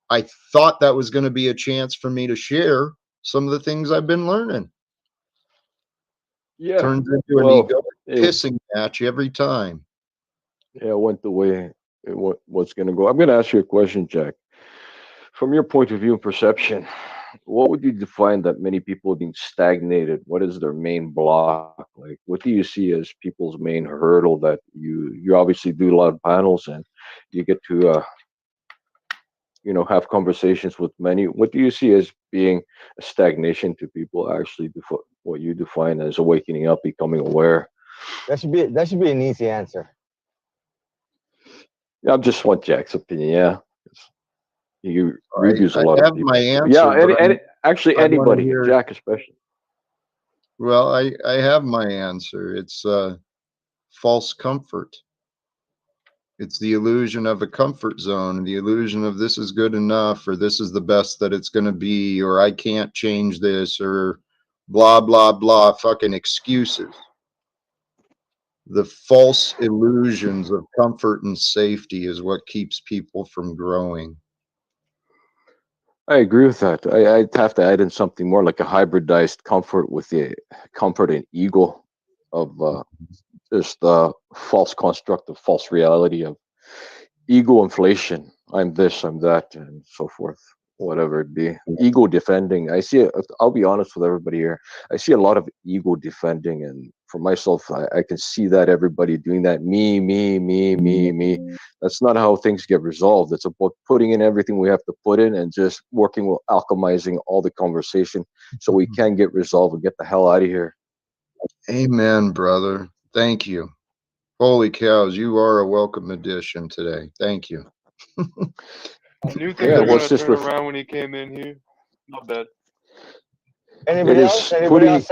I thought that was going to be a chance for me to share some of the things I've been learning. Yeah. Turns into an ego pissing match every time. Yeah, it went the way it was going to go. I'm going to ask you a question, Jack. From your point of view and perception, what would you define that many people being stagnated? What is their main block? Like, what do you see as people's main hurdle that you obviously do a lot of panels and you get to have conversations with many. What do you see as being a stagnation to people actually what you define as awakening up, becoming aware? That should be an easy answer. I just want Jack's opinion. Yeah, you reviews a I lot have of people. my answer. Yeah, actually I wanna anybody, hear- Jack especially. Well, I have my answer. It's false comfort. It's the illusion of a comfort zone, the illusion of this is good enough, or this is the best that it's going to be, or I can't change this, or blah, blah, blah, fucking excuses. The false illusions of comfort and safety is what keeps people from growing. I agree with that. I'd have to add in something more like a hybridized comfort with the comfort and ego of just the false construct of false reality of ego inflation. I'm this, I'm that, and so forth. Whatever it be, ego defending. I see it. I'll be honest with everybody here. I see a lot of ego defending, and for myself, I can see that everybody doing that. Me. That's not how things get resolved. It's about putting in everything we have to put in, and just working with alchemizing all the conversation so we can get resolved and get the hell out of here. Amen, brother. Thank you. Holy cows, you are a welcome addition today. Thank you. I knew things Yeah, were well, gonna it's just turn around when he came in here. Not bad. Anybody It else? is Anybody putting. else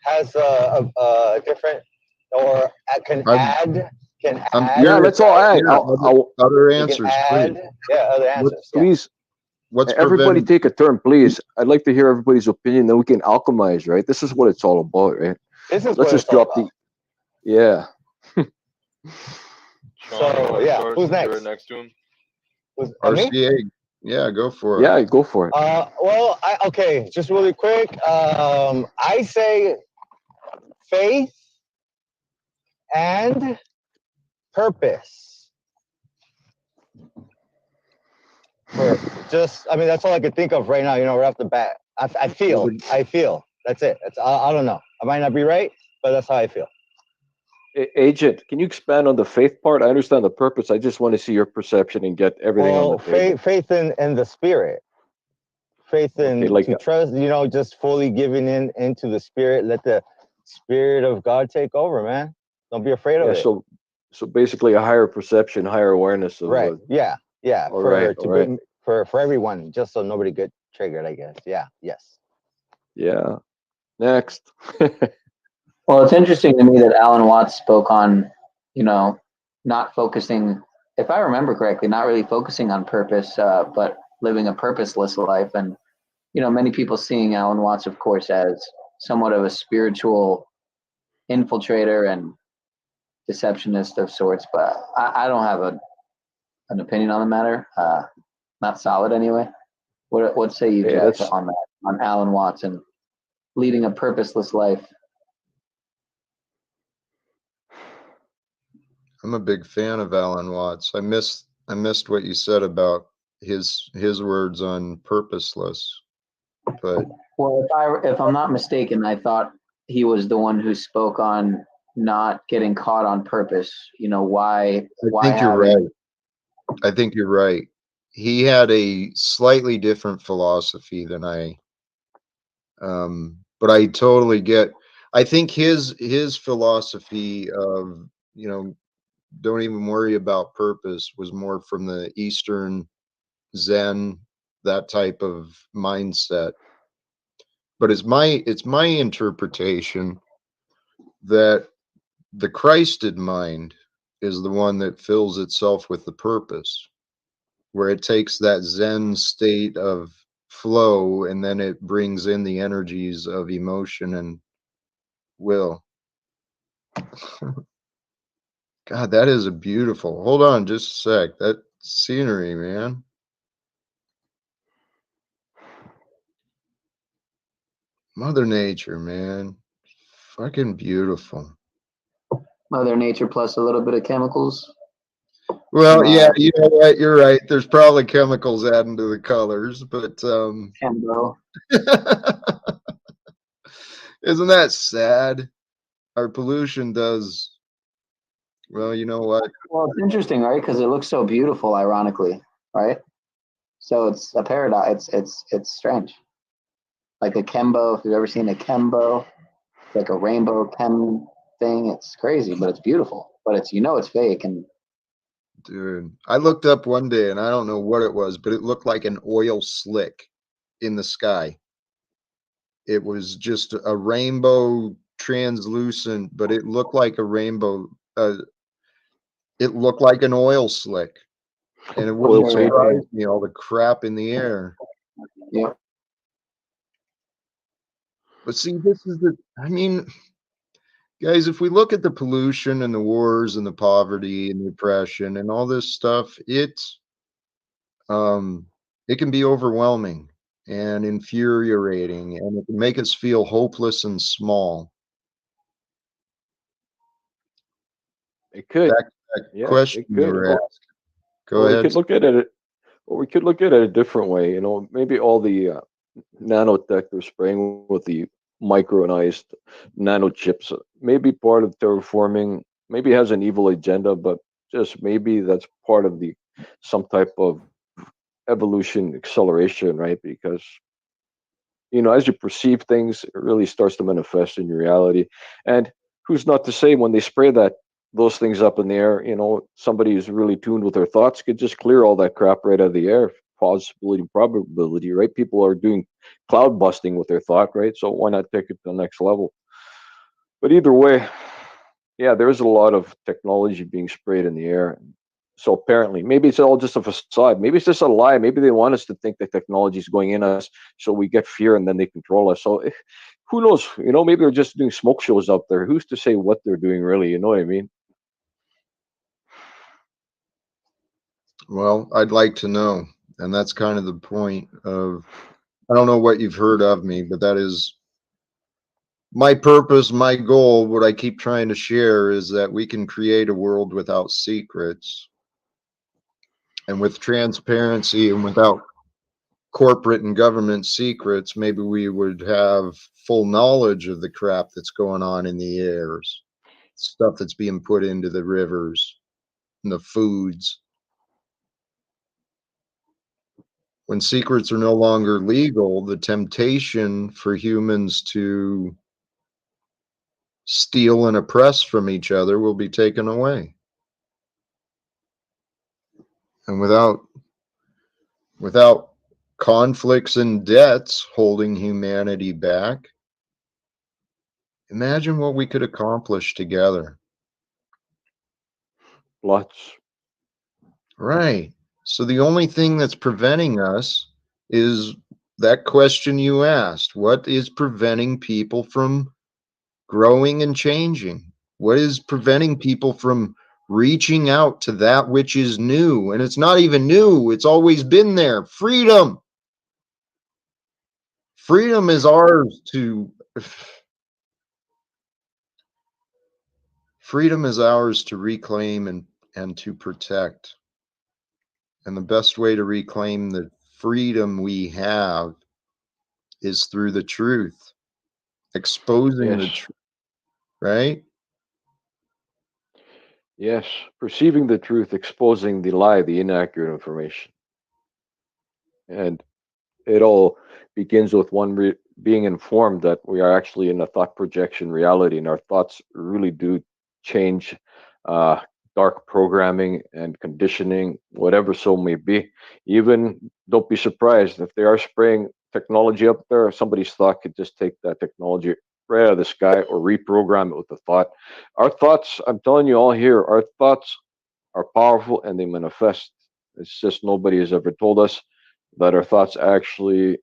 has a different or can I'm add Yeah, right? curious. let's all add. Yeah, other You can answers, please. add other What, answers. Yeah. Please, what's everybody preventing? take a turn, please. I'd like to hear everybody's opinion. Then we can alchemize, right? This is what it's all about, right? This is Let's what it's just all drop about. yeah. So yeah, who's next? Right next to him. Who's me? RCA. Yeah, go for it. Yeah, go for it. Well, okay, just really quick. I say faith and purpose. For just, I mean, that's all I could think of right now. Right off the bat. I feel. That's it. I don't know. I might not be right, but that's how I feel. Agent, can you expand on the faith part? I understand the purpose. I just want to see your perception and get everything on the table. Faith in the spirit. Faith in like to trust, just fully giving into the spirit. Let the spirit of God take over, man. Don't be afraid of it. So basically a higher perception, higher awareness of Right. Yeah. All right. For everyone, just so nobody get triggered, I guess. Yeah. Yes. Yeah. Next. Well, it's interesting to me that Alan Watts spoke on, not focusing, if I remember correctly, not really focusing on purpose, but living a purposeless life. And, many people seeing Alan Watts, of course, as somewhat of a spiritual infiltrator and deceptionist of sorts. But I don't have an opinion on the matter. Not solid anyway. What say you, Jack, on that, on Alan Watts and leading a purposeless life? I'm a big fan of Alan Watts. I missed what you said about his words on purposeless. But well, if I'm not mistaken, I thought he was the one who spoke on not getting caught on purpose. Why? I think you're right. I think you're right. He had a slightly different philosophy than I. But I totally get. I think his philosophy of don't even worry about purpose was more from the Eastern Zen, that type of mindset. But it's my interpretation that the Christed mind is the one that fills itself with the purpose, where it takes that Zen state of flow and then it brings in the energies of emotion and will. God, that is a beautiful. Hold on just a sec. That scenery, man. Mother Nature, man. Fucking beautiful. Mother Nature plus a little bit of chemicals. Well, yeah, you know what? You're right. There's probably chemicals adding to the colors, but Chembo. Isn't that sad? Our pollution does. Well, you know what? Well, it's interesting, right? Because it looks so beautiful, ironically, right? So it's a paradox. It's strange. Like a Kembo, if you've ever seen a Kembo, like a rainbow chem thing, it's crazy, but it's beautiful. But it's fake. And dude, I looked up one day and I don't know what it was, but it looked like an oil slick in the sky. It was just a rainbow translucent, but it looked like a rainbow. It looked like an oil slick, and it wouldn't surprise me all the crap in the air. Yeah. But see, this is guys, if we look at the pollution and the wars and the poverty and the oppression and all this stuff, it can be overwhelming and infuriating, and it can make us feel hopeless and small. It could. That Yeah, question it you could. were Or, asked. Go or we ahead. could look at it. Or we could look at it a different way. You know, maybe all the nanotech they're spraying with the micronized nanochips, maybe part of terraforming. Maybe has an evil agenda, but just maybe that's part of the some type of evolution acceleration, right? Because you know, as you perceive things, it really starts to manifest in your reality. And who's not to say when they spray that those things up in the air, you know, somebody who's really tuned with their thoughts could just clear all that crap right out of the air. Possibility, probability, right? People are doing cloud busting with their thought, right? So why not take it to the next level? But either way, yeah, there is a lot of technology being sprayed in the air. So apparently, maybe it's all just a facade. Maybe it's just a lie. Maybe they want us to think that technology is going in us, so we get fear and then they control us. So who knows? You know, maybe they're just doing smoke shows up there. Who's to say what they're doing really? You know what I mean? Well, I'd like to know. And that's kind of the point of, I don't know what you've heard of me, but that is my purpose, my goal. What I keep trying to share is that we can create a world without secrets and with transparency and without corporate and government secrets. Maybe we would have full knowledge of the crap that's going on in the airs, stuff that's being put into the rivers and the foods. When secrets are no longer legal, the temptation for humans to steal and oppress from each other will be taken away. And without conflicts and debts holding humanity back, imagine what we could accomplish together. Lots. Right. So the only thing that's preventing us is that question you asked. What is preventing people from growing and changing? What is preventing people from reaching out to that which is new? And it's not even new, it's always been there. Freedom. Freedom is ours to freedom is ours to reclaim and to protect. And the best way to reclaim the freedom we have is through the truth, exposing the Yes. truth, right? Yes. Perceiving the truth, exposing the lie, the inaccurate information. And it all begins with being informed that we are actually in a thought projection reality, and our thoughts really do change uh, dark programming and conditioning, whatever so may be. Even don't be surprised if they are spraying technology up there, somebody's thought could just take that technology right out of the sky or reprogram it with a thought. Our thoughts, I'm telling you all here, our thoughts are powerful and they manifest. It's just nobody has ever told us that our thoughts actually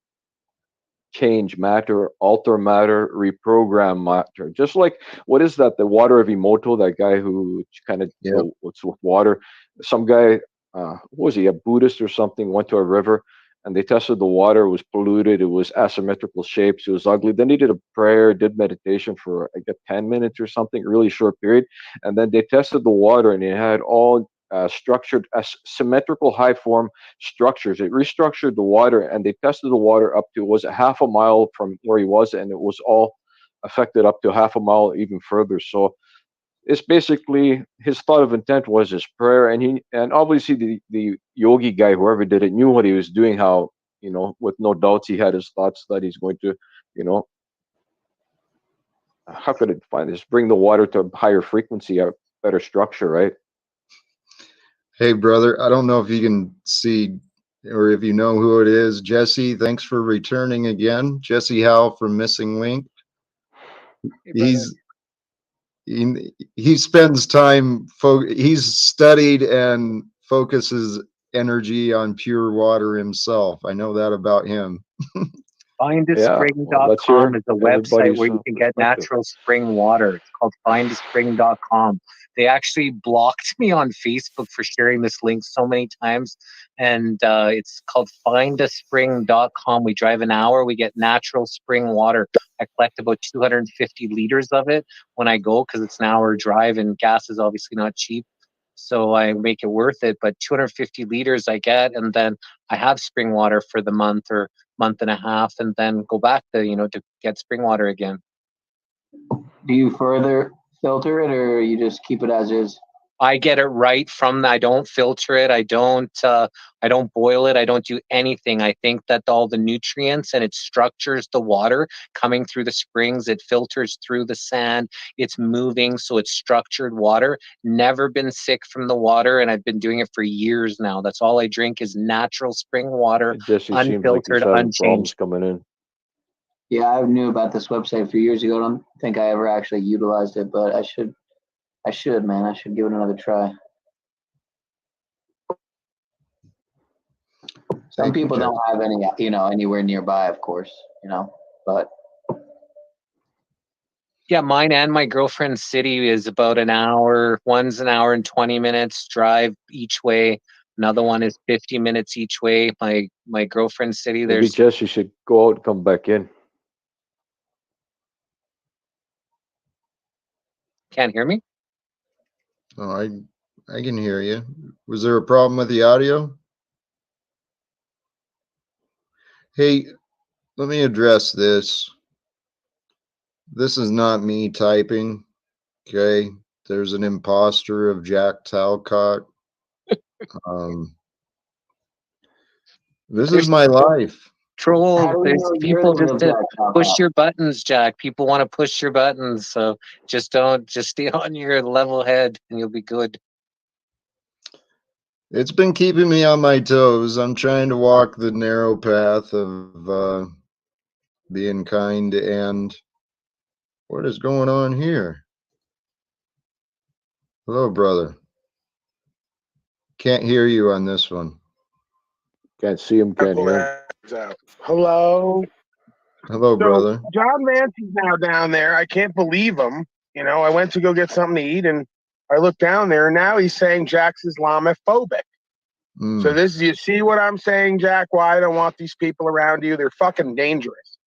change matter, alter matter, reprogram matter. Just like what is that? The water of Emoto, that guy who kind of what's with water. Some guy, what was he, a Buddhist or something, went to a river and they tested the water. It was polluted. It was asymmetrical shapes. It was ugly. Then he did a prayer, did meditation for I guess 10 minutes or something, really short period. And then they tested the water and it had all structured as symmetrical high form structures. It restructured the water and they tested the water up to, was it half a mile from where he was, and it was all affected up to half a mile even further. So it's basically his thought of intent was his prayer, and obviously the yogi guy, whoever did it, knew what he was doing. How, you know, with no doubts he had his thoughts that he's going to, you know, how could it find this, bring the water to a higher frequency, a better structure, right? Hey, brother, I don't know if you can see or if you know who it is. Jesse, thanks for returning again. Jesse Howe from Missing Link. He spends time, he's studied and focuses energy on pure water himself. I know that about him. Findaspring.com is a website where you can get natural spring water. It's called findaspring.com. They actually blocked me on Facebook for sharing this link so many times. And it's called findaspring.com. We drive an hour. We get natural spring water. I collect about 250 liters of it when I go because it's an hour drive and gas is obviously not cheap. So I make it worth it. But 250 liters I get, and then I have spring water for the month or month and a half, and then go back to, to get spring water again. Do you further filter it, or you just keep it as is? I get it right from I don't filter it. I don't boil it. I don't do anything. I think that all the nutrients and it structures the water coming through the springs. It filters through the sand. It's moving, so it's structured water. Never been sick from the water, and I've been doing it for years now. That's all I drink is natural spring water, Jesse seems like he's unfiltered, having unchanged. problems coming in. Yeah, I knew about this website a few years ago. I don't think I ever actually utilized it, but I should, man. I should give it another try. Some Thank you, people Jeff. don't have any, anywhere nearby, of course, but yeah, mine and my girlfriend's city is about an hour. One's an hour and 20 minutes drive each way. Another one is 50 minutes each way. My girlfriend's city, Maybe there's Jesse should go out and come back in. can't hear me. Oh, I can hear you. Was there a problem with the audio? Hey, let me address this. This is not me typing. Okay. There's an imposter of Jack Talcott. This is my life. Trolls. How do we There's know you're people the just real to Jack push Talcott? your buttons, Jack. People want to push your buttons, so just stay on your level head, and you'll be good. It's been keeping me on my toes. I'm trying to walk the narrow path of being kind. And what is going on here? Hello, brother. Can't hear you on this one. Can't see him, can't hear him. Hello. Hello, brother. John Vance is now down there. I can't believe him. I went to go get something to eat, and I look down there, and now he's saying Jack's Islamophobic. So you see what I'm saying, Jack? Why I don't want these people around you? They're fucking dangerous.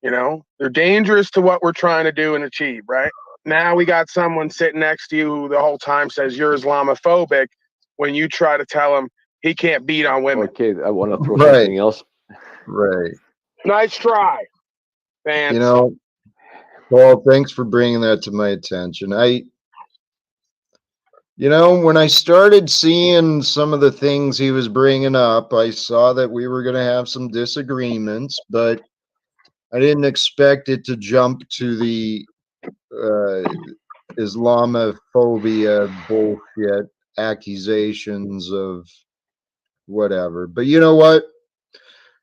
They're dangerous to what we're trying to do and achieve, right? Now we got someone sitting next to you who the whole time says you're Islamophobic when you try to tell him he can't beat on women. Okay, I want to throw something else. Right. Nice try, Vance. Paul, thanks for bringing that to my attention. When I started seeing some of the things he was bringing up, I saw that we were going to have some disagreements, but I didn't expect it to jump to the Islamophobia bullshit accusations of whatever. But you know what?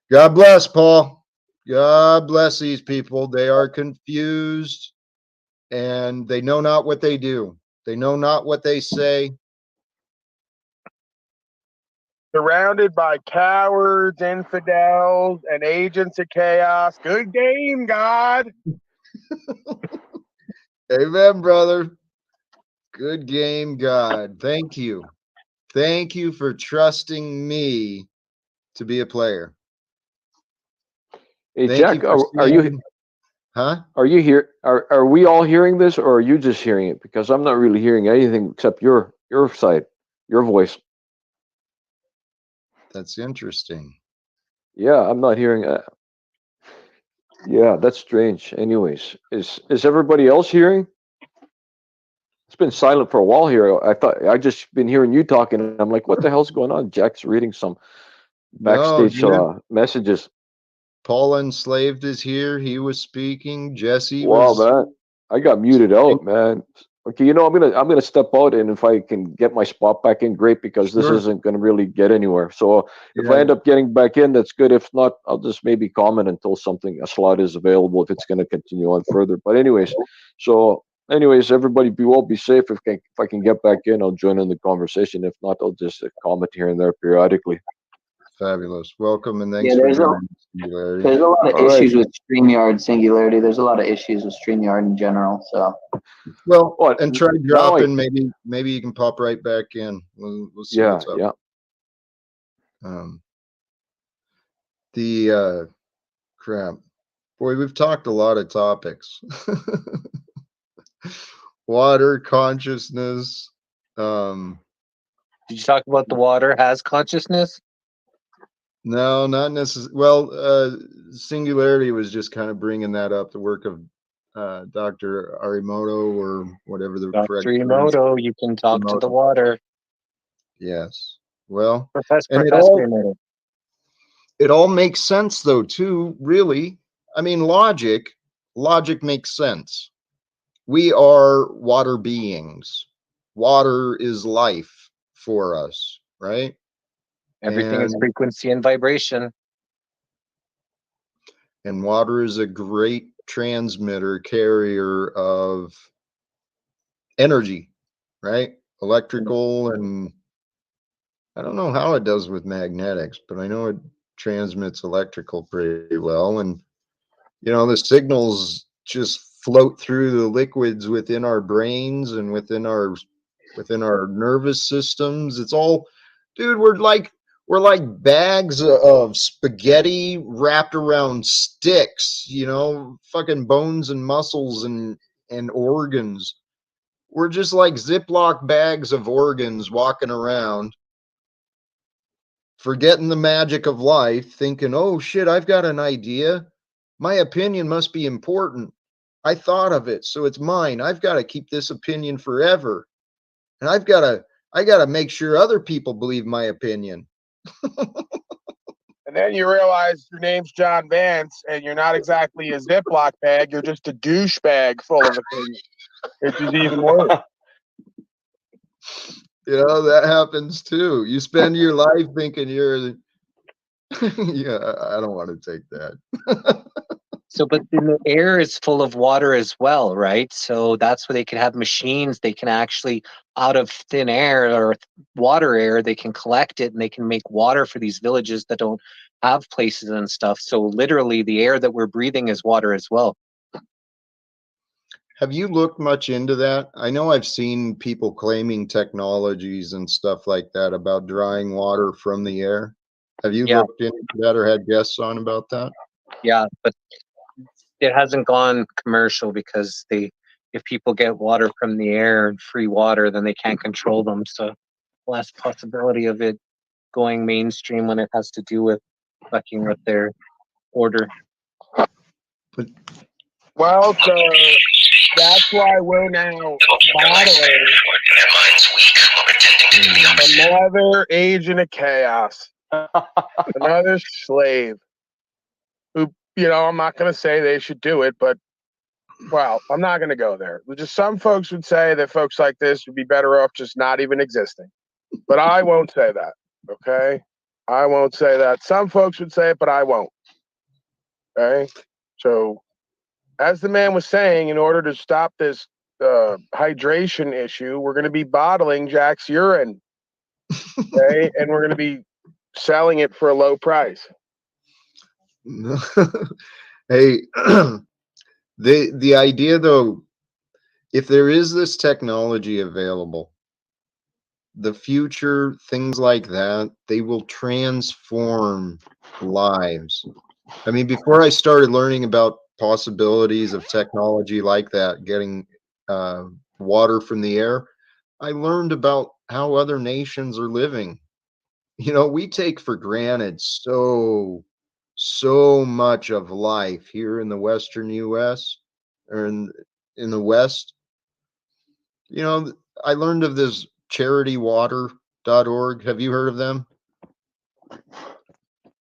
God bless, Paul. God bless these people. They are confused and they know not what they do. They know not what they say. Surrounded by cowards, infidels, and agents of chaos. Good game, God. Amen, brother. Good game, God. Thank you. Thank you for trusting me to be a player. Hey, Thank Jack, you are you? Huh? Are you here? Are we all hearing this, or are you just hearing it? Because I'm not really hearing anything except your side, your voice. That's interesting. Yeah, I'm not hearing. Yeah, that's strange. Anyways, is everybody else hearing? It's been silent for a while here. I thought I just been hearing you talking, and I'm like, what the hell's going on? Jack's reading some backstage messages. Paul Enslaved is here. He was speaking. Jesse Wow, was. man, I got muted out, man. Okay, I'm gonna step out, and if I can get my spot back in, great, because this isn't gonna really get anywhere. So if I end up getting back in, that's good. If not, I'll just maybe comment until a slot is available if it's gonna continue on further. But anyways, everybody be well, be safe. If I can get back in, I'll join in the conversation. If not, I'll just comment here and there periodically. Fabulous. Welcome and thanks Yeah, for there's a joining. Singularity. there's a lot of All right. issues with StreamYard Singularity. There's a lot of issues with StreamYard in general. So Well, What? and try Not only, dropping. Maybe you can pop right back in. We'll see yeah, what's up. yeah. The crap. Boy, we've talked a lot of topics. Water, consciousness. Did you talk about the water has consciousness? No, not necessarily. Well, Singularity was just kind of bringing that up, the work of Dr. Arimoto or whatever the correct Dr. pronunciation. Emoto, you can talk to the water. Yes. Well, Professor and Emoto. it all makes sense though too, really. I mean, logic makes sense. We are water beings. Water is life for us, right? Everything is And frequency and vibration. water is a great transmitter, carrier of energy, right? Electrical, and I don't know how it does with magnetics, but I know it transmits electrical pretty well. And the signals just float through the liquids within our brains and within our nervous systems. It's all, dude, we're like bags of spaghetti wrapped around sticks, fucking bones and muscles and organs. We're just like Ziploc bags of organs walking around, forgetting the magic of life, thinking, oh shit, I've got an idea. My opinion must be important. I thought of it, so it's mine. I've got to keep this opinion forever. And I got to make sure other people believe my opinion. And then you realize your name's John Vance, and you're not exactly a Ziploc bag. You're just a douchebag full of opinions, which is even worse. That happens too. You spend your life thinking you're yeah, I don't want to take that. So, but then the air is full of water as well, right? So that's where they can have machines. They can actually, out of thin air or water air, they can collect it and they can make water for these villages that don't have places and stuff. So literally the air that we're breathing is water as well. Have you looked much into that? I know I've seen people claiming technologies and stuff like that about drawing water from the air. Have you looked into that or had guests on about that? Yeah, but it hasn't gone commercial because if people get water from the air and free water, then they can't control them. So less possibility of it going mainstream when it has to do with fucking with their order. Well, so that's why we're now bottling another agent of chaos, another slave. Who, I'm not going to say they should do it, but well, I'm not going to go there. Just some folks would say that folks like this would be better off just not even existing, but I won't say that. Okay, I won't say that. Some folks would say it, but I won't. Okay, so. As the man was saying, in order to stop this hydration issue, we're going to be bottling Jack's urine, okay? And we're going to be selling it for a low price. Hey, the idea though, if there is this technology available, the future, things like that, they will transform lives. I mean, before I started learning about possibilities of technology like that, getting water from the air, I learned about how other nations are living. We take for granted so much of life here in the Western US or in the West. I learned of this charitywater.org. Have you heard of them?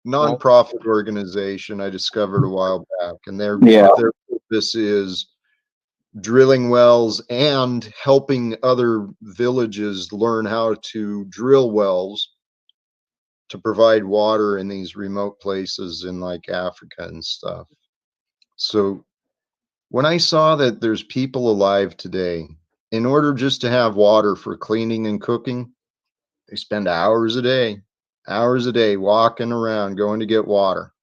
Nonprofit organization I discovered a while back, and their purpose is drilling wells and helping other villages learn how to drill wells to provide water in these remote places in like Africa and stuff. So when I saw that there's people alive today, in order just to have water for cleaning and cooking, they spend hours a day hours a day walking around going to get water,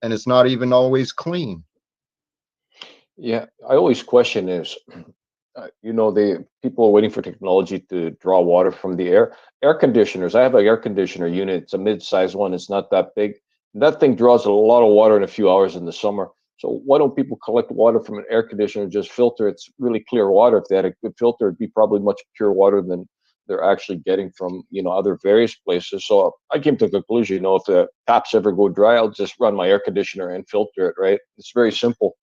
and it's not even always clean. Yeah, I always question is, the people are waiting for technology to draw water from the air. Air conditioners. I have an air conditioner unit. It's a mid-sized one. It's not that big. That thing draws a lot of water in a few hours in the summer. So why don't people collect water from an air conditioner and just filter? It's really clear water. If they had a good filter, it'd be probably much pure water than they're actually getting from other various places. So I came to the conclusion, if the taps ever go dry, I'll just run my air conditioner and filter it. Right? It's very simple.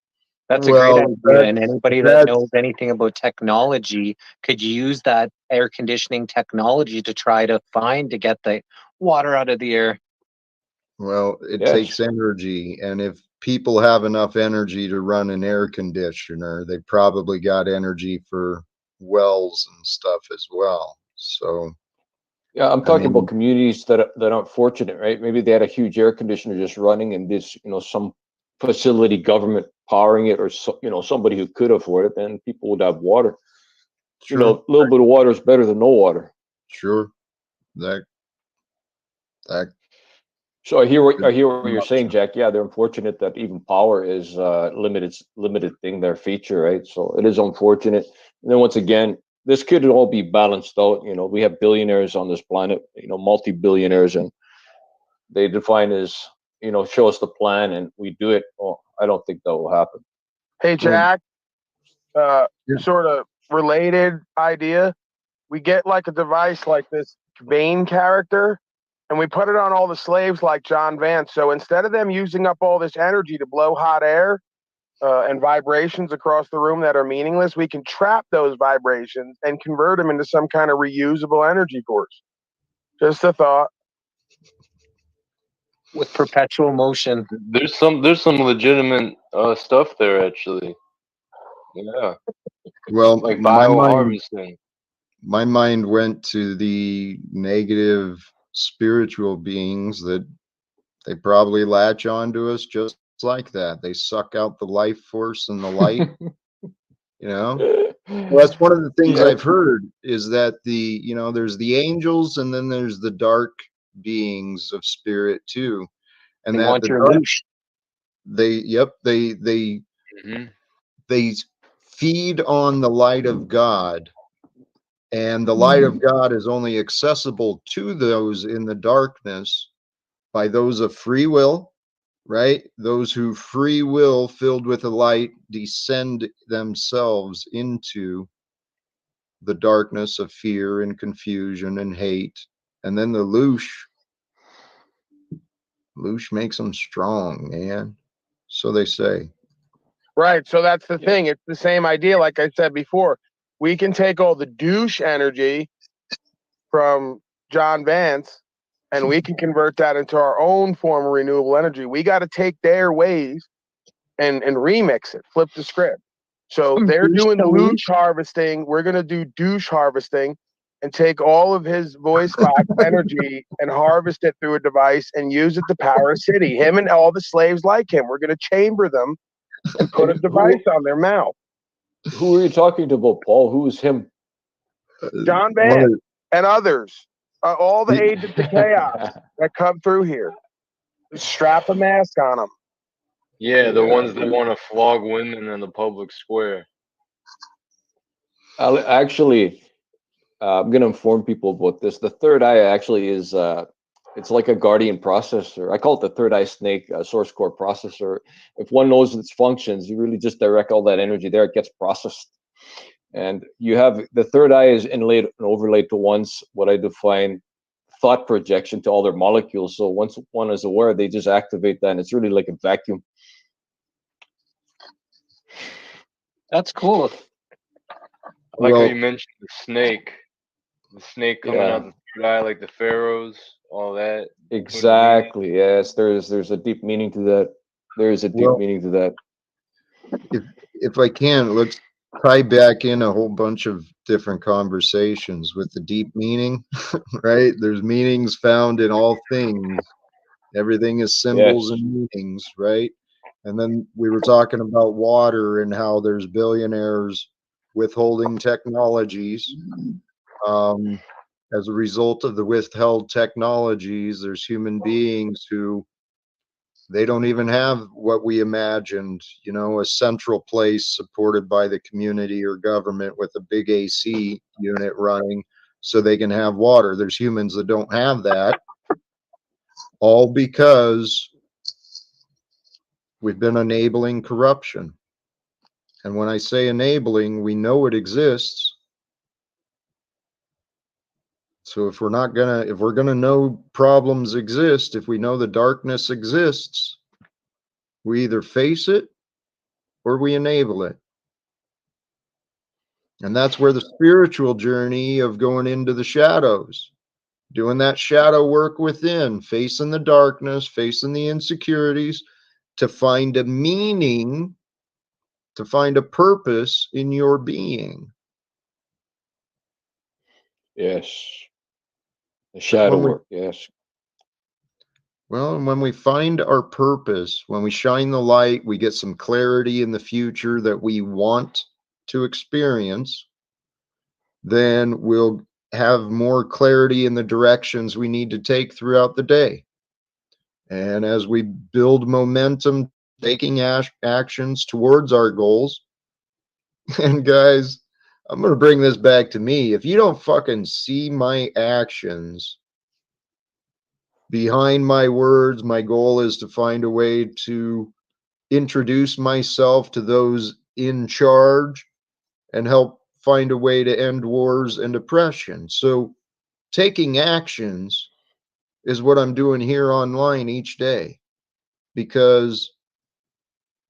That's a great Well, idea. And anybody that that's knows anything about technology could use that air conditioning technology to try to get the water out of the air. well, it Yes. takes energy, and if people have enough energy to run an air conditioner, they probably got energy for wells and stuff as well. So, Yeah, I'm I talking about mean, communities that aren't fortunate, right? Maybe they had a huge air conditioner just running, and this, some facility government powering it, or somebody who could afford it, then people would have water. A sure, little bit of water is better than no water. sure, that that So I hear what could be you're an saying, option. Jack. Yeah, they're unfortunate that even power is limited thing, their feature, right? So it is unfortunate. And then once again, this could all be balanced out. We have billionaires on this planet, multi-billionaires, and they define as, show us the plan and we do it. Well, I don't think that will happen. Hey, Well, Jack, yeah, sort of related idea. We get like a device like this Bane character, and we put it on all the slaves like John Vance. So instead of them using up all this energy to blow hot air and vibrations across the room that are meaningless, we can trap those vibrations and convert them into some kind of reusable energy force. Just a thought. With perpetual motion. There's some legitimate stuff there actually. Yeah, well, like bioharvesting. my mind went to the negative spiritual beings that they probably latch onto us just like that. They suck out the life force and the light, you know. Well, that's one of the things Yeah, I've heard is that there's the angels and then there's the dark beings of spirit too. And They that want the your dark, loosh. Hmm. they feed on the light of God, and the light of God is only accessible to those in the darkness by those of free will, right? Those who free will filled with the light descend themselves into the darkness of fear and confusion and hate. And then the loosh makes them strong, man. So they say. Right. So that's the thing. It's the same idea. Like I said before, we can take all the douche energy from John Vance and we can convert that into our own form of renewable energy. We got to take their ways and remix it, flip the script. So they're Douche doing to loosh loosh. harvesting. We're going to do douche harvesting and take all of his voice box energy and harvest it through a device and use it to power a city. Him and all the slaves like him. We're going to chamber them and put a and device on their mouth. who are you talking to about, Paul? Who is him? John One Vance of and others, all the the, agents of chaos that come through here. Just strap a mask on them. Yeah, the Yeah. ones that want to flog women in the public square. Actually, I'm going to inform people about this. The third eye actually is, it's like a guardian processor. I call it the third eye snake source core processor. If one knows its functions, you really just direct all that energy there. It gets processed. And you have the third eye is inlaid and overlaid to one's, what I define, thought projection to all their molecules. So once one is aware, they just activate that. And it's really like a vacuum. That's cool. I like how you well, mentioned the snake coming Yeah, out the third eye, like the pharaohs, all that. Kundalini. exactly. Yes, there's a deep meaning to that. There is a deep well, meaning to that. if I can, let's tie back in a whole bunch of different conversations with the deep meaning, right? There's meanings found in all things. Everything is symbols Yes. and meanings, right? And then we were talking about water and how there's billionaires withholding technologies. Um, as a result of the withheld technologies, there's human beings who they don't even have what we imagined, a central place supported by the community or government with a big AC unit running so they can have water. There's humans that don't have that, all because we've been enabling corruption. And when I say enabling, we know it exists. So if we're gonna know problems exist, if we know the darkness exists, we either face it or we enable it. And that's where the spiritual journey of going into the shadows, doing that shadow work within, facing the darkness, facing the insecurities, to find a meaning, to find a purpose in your being. Yes. The shadow work, yes. Well, and when we find our purpose, when we shine the light, we get some clarity in the future that we want to experience, then we'll have more clarity in the directions we need to take throughout the day. And as we build momentum, taking actions towards our goals, and guys, I'm going to bring this back to me. If you don't fucking see my actions behind my words, my goal is to find a way to introduce myself to those in charge and help find a way to end wars and oppression. So taking actions is what I'm doing here online each day, because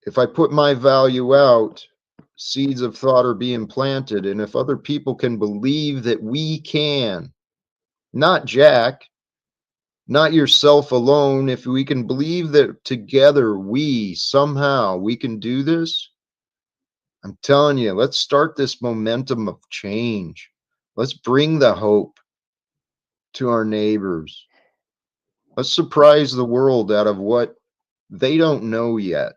if I put my value out, seeds of thought are being planted. And if other people can believe that we can, not Jack, not yourself alone, if we can believe that together we can do this, I'm telling you, let's start this momentum of change. Let's bring the hope to our neighbors. Let's surprise the world out of what they don't know yet.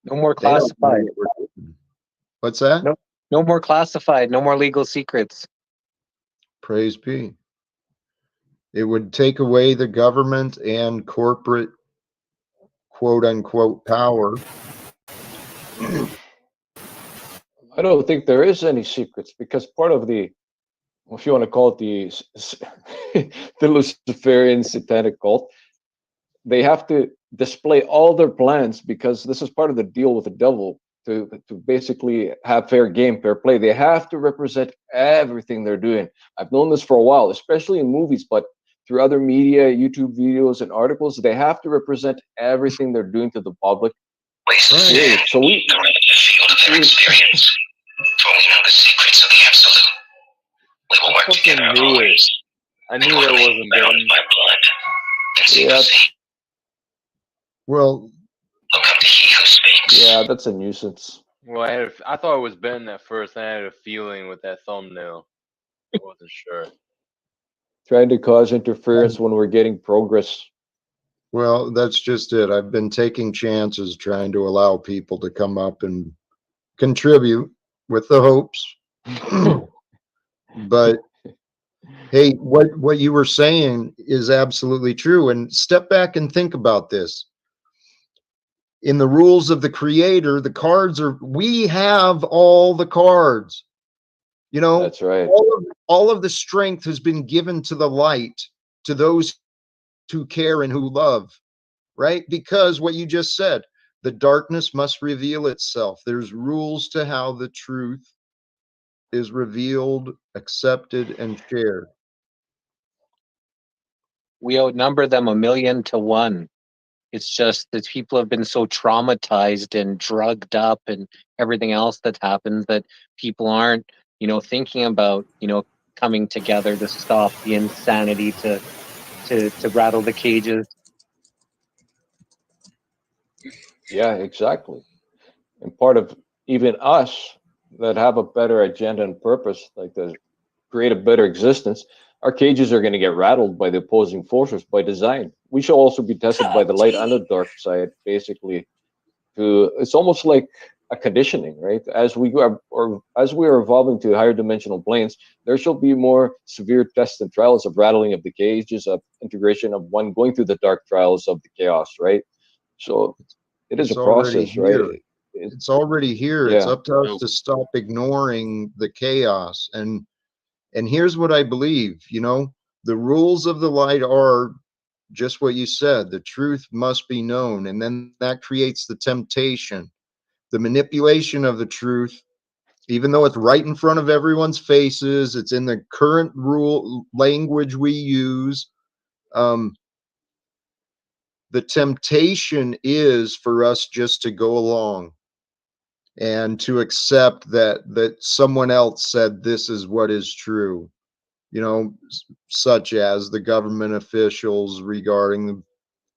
No more classified. What's that? No more classified. No more legal secrets. Praise be. It would take away the government and corporate quote unquote power. I don't think there is any secrets, because part of the, if you want to call it the Luciferian satanic cult, they have to display all their plans, because this is part of the deal with the devil, to basically have fair game, fair play. They have to represent everything they're doing. I've known this for a while, especially in movies, but through other media, YouTube videos and articles, they have to represent everything they're doing to the public. Period. So we field of their experience, throwing out the secrets of the absolute. We will work together always. I knew that wasn't bound by blood and secrecy. Well, look up to he who speaks. Yeah, that's a nuisance. Well, I thought it was Ben at first, and I had a feeling with that thumbnail. I wasn't sure. Trying to cause interference when we're getting progress. Well, that's just it. I've been taking chances trying to allow people to come up and contribute with the hopes. But hey, what you were saying is absolutely true. And step back and think about this. In the rules of the creator, the cards we have all the cards. That's right. All of the strength has been given to the light, to those who care and who love, right? Because what you just said, the darkness must reveal itself. There's rules to how the truth is revealed, accepted, and shared. We outnumber them 1,000,000 to 1. It's just that people have been so traumatized and drugged up and everything else that's happened that people aren't, thinking about, coming together to stop the insanity, to rattle the cages. Yeah, exactly. And part of even us that have a better agenda and purpose, like to create a better existence, our cages are going to get rattled by the opposing forces by design. We shall also be tested by the light and the dark side, basically. It's almost like a conditioning, right? As we go, or as we are evolving to higher dimensional planes, there shall be more severe tests and trials of rattling of the cages, of integration of one going through the dark trials of the chaos, right? So it is It's a already process, right? here. It's already here. It's Yeah. up to us to stop ignoring the chaos. And here's what I believe, you know, the rules of the light are just what you said. The truth must be known, and then that creates the temptation, the manipulation of the truth, even though it's right in front of everyone's faces, it's in the current rule language we use. The temptation is for us just to go along and to accept that someone else said this is what is true, you know, such as the government officials regarding the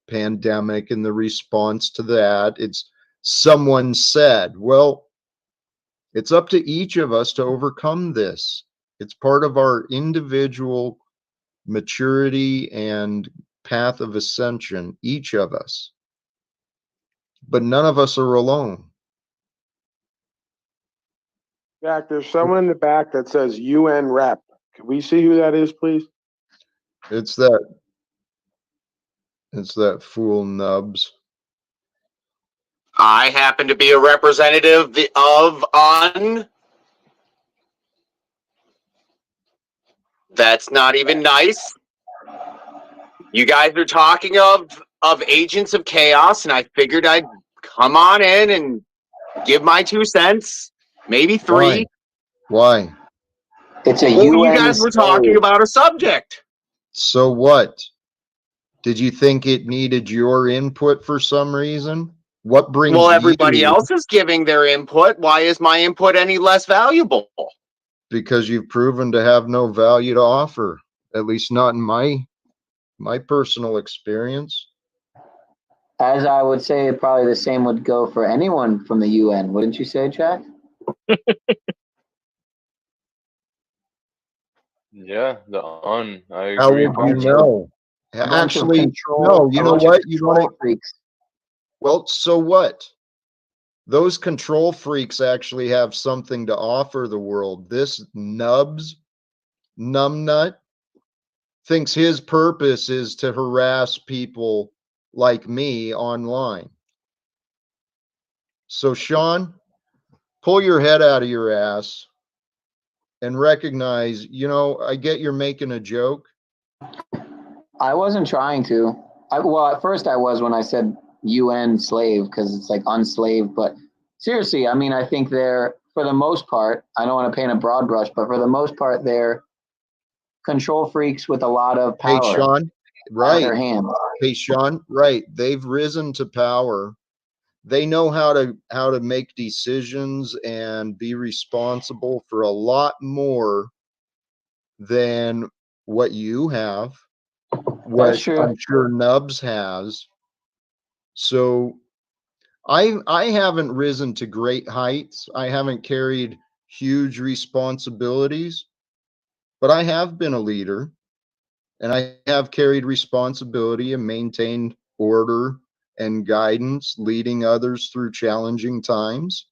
pandemic and the response to that. It's someone said, well, it's up to each of us to overcome this. It's part of our individual maturity and path of ascension, each of us. But none of us are alone. Jack, there's someone in the back that says UN rep. Can we see who that is, please? It's that fool Nubs. I happen to be a representative of That's not even nice. You guys are talking of agents of chaos, and I figured I'd come on in and give my 2 cents, maybe 3. Why? It's a Well, you UN guys were talking about a subject. So what? Did you think it needed your input for some reason? What brings Well, everybody you? else is giving their input. Why is my input any less valuable? Because you've proven to have no value to offer, at least not in my personal experience. As I would say, probably the same would go for anyone from the UN, wouldn't you say, Jack? Yeah, I How agree. would you know? Actually, no. You know what? You want to? Well, so what? Those control freaks actually have something to offer the world. This Nubs, numbnut, thinks his purpose is to harass people like me online. So, Sean, pull your head out of your ass and recognize, you know, I get you're making a joke. I wasn't trying to. Well, at first I was when I said UN slave, because it's like unslaved. But seriously, I mean, I think they're, for the most part, I don't want to paint a broad brush, but for the most part, they're control freaks with a lot of power. Hey, Sean, right. Their hand. Hey, Sean, right. They've risen to power. They know how to make decisions and be responsible for a lot more than what you have, what I'm sure Nubs has. So I haven't risen to great heights. I haven't carried huge responsibilities, but I have been a leader, and I have carried responsibility and maintained order and guidance, leading others through challenging times.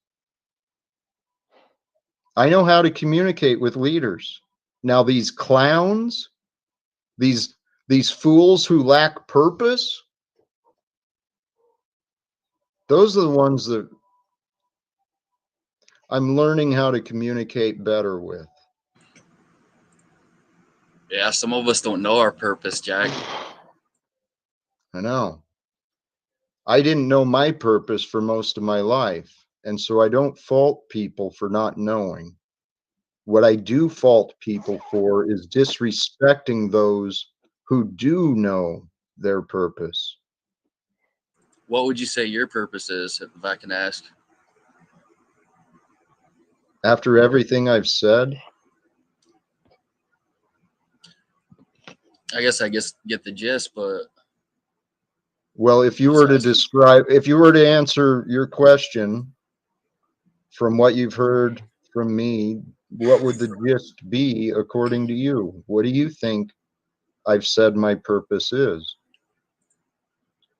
I know how to communicate with leaders. Now, these clowns, these fools who lack purpose, those are the ones that I'm learning how to communicate better with. Yeah, some of us don't know our purpose, Jack. I know. I didn't know my purpose for most of my life, and so I don't fault people for not knowing. What I do fault people for is disrespecting those who do know their purpose. What would you say your purpose is, if I can ask? After everything I've said, I guess get the gist, but well, if you were to answer your question from what you've heard from me, what would the gist be according to you? What do you think I've said my purpose is?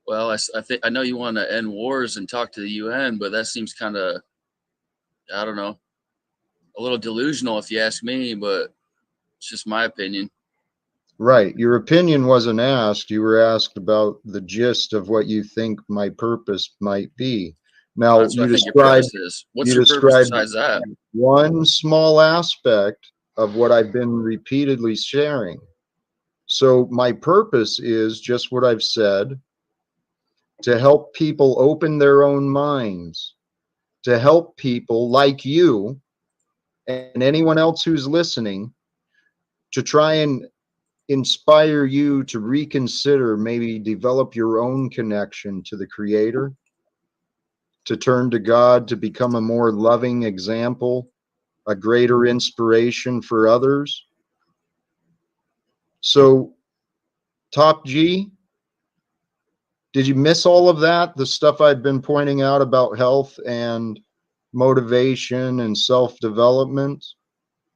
well, I think I know you want to end wars and talk to the UN, but that seems kind of I don't know, a little delusional if you ask me, but it's just my opinion. Right. Your opinion wasn't asked. You were asked about the gist of what you think my purpose might be. Now, That's what you I think your described purpose is. What's your purpose besides that? one small aspect of what I've been repeatedly sharing. So my purpose is just what I've said, to help people open their own minds, to help people like you and anyone else who's listening, to try and inspire you to reconsider, maybe develop your own connection to the Creator, to turn to God, to become a more loving example, a greater inspiration for others. So, Top G, did you miss all of that? The stuff I've been pointing out about health and motivation and self-development?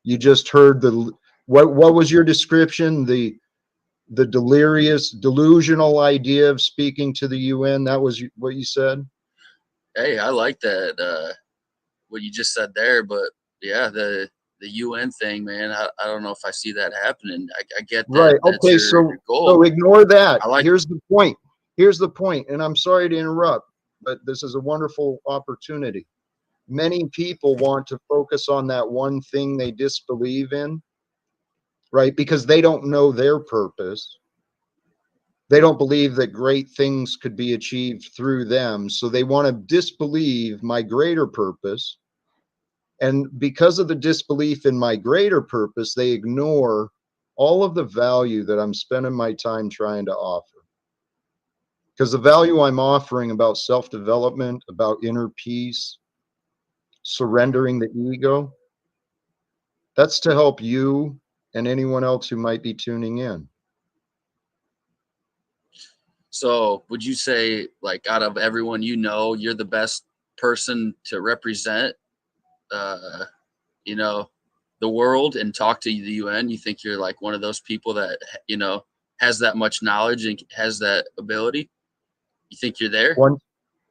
You just heard what was your description? The delusional idea of speaking to the UN. That was what you said? Hey, I like that, what you just said there, but yeah, the UN thing, man, I don't know if I see that happening. I get that. Right. That's Okay. your goal. So ignore that. I like Here's the point. Here's the point. And I'm sorry to interrupt, but this is a wonderful opportunity. Many people want to focus on that one thing they disbelieve in, right? Because they don't know their purpose. They don't believe that great things could be achieved through them. So they want to disbelieve my greater purpose. And because of the disbelief in my greater purpose, they ignore all of the value that I'm spending my time trying to offer. Because the value I'm offering about self-development, about inner peace, surrendering the ego, that's to help you and anyone else who might be tuning in. So would you say, like, out of everyone you know, you're the best person to represent, you know, the world and talk to the UN? You think you're like one of those people that, you know, has that much knowledge and has that ability? You think you're there?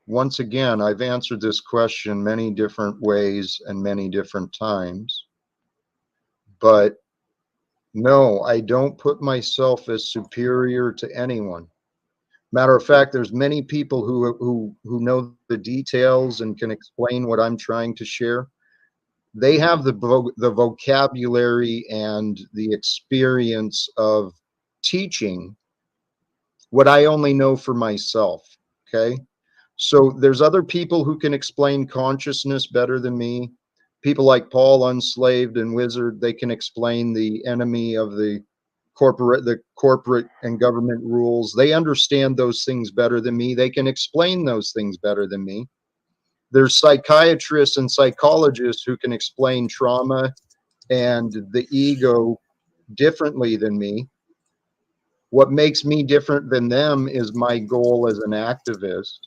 Once again, I've answered this question many different ways and many different times. But no, I don't put myself as superior to anyone. Matter of fact, there's many people who know the details and can explain what I'm trying to share. They have the vocabulary and the experience of teaching what I only know for myself. Okay. So there's other people who can explain consciousness better than me. People like Paul, Unslaved and Wizard, they can explain the enemy of the corporate and government rules. They understand those things better than me. They can explain those things better than me. There's psychiatrists and psychologists who can explain trauma and the ego differently than me. What makes me different than them is my goal as an activist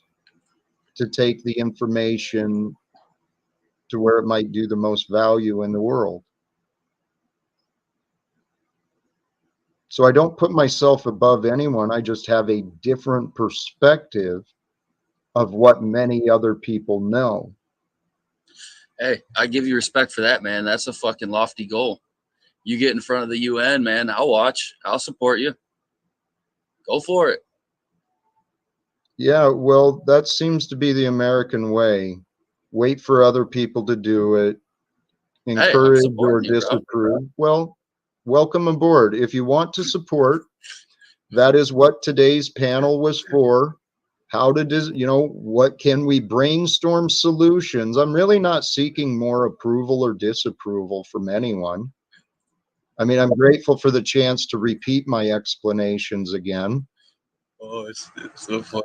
to take the information to where it might do the most value in the world. So I don't put myself above anyone. I just have a different perspective of what many other people know. Hey, I give you respect for that, man. That's a fucking lofty goal. You get in front of the UN, man. I'll watch. I'll support you. Go for it. Yeah, well, that seems to be the American way. Wait for other people to do it. Encourage or disapprove. Well, welcome aboard. If you want to support, that is what today's panel was for. How to, what can we brainstorm solutions? I'm really not seeking more approval or disapproval from anyone. I mean, I'm grateful for the chance to repeat my explanations again. Oh, it's so funny.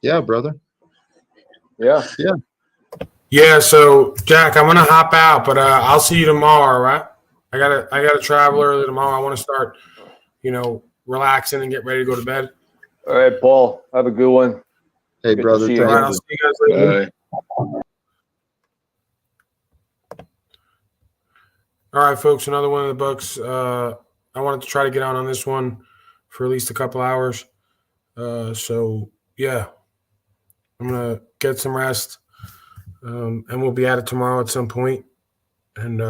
Yeah, brother. Yeah. Yeah. Yeah. So Jack, I'm gonna hop out, but I'll see you tomorrow, right? I gotta travel early tomorrow. I want to start, relaxing and get ready to go to bed. All right, Paul. Have a good one. Hey, Good to brother. see you All right, again. I'll see you guys later. All right, folks. Another one of the books. I wanted to try to get on this one for at least a couple hours. So yeah, I'm gonna get some rest, and we'll be at it tomorrow at some point. And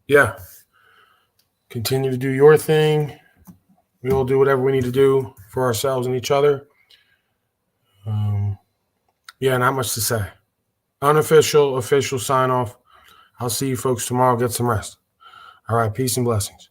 yeah, continue to do your thing. We all do whatever we need to do for ourselves and each other. Yeah, not much to say. Unofficial, official sign off. I'll see you folks tomorrow. Get some rest. All right, peace and blessings.